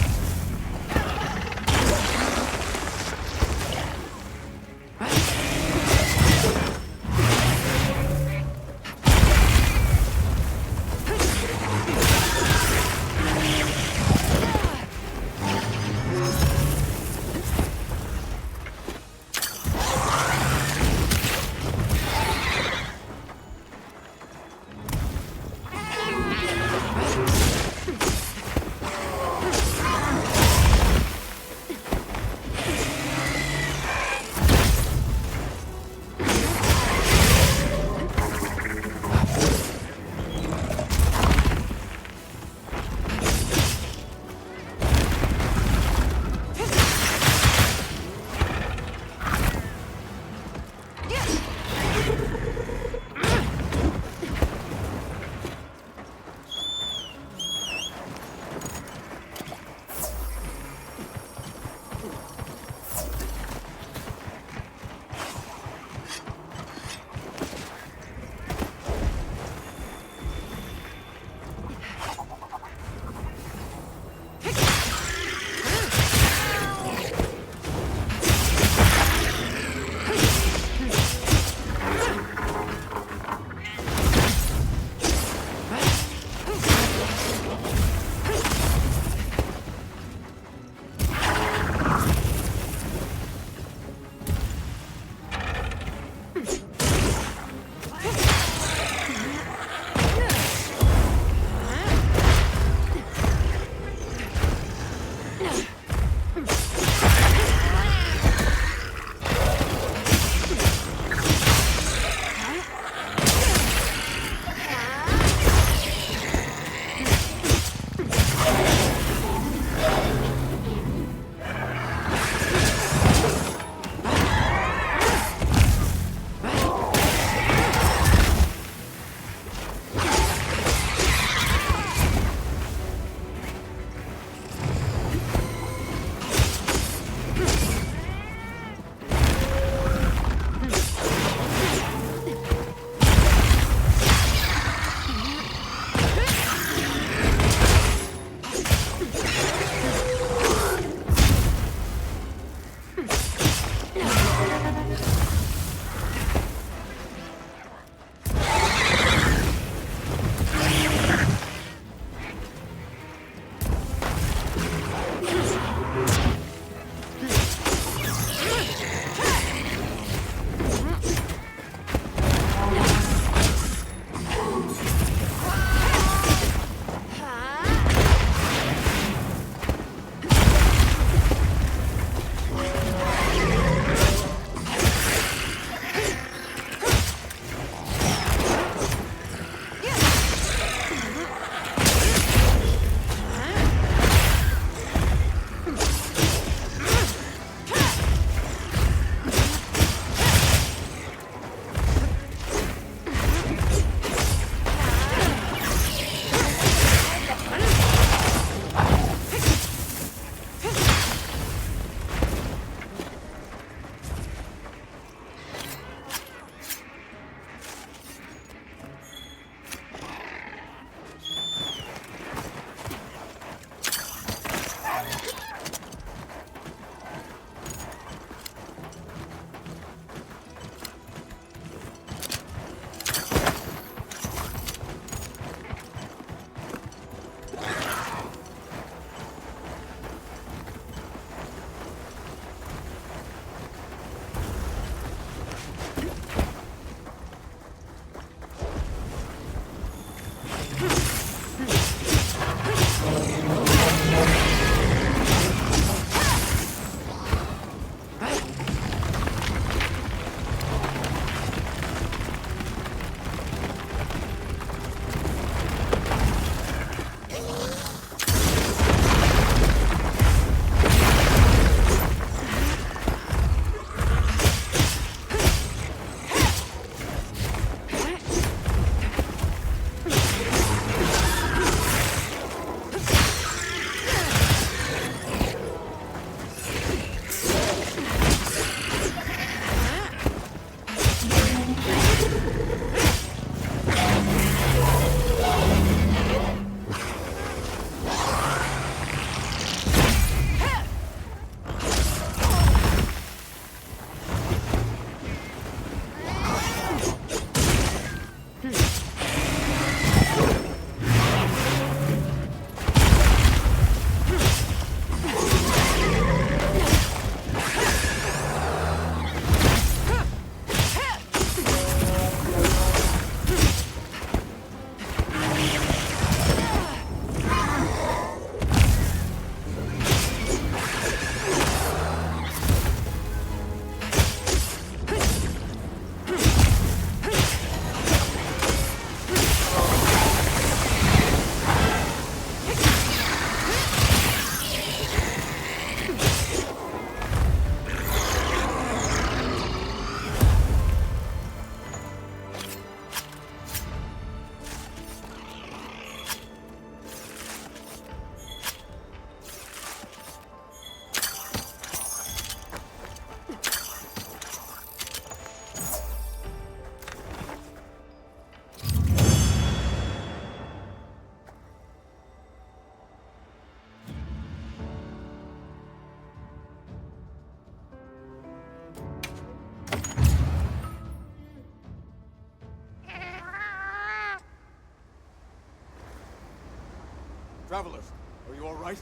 Travelers, are you all right?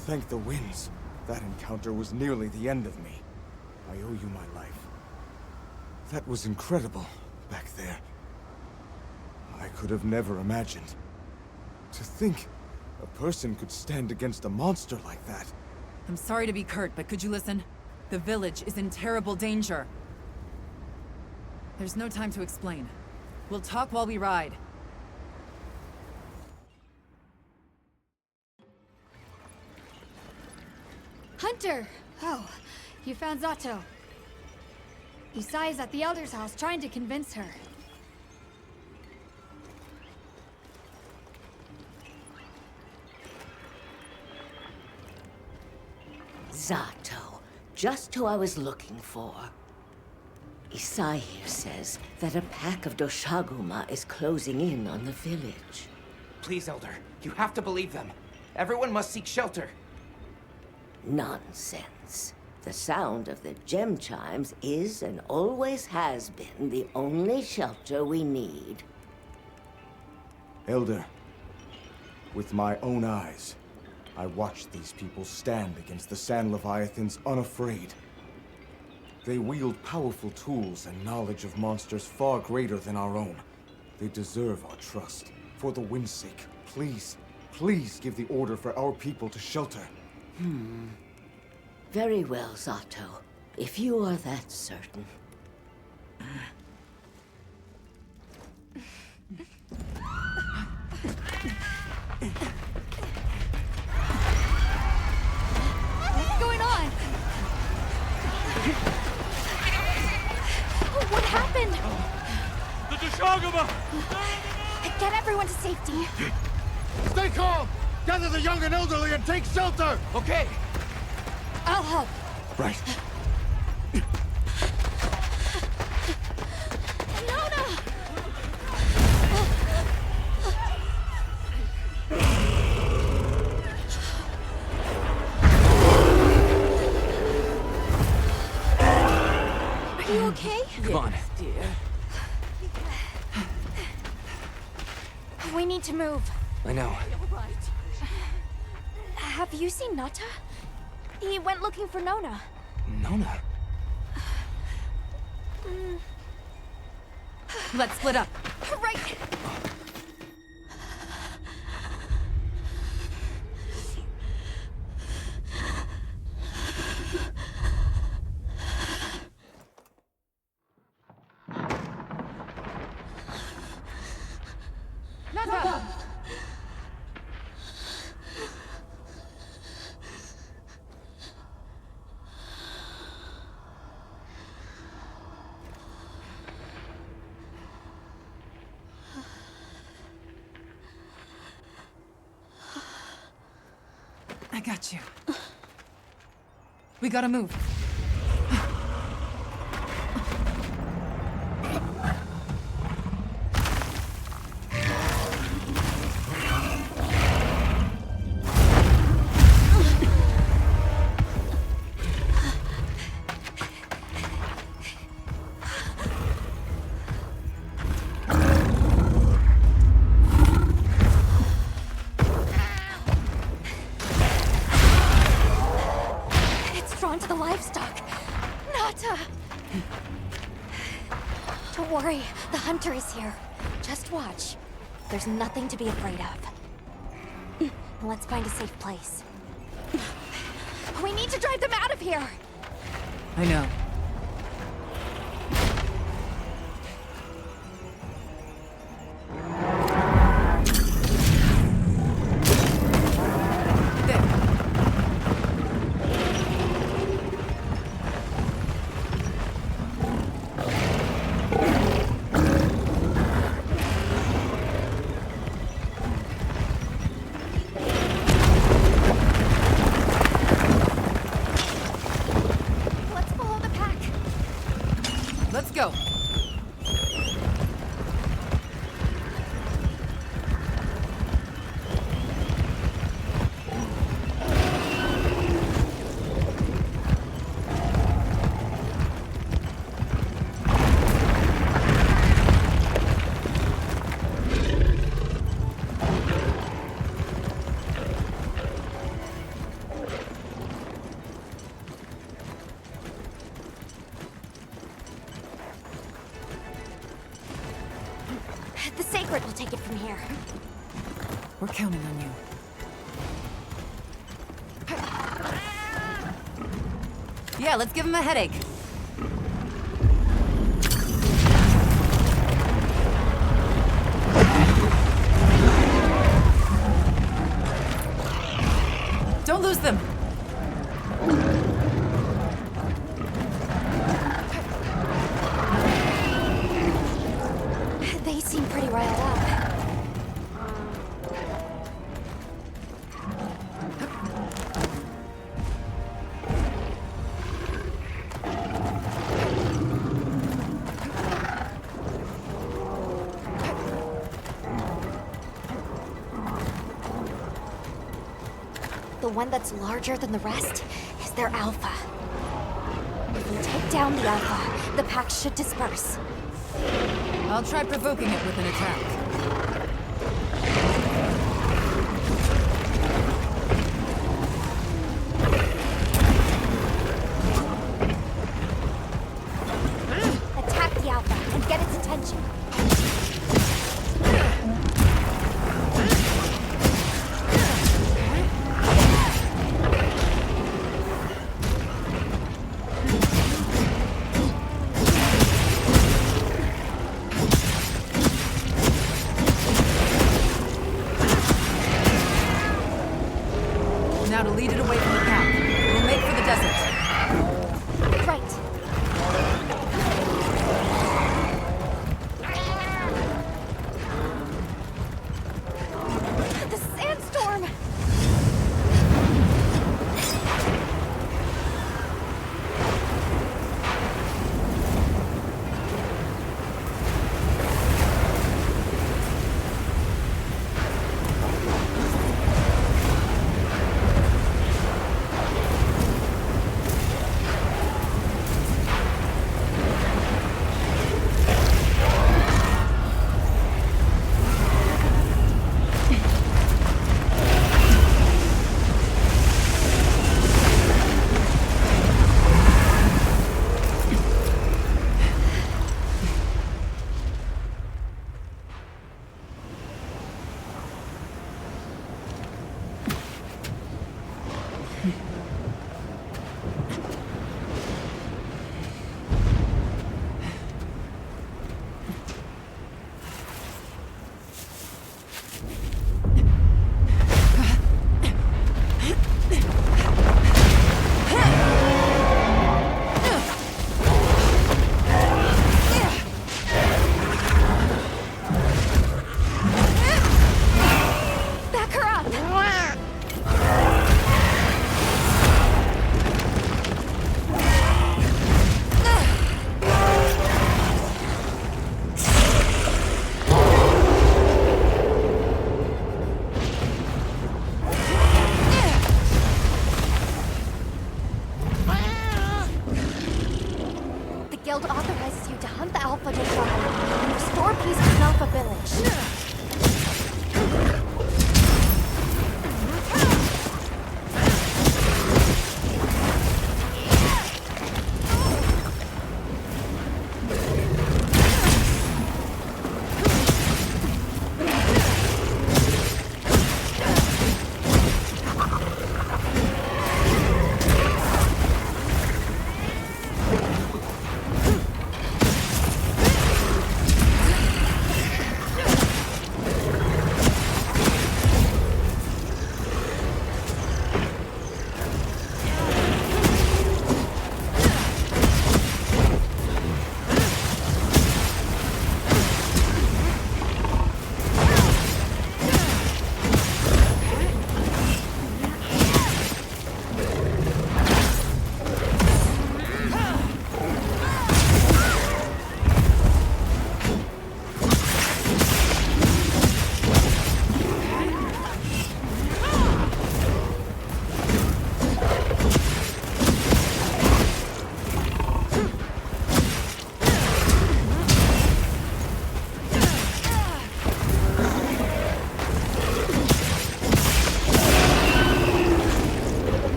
Thank the winds. That encounter was nearly the end of me. I owe you my life. That was incredible, back there. I could have never imagined. To think a person could stand against a monster like that. I'm sorry to be curt, but could you listen? The village is in terrible danger. There's no time to explain. We'll talk while we ride. Hunter! Oh, you found Zato. Isai is at the Elder's house trying to convince her. Zato, just who I was looking for. Isai here says that a pack of Doshaguma is closing in on the village. Please, Elder, you have to believe them. Everyone must seek shelter. Nonsense. The sound of the gem chimes is and always has been the only shelter we need. Elder, with my own eyes, I watched these people stand against the Sand Leviathans unafraid. They wield powerful tools and knowledge of monsters far greater than our own. They deserve our trust. For the wind's sake, please, please give the order for our people to shelter. Very well, Zato. If you are that certain. What's going on? What happened? The Doshaguma! Get everyone to safety. Stay calm! Gather the young and elderly and take shelter! Okay. I'll help. Right. Nona! Are you okay? Come on. Dear. We need to move. I know. Have you seen Nata? He went looking for Nona. Nona? Let's split up. Right! Nata! I got you. We gotta move. To the livestock. Nata! Don't worry, the hunter is here. Just watch. There's nothing to be afraid of. Let's find a safe place. We need to drive them out of here! I know. Let's go. Margaret will take it from here. We're counting on you. Yeah, let's give him a headache. Don't lose them. They seem pretty riled up. The one that's larger than the rest is their alpha. If we take down the alpha, the pack should disperse. I'll try provoking it with an attack. Attack the alpha and get its attention. Now to lead it away from the pack. We'll make for the desert. Right. The sandstorm! Guild authorizes you to hunt the Alpha nearby and restore peace to an Alpha village.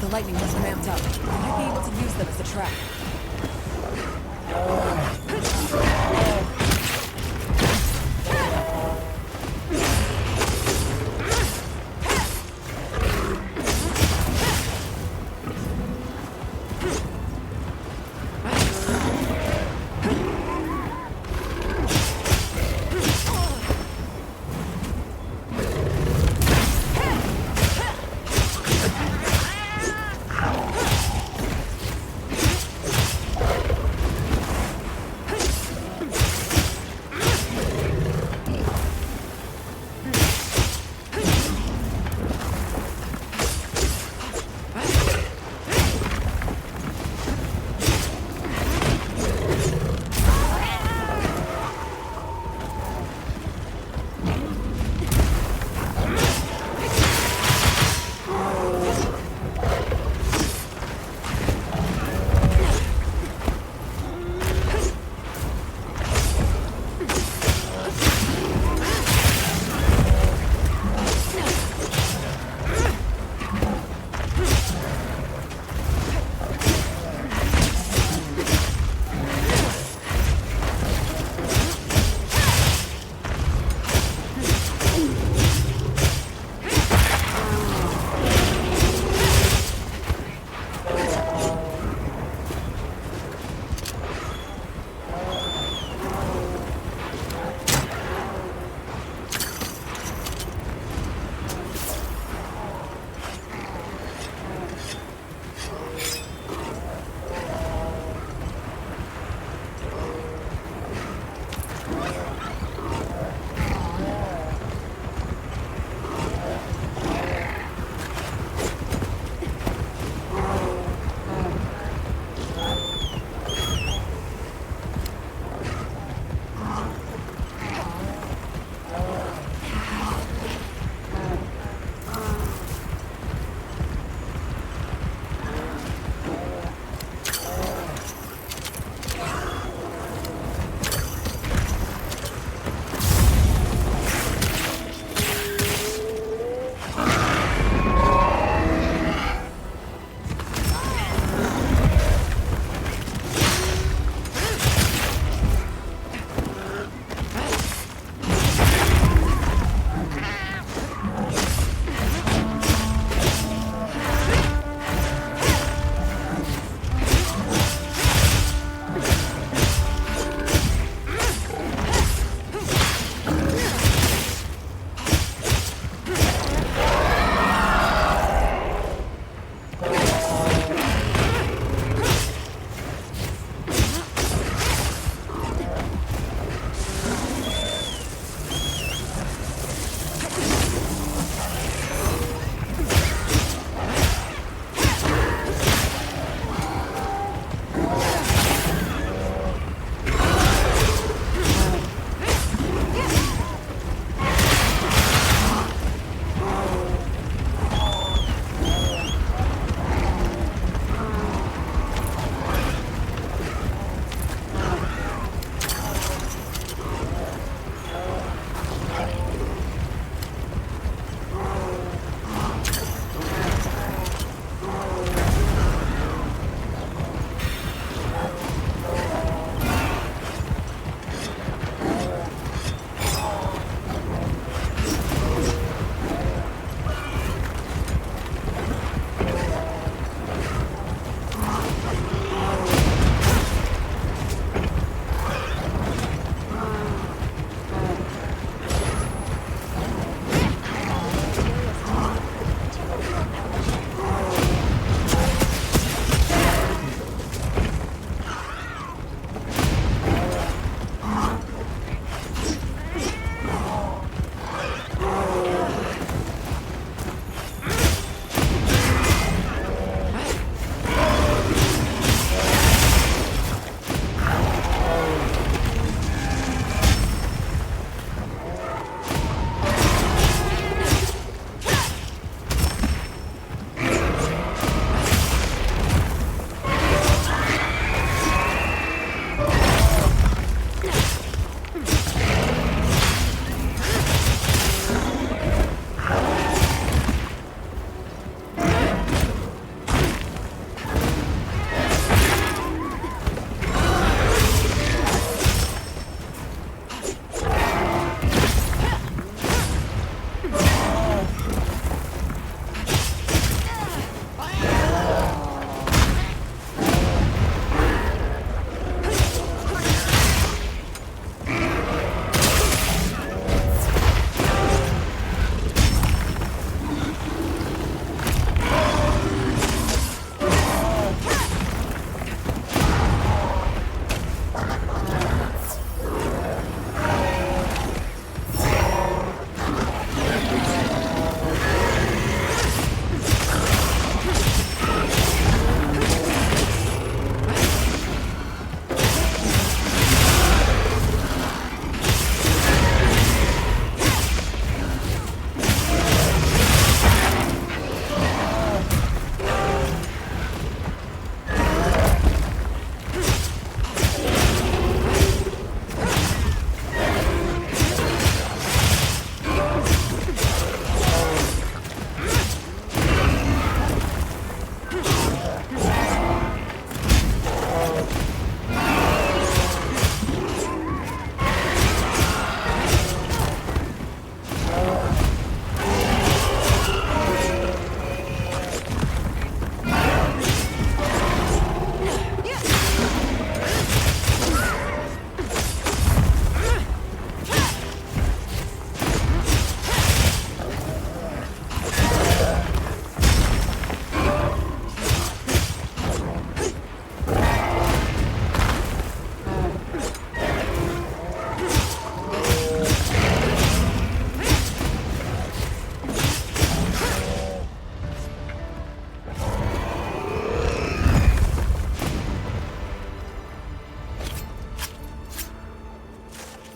the lightning has ramped up. We might be able to use them as a trap.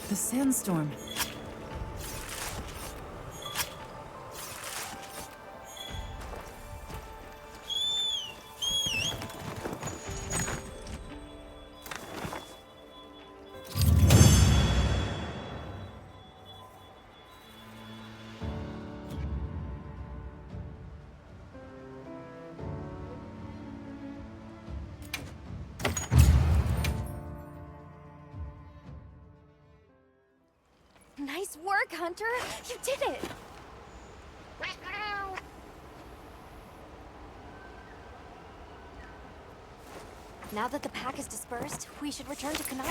The sandstorm. Nice work, Hunter! You did it! Now that the pack is dispersed, we should return to Kanata.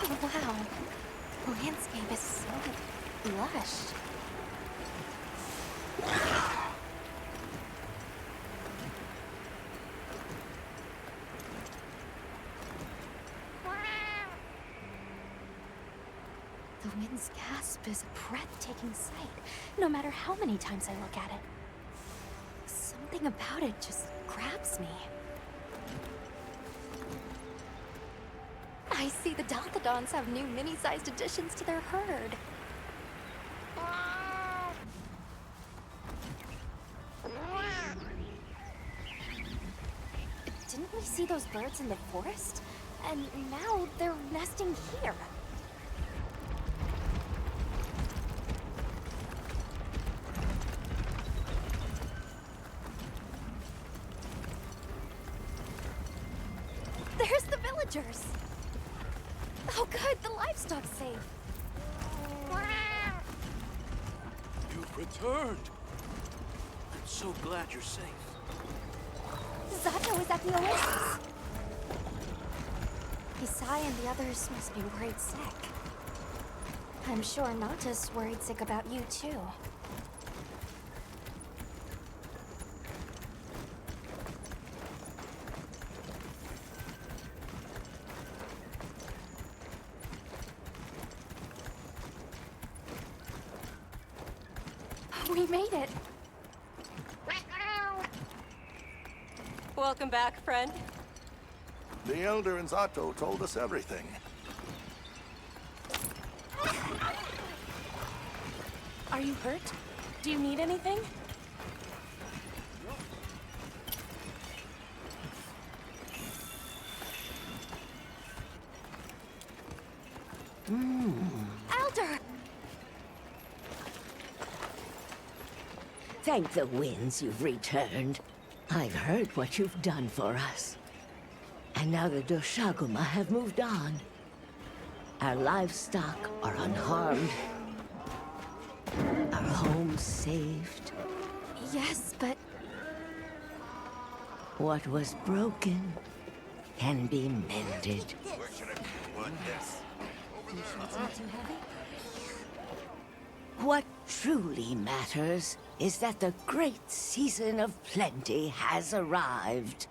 Oh, wow. The landscape is so lush. The wind's gasp is a breathtaking sight, no matter how many times I look at it. Something about it just grabs me. I see the Dalthodons have new mini-sized additions to their herd. Didn't we see those birds in the forest? And now they're nesting here. There's the villagers! Oh good, the livestock's safe. You've returned. I'm so glad you're safe. Zato is at the oasis. Isai and the others must be worried sick. I'm sure Nata's worried sick about you too. We made it! Welcome back, friend. The Elder and Zato told us everything. Are you hurt? Do you need anything? Elder! Thank the winds you've returned. I've heard what you've done for us. And now the Doshaguma have moved on. Our livestock are unharmed. Our homes saved. Yes, but... What was broken can be mended. What truly matters is that the great season of plenty has arrived.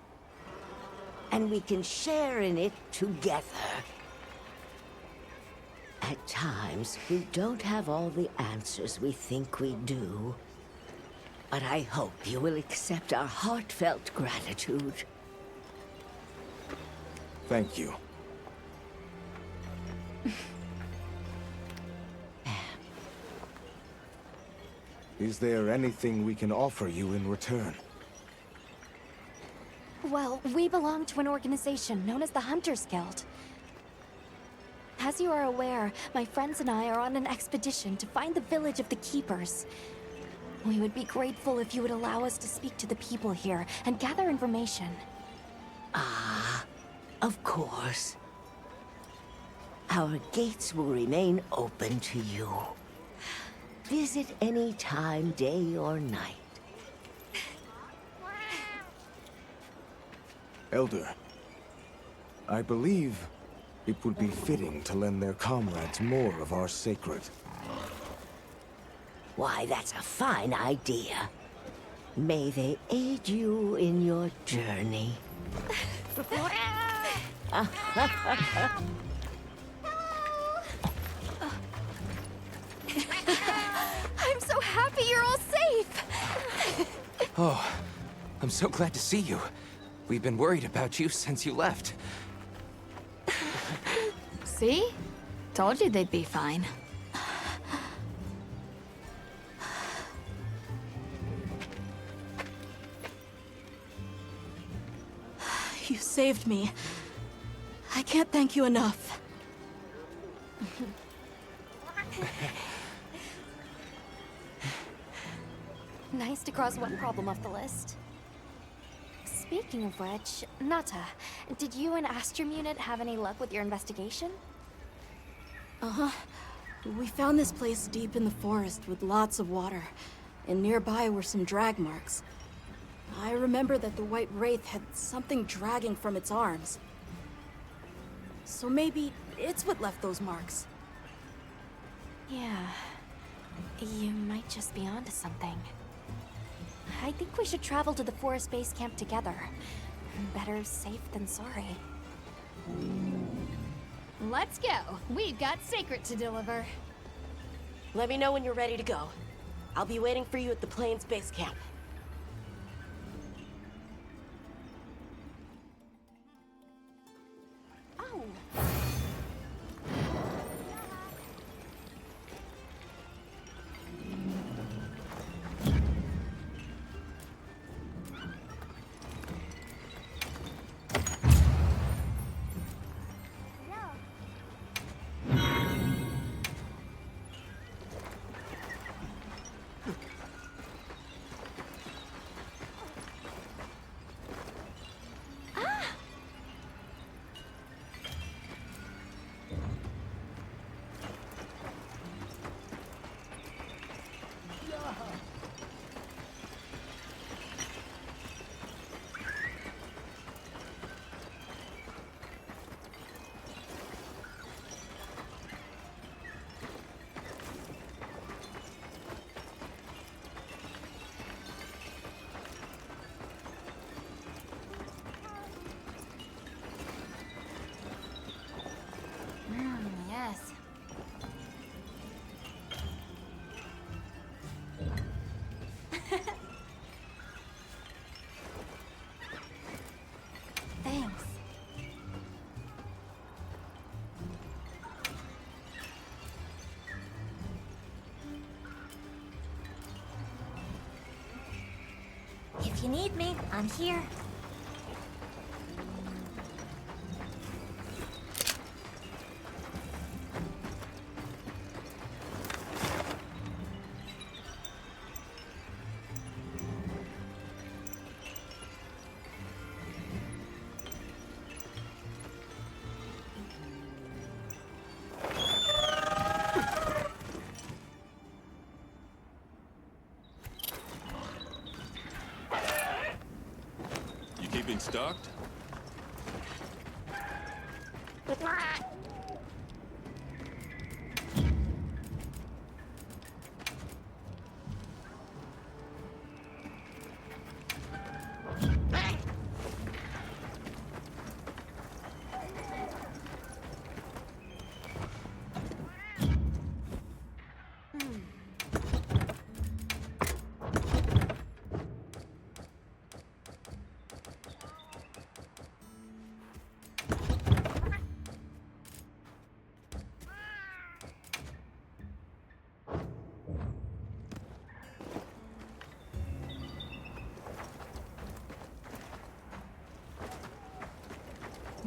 And we can share in it together. At times, we don't have all the answers we think we do. But I hope you will accept our heartfelt gratitude. Thank you. Is there anything we can offer you in return? Well, we belong to an organization known as the Hunters Guild. As you are aware, my friends and I are on an expedition to find the village of the Keepers. We would be grateful if you would allow us to speak to the people here and gather information. Ah, of course. Our gates will remain open to you. Visit any time, day or night. Elder, I believe it would be fitting to lend their comrades more of our sacred. Why, that's a fine idea. May they aid you in your journey. I'm so happy you're all safe! Oh, I'm so glad to see you. We've been worried about you since you left. See? Told you they'd be fine. You saved me. I can't thank you enough. Nice to cross one problem off the list. Speaking of which, Nata, did you and Astrum Unit have any luck with your investigation? Uh-huh. We found this place deep in the forest with lots of water, and nearby were some drag marks. I remember that the White Wraith had something dragging from its arms. So maybe it's what left those marks. Yeah. You might just be onto something. I think we should travel to the forest base camp together. Better safe than sorry. Let's go. We've got Sacred to deliver. Let me know when you're ready to go. I'll be waiting for you at the Plains base camp. Yes. Thanks. If you need me, I'm here. Keeping stocked?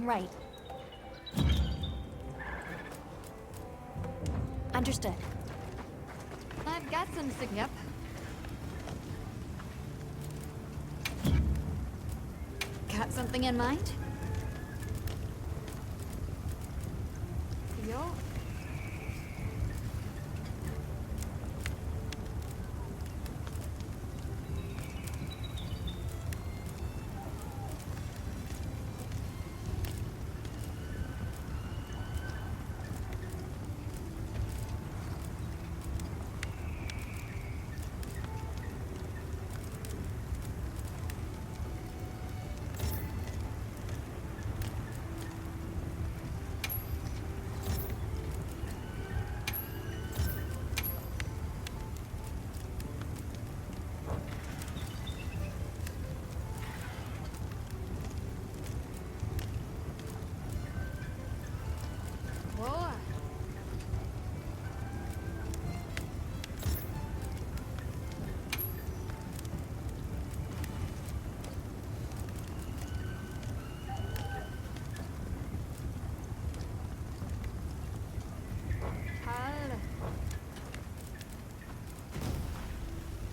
Right. Understood. I've got some Yep. Got something in mind? Yo. Boa.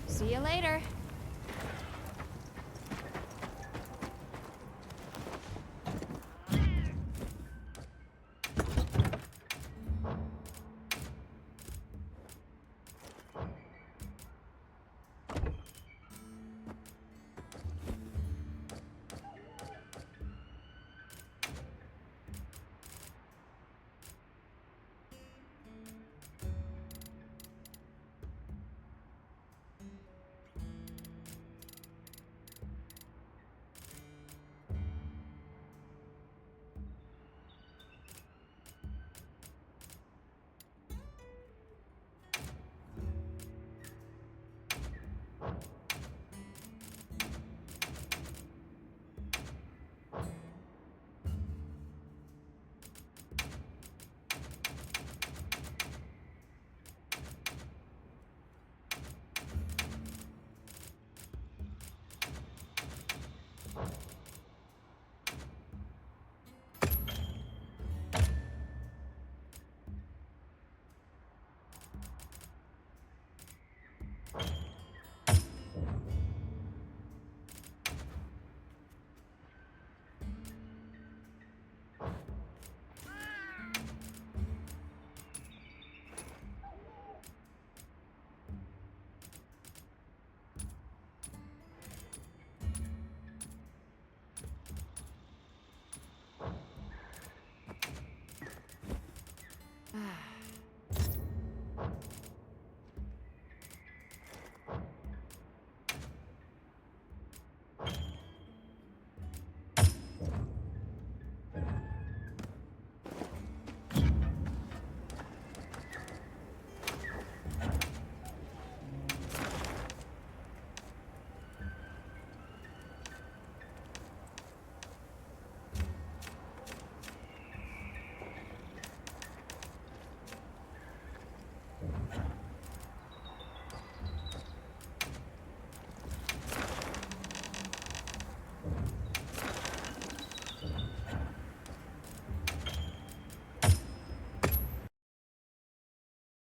See you later. Ah.